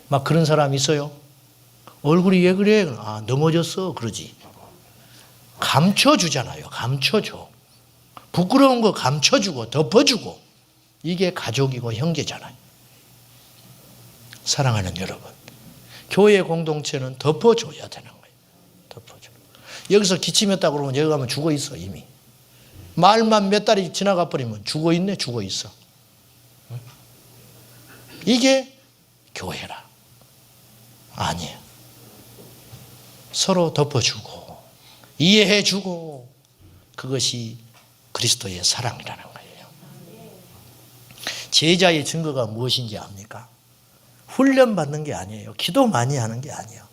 막 그런 사람 있어요. 얼굴이 왜 그래? 아 넘어졌어. 그러지. 감춰주잖아요. 감춰줘. 부끄러운 거 감춰주고 덮어주고. 이게 가족이고 형제잖아요. 사랑하는 여러분, 교회 공동체는 덮어줘야 되는 거예요. 덮어줘. 여기서 기침했다 그러면 여기 가면 죽어 있어 이미. 말만 몇 달이 지나가 버리면 죽어 있네. 죽어 있어. 이게 교회라. 아니에요. 서로 덮어주고 이해해주고 그것이 그리스도의 사랑이라는 거예요. 제자의 증거가 무엇인지 압니까? 훈련받는 게 아니에요. 기도 많이 하는 게 아니에요.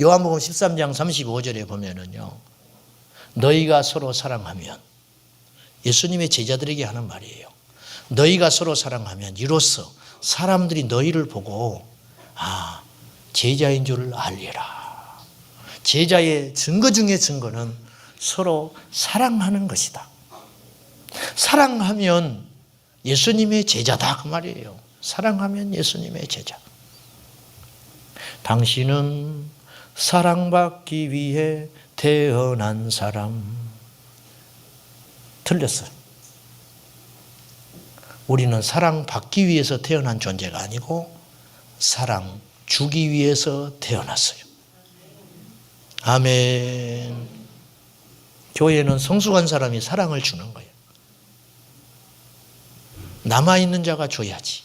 요한복음 13장 35절에 보면은요, 너희가 서로 사랑하면, 예수님의 제자들에게 하는 말이에요. 너희가 서로 사랑하면 이로써 사람들이 너희를 보고 제자인 줄 알리라. 제자의 증거 중에 증거는 서로 사랑하는 것이다. 사랑하면 예수님의 제자다 그 말이에요. 사랑하면 예수님의 제자. 당신은 사랑받기 위해 태어난 사람. 틀렸어요. 우리는 사랑받기 위해서 태어난 존재가 아니고 사랑 주기 위해서 태어났어요. 아멘. 교회는 성숙한 사람이 사랑을 주는 거예요. 남아있는 자가 줘야지.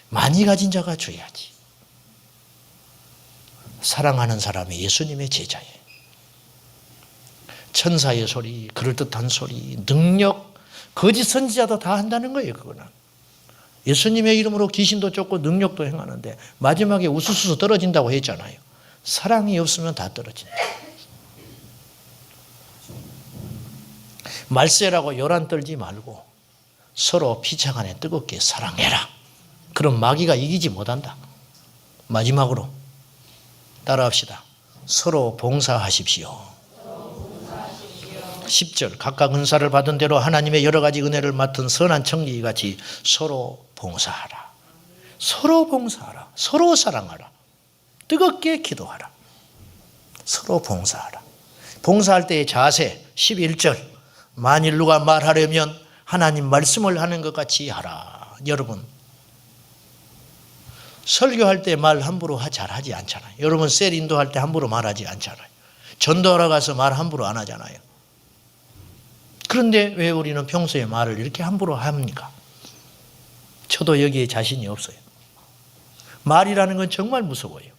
많이 가진 자가 줘야지. 사랑하는 사람이 예수님의 제자예요. 천사의 소리, 그럴듯한 소리, 능력, 거짓 선지자도 다 한다는 거예요. 그거는. 예수님의 이름으로 귀신도 쫓고 능력도 행하는데 마지막에 우수수수 떨어진다고 했잖아요. 사랑이 없으면 다 떨어진다. 말세라고 요란 떨지 말고 서로 피차간에 뜨겁게 사랑해라. 그럼 마귀가 이기지 못한다. 마지막으로 따라합시다. 서로 봉사하십시오. 10절 각각 은사를 받은 대로 하나님의 여러 가지 은혜를 맡은 선한 청지기 같이 서로 봉사하라. 서로 봉사하라. 서로 사랑하라. 뜨겁게 기도하라. 서로 봉사하라. 봉사할 때의 자세 11절 만일 누가 말하려면 하나님 말씀을 하는 것 같이 하라. 여러분 설교할 때 말 함부로 잘하지 않잖아요. 여러분 셀 인도할 때 함부로 말하지 않잖아요. 전도하러 가서 말 함부로 안 하잖아요. 그런데 왜 우리는 평소에 말을 이렇게 함부로 합니까? 저도 여기에 자신이 없어요. 말이라는 건 정말 무서워요.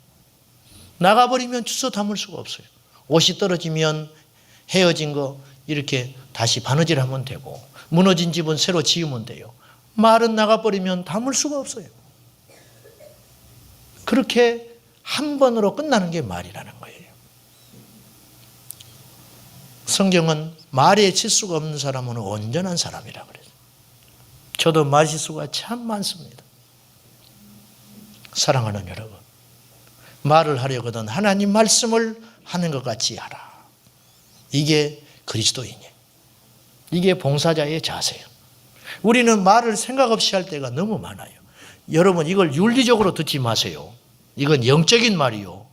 나가버리면 주워 담을 수가 없어요. 옷이 떨어지면 헤어진 거 이렇게 다시 바느질하면 되고 무너진 집은 새로 지으면 돼요. 말은 나가버리면 담을 수가 없어요. 그렇게 한 번으로 끝나는 게 말이라는 거예요. 성경은 말에 실수가 없는 사람은 온전한 사람이라 그래요. 저도 말실수가 참 많습니다. 사랑하는 여러분, 말을 하려거든 하나님 말씀을 하는 것 같이 하라. 이게 그리스도인이에요. 이게 봉사자의 자세예요. 우리는 말을 생각 없이 할 때가 너무 많아요. 여러분 이걸 윤리적으로 듣지 마세요. 이건 영적인 말이요.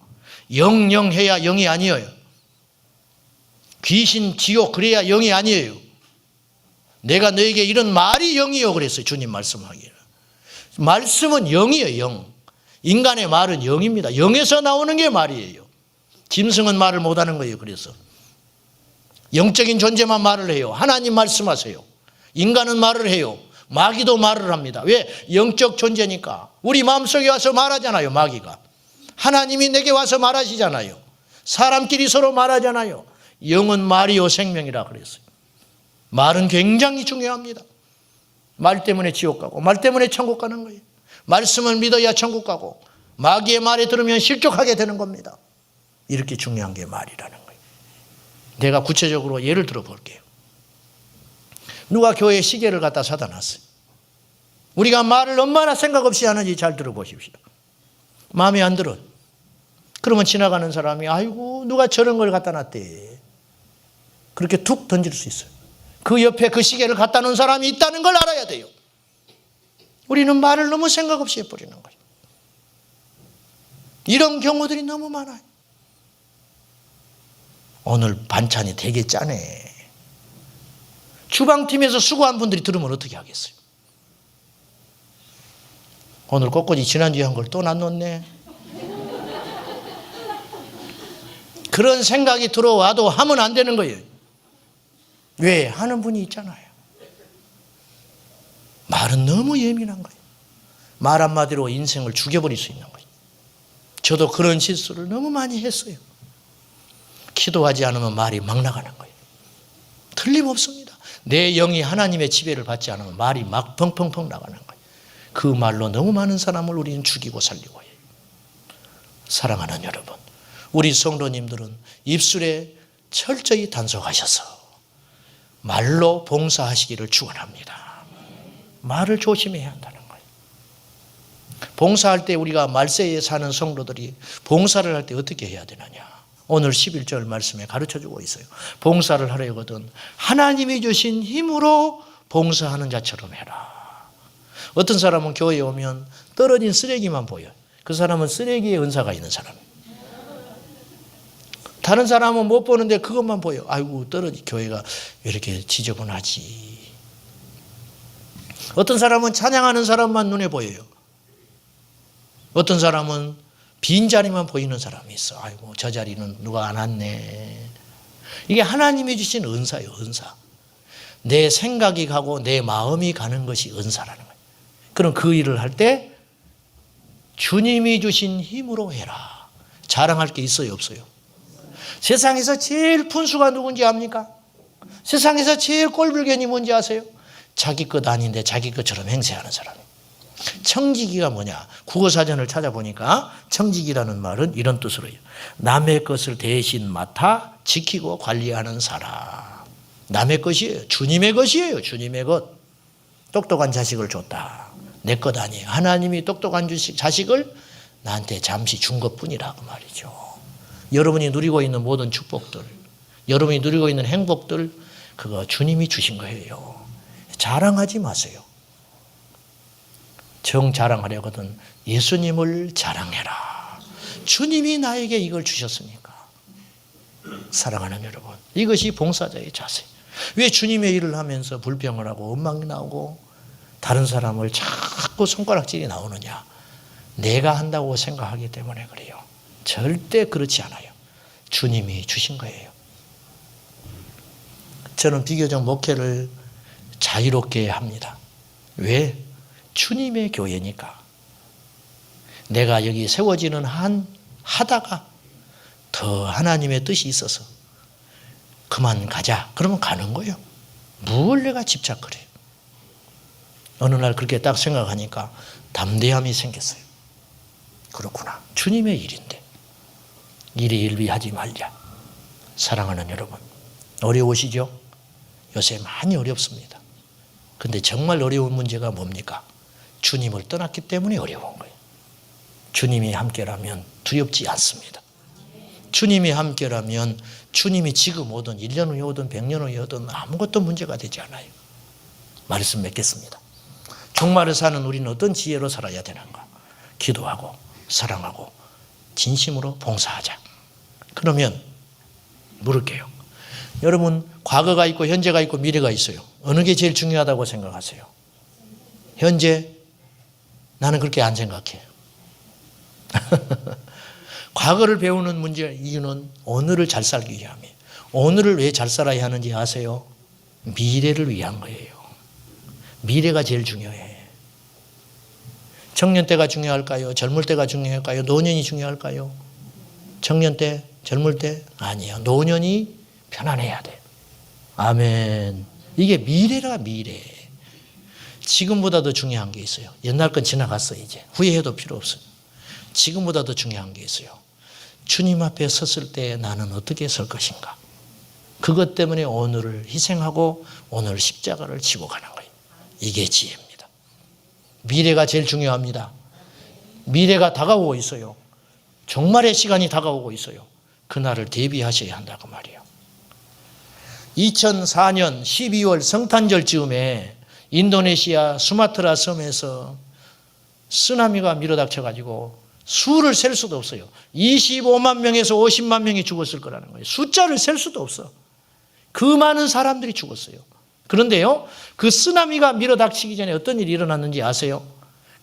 영해야 영이 아니에요. 귀신, 지옥 그래야 영이 아니에요. 내가 너에게 이런 말이 영이요 그랬어요. 주님 말씀하기를. 말씀은 영이에요. 영. 인간의 말은 영입니다. 영에서 나오는 게 말이에요. 짐승은 말을 못하는 거예요. 그래서 영적인 존재만 말을 해요. 하나님 말씀하세요. 인간은 말을 해요. 마귀도 말을 합니다. 왜? 영적 존재니까. 우리 마음속에 와서 말하잖아요. 마귀가. 하나님이 내게 와서 말하시잖아요. 사람끼리 서로 말하잖아요. 영은 말이요 생명이라 그랬어요. 말은 굉장히 중요합니다. 말 때문에 지옥 가고 말 때문에 천국 가는 거예요. 말씀을 믿어야 천국 가고 마귀의 말에 들으면 실족하게 되는 겁니다. 이렇게 중요한 게 말이라는 거예요. 내가 구체적으로 예를 들어 볼게요. 누가 교회에 시계를 갖다 사다 놨어요. 우리가 말을 얼마나 생각 없이 하는지 잘 들어보십시오. 마음에 안 들어. 그러면 지나가는 사람이 아이고 누가 저런 걸 갖다 놨대. 그렇게 툭 던질 수 있어요. 그 옆에 그 시계를 갖다 놓은 사람이 있다는 걸 알아야 돼요. 우리는 말을 너무 생각 없이 해버리는 거예요. 이런 경우들이 너무 많아요. 오늘 반찬이 되게 짜네. 주방팀에서 수고한 분들이 들으면 어떻게 하겠어요? 오늘 꽃꽂이 지난주에 한 걸 또 놔뒀네. 그런 생각이 들어와도 하면 안 되는 거예요. 왜? 하는 분이 있잖아요. 말은 너무 예민한 거예요. 말 한마디로 인생을 죽여버릴 수 있는 거예요. 저도 그런 실수를 너무 많이 했어요. 기도하지 않으면 말이 막 나가는 거예요. 틀림없습니다. 내 영이 하나님의 지배를 받지 않으면 말이 막 펑펑펑 나가는 거예요. 그 말로 너무 많은 사람을 우리는 죽이고 살리고 해요. 사랑하는 여러분, 우리 성도님들은 입술에 철저히 단속하셔서 말로 봉사하시기를 축원합니다. 말을 조심해야 한다는 거예요. 봉사할 때 우리가 말세에 사는 성도들이 봉사를 할 때 어떻게 해야 되느냐. 오늘 11절 말씀에 가르쳐주고 있어요. 봉사를 하려거든 하나님이 주신 힘으로 봉사하는 자처럼 해라. 어떤 사람은 교회에 오면 떨어진 쓰레기만 보여요. 그 사람은 쓰레기의 은사가 있는 사람이에요. 다른 사람은 못 보는데 그것만 보여. 아이고, 교회가 왜 이렇게 지저분하지. 어떤 사람은 찬양하는 사람만 눈에 보여요. 어떤 사람은 빈자리만 보이는 사람이 있어. 아이고, 저 자리는 누가 안 왔네. 이게 하나님이 주신 은사예요, 은사. 내 생각이 가고 내 마음이 가는 것이 은사라는 거예요. 그럼 그 일을 할 때 주님이 주신 힘으로 해라. 자랑할 게 있어요, 없어요? 세상에서 제일 분수가 누군지 압니까? 세상에서 제일 꼴불견이 뭔지 아세요? 자기 것 아닌데 자기 것처럼 행세하는 사람. 청지기가 뭐냐? 국어사전을 찾아보니까 청지기라는 말은 이런 뜻으로 해요. 남의 것을 대신 맡아 지키고 관리하는 사람. 남의 것이에요. 주님의 것이에요. 주님의 것. 똑똑한 자식을 줬다. 내 것 아니에요. 하나님이 똑똑한 자식을 나한테 잠시 준 것뿐이라고 말이죠. 여러분이 누리고 있는 모든 축복들, 여러분이 누리고 있는 행복들, 그거 주님이 주신 거예요. 자랑하지 마세요. 정 자랑하려거든 예수님을 자랑해라. 주님이 나에게 이걸 주셨으니까. 사랑하는 여러분, 이것이 봉사자의 자세. 왜 주님의 일을 하면서 불평을 하고 원망이 나오고 다른 사람을 자꾸 손가락질이 나오느냐? 내가 한다고 생각하기 때문에 그래요. 절대 그렇지 않아요. 주님이 주신 거예요. 저는 비교적 목회를 자유롭게 합니다. 왜? 주님의 교회니까. 내가 여기 세워지는 한 하다가 더 하나님의 뜻이 있어서 그만 가자. 그러면 가는 거예요. 뭘 내가 집착을 해요. 어느 날 그렇게 딱 생각하니까 담대함이 생겼어요. 그렇구나. 주님의 일인데 일이 일비하지 말자. 사랑하는 여러분, 어려우시죠? 요새 많이 어렵습니다. 근데 정말 어려운 문제가 뭡니까? 주님을 떠났기 때문에 어려운 거예요. 주님이 함께라면 두렵지 않습니다. 주님이 함께라면 주님이 지금 오든 1년 후에 오든 100년 후에 오든 아무것도 문제가 되지 않아요. 말씀 맺겠습니다. 종말을 사는 우리는 어떤 지혜로 살아야 되는가? 기도하고 사랑하고 진심으로 봉사하자. 그러면 물을게요. 여러분, 과거가 있고 현재가 있고 미래가 있어요. 어느 게 제일 중요하다고 생각하세요? 현재? 나는 그렇게 안 생각해. 과거를 배우는 문제 이유는 오늘을 잘 살기 위함이에요. 오늘을 왜 잘 살아야 하는지 아세요? 미래를 위한 거예요. 미래가 제일 중요해. 청년 때가 중요할까요? 젊을 때가 중요할까요? 노년이 중요할까요? 청년 때? 젊을 때? 아니에요. 노년이 편안해야 돼. 아멘. 이게 미래라, 미래. 지금보다 더 중요한 게 있어요. 옛날 건 지나갔어, 이제. 후회해도 필요 없어요. 지금보다 더 중요한 게 있어요. 주님 앞에 섰을 때 나는 어떻게 설 것인가? 그것 때문에 오늘을 희생하고 오늘 십자가를 지고 가는 거예요. 이게 지혜입니다. 미래가 제일 중요합니다. 미래가 다가오고 있어요. 종말의 시간이 다가오고 있어요. 그날을 대비하셔야 한다고 말이에요. 2004년 12월 성탄절 즈음에 인도네시아 수마트라 섬에서 쓰나미가 밀어닥쳐가지고 수를 셀 수도 없어요. 25만 명에서 50만 명이 죽었을 거라는 거예요. 숫자를 셀 수도 없어. 그 많은 사람들이 죽었어요. 그런데요, 그 쓰나미가 밀어닥치기 전에 어떤 일이 일어났는지 아세요?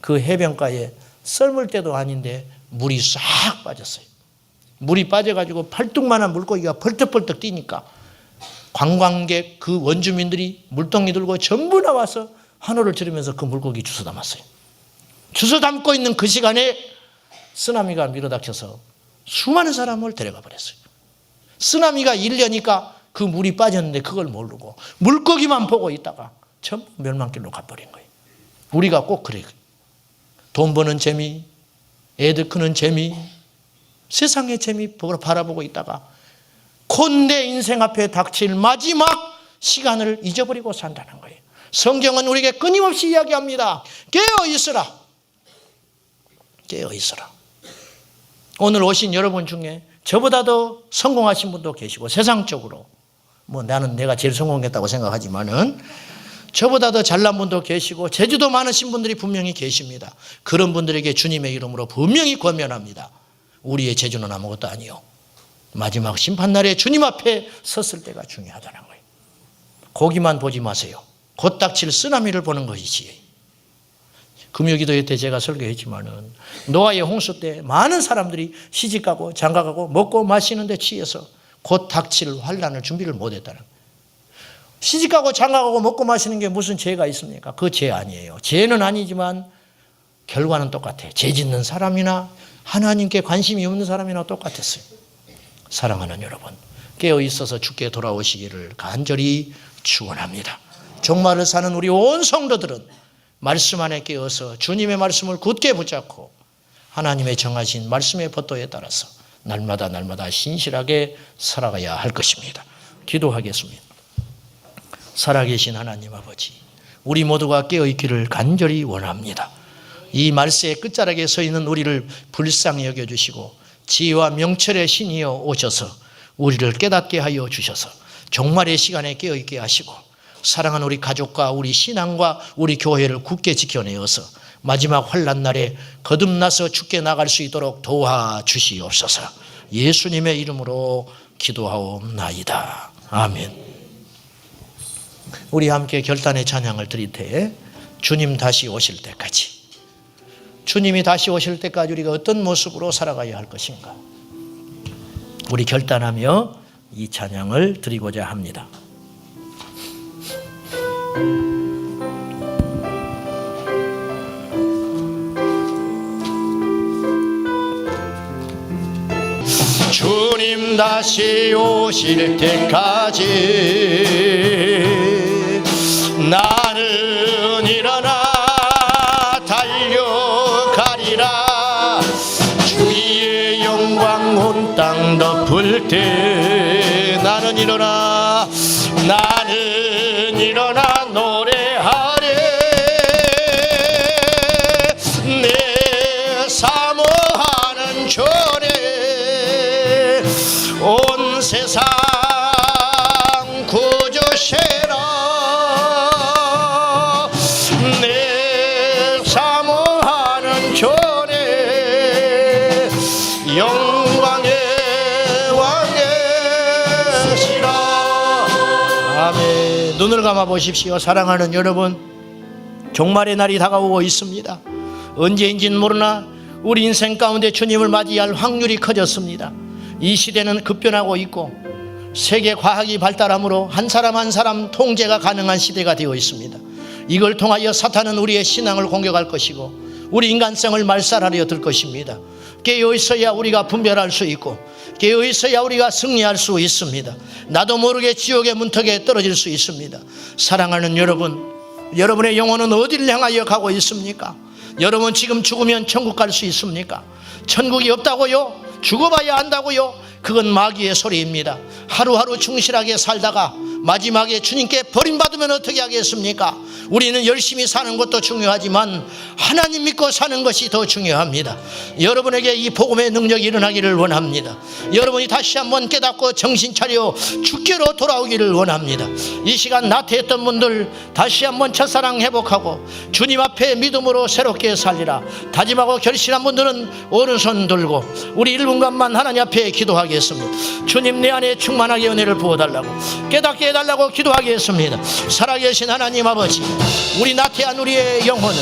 그 해변가에 썰물 때도 아닌데 물이 싹 빠졌어요. 물이 빠져가지고 팔뚝만한 물고기가 벌떡벌떡 뛰니까 관광객 그 원주민들이 물동이 들고 전부 나와서 환호를 지르면서 그 물고기 주워 담았어요. 주워 담고 있는 그 시간에 쓰나미가 밀어닥쳐서 수많은 사람을 데려가 버렸어요. 쓰나미가 일려니까 그 물이 빠졌는데 그걸 모르고 물고기만 보고 있다가 전부 멸망길로 가버린 거예요. 우리가 꼭 그래요. 돈 버는 재미, 애들 크는 재미, 세상의 재미 바라보고 있다가 곧 내 인생 앞에 닥칠 마지막 시간을 잊어버리고 산다는 거예요. 성경은 우리에게 끊임없이 이야기합니다. 깨어 있으라. 깨어 있으라. 오늘 오신 여러분 중에 저보다 더 성공하신 분도 계시고, 세상적으로 나는 내가 제일 성공했다고 생각하지만은 저보다 더 잘난 분도 계시고 재주도 많으신 분들이 분명히 계십니다. 그런 분들에게 주님의 이름으로 분명히 권면합니다. 우리의 재주는 아무것도 아니요, 마지막 심판날에 주님 앞에 섰을 때가 중요하다는 거예요. 고기만 보지 마세요. 곧 닥칠 쓰나미를 보는 것이지. 금요기도회 때 제가 설교했지만은 노아의 홍수 때 많은 사람들이 시집가고 장가가고 먹고 마시는 데 취해서 곧 닥칠 환난을 준비를 못했다는 거예요. 시집가고 장가가고 먹고 마시는 게 무슨 죄가 있습니까? 그 죄 아니에요. 죄는 아니지만 결과는 똑같아요. 죄 짓는 사람이나 하나님께 관심이 없는 사람이나 똑같았어요. 사랑하는 여러분, 깨어 있어서 주께 돌아오시기를 간절히 축원합니다. 종말을 사는 우리 온 성도들은 말씀 안에 깨어서 주님의 말씀을 굳게 붙잡고 하나님의 정하신 말씀의 법도에 따라서 날마다 신실하게 살아가야 할 것입니다. 기도하겠습니다. 살아계신 하나님 아버지, 우리 모두가 깨어있기를 간절히 원합니다. 이 말세의 끝자락에 서 있는 우리를 불쌍히 여겨주시고 지혜와 명철의 신이여 오셔서 우리를 깨닫게 하여 주셔서 종말의 시간에 깨어있게 하시고 사랑하는 우리 가족과 우리 신앙과 우리 교회를 굳게 지켜내어서 마지막 환난 날에 거듭나서 주께 나갈 수 있도록 도와주시옵소서. 예수님의 이름으로 기도하옵나이다. 아멘. 우리 함께 결단의 찬양을 드릴 때에 주님 다시 오실 때까지, 주님이 다시 오실 때까지 우리가 어떤 모습으로 살아가야 할 것인가, 우리 결단하며 이 찬양을 드리고자 합니다. 주님 다시 오실 때까지 나는 일어나 달려가리라. 주의 영광 온 땅 덮을 때 나는 일어나 노래하리. 내 사모하는 전에 온 세상 구주시라. 내 사모하는 전에 영광의 왕이시라. 아멘. 눈을 감아 보십시오. 사랑하는 여러분, 종말의 날이 다가오고 있습니다. 언제인지는 모르나 우리 인생 가운데 주님을 맞이할 확률이 커졌습니다. 이 시대는 급변하고 있고 세계 과학이 발달함으로 한 사람 한 사람 통제가 가능한 시대가 되어 있습니다. 이걸 통하여 사탄은 우리의 신앙을 공격할 것이고 우리 인간성을 말살하려 들 것입니다. 깨어 있어야 우리가 분별할 수 있고 깨어 있어야 우리가 승리할 수 있습니다. 나도 모르게 지옥의 문턱에 떨어질 수 있습니다. 사랑하는 여러분, 여러분의 영혼은 어디를 향하여 가고 있습니까? 여러분 지금 죽으면 천국 갈 수 있습니까? 천국이 없다고요? 죽어봐야 안다고요? 그건 마귀의 소리입니다. 하루하루 충실하게 살다가 마지막에 주님께 버림받으면 어떻게 하겠습니까? 우리는 열심히 사는 것도 중요하지만 하나님 믿고 사는 것이 더 중요합니다. 여러분에게 이 복음의 능력이 일어나기를 원합니다. 여러분이 다시 한번 깨닫고 정신 차려 주께로 돌아오기를 원합니다. 이 시간 나태했던 분들 다시 한번 첫사랑 회복하고 주님 앞에 믿음으로 새롭게 살리라 다짐하고 결심한 분들은 오른손 들고 우리 1분간만 하나님 앞에 기도하겠습니다. 주님, 내 안에 충만하게 은혜를 부어달라고 깨닫게 해달라고 기도하겠습니다. 살아계신 하나님 아버지, 우리 나태한 우리의 영혼은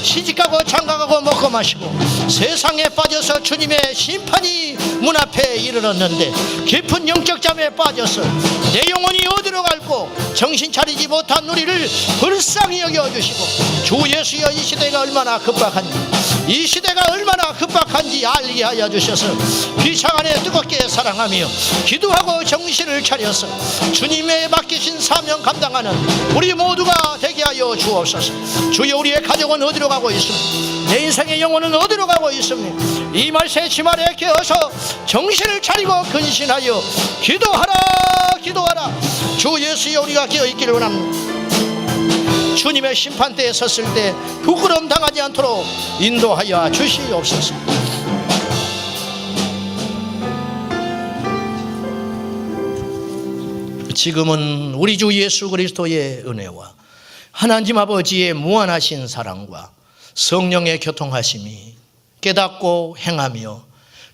시집가고 장가가고 먹고 마시고 세상에 빠져서 주님의 심판이 문 앞에 이르렀는데 깊은 영적 잠에 빠져서 내 영혼이 어디로 갈고 정신 차리지 못한 우리를 불쌍히 여겨주시고 주 예수여, 이 시대가 얼마나 급박한지 이 시대가 얼마나 급박한지 알게 하여 주셔서 비창 안에 뜨겁게 사랑하며 기도하고 정신을 차려서 주님의 맡기신 사명 감당하는 우리 모두가 되게 하여 주옵소서. 주여, 우리의 가족은 어디로 가고 있습니까? 내 인생의 영혼은 어디로 가고 있습니까? 이 말세 치말에 깨어서 정신을 차리고 근신하여 기도하라. 주 예수여, 우리가 깨어있기를 원합니다. 주님의 심판대에 섰을 때 부끄러움 당하지 않도록 인도하여 주시옵소서. 지금은 우리 주 예수 그리스도의 은혜와 하나님 아버지의 무한하신 사랑과 성령의 교통하심이 깨닫고 행하며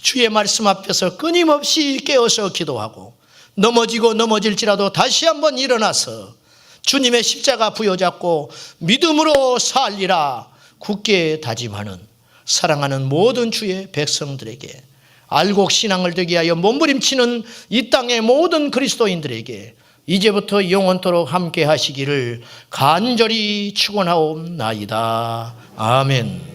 주의 말씀 앞에서 끊임없이 깨어서 기도하고 넘어질지라도 다시 한번 일어나서 주님의 십자가 부여잡고 믿음으로 살리라 굳게 다짐하는 사랑하는 모든 주의 백성들에게, 알곡 신앙을 되게 하여 몸부림치는 이 땅의 모든 그리스도인들에게 이제부터 영원토록 함께 하시기를 간절히 축원하옵나이다. 아멘.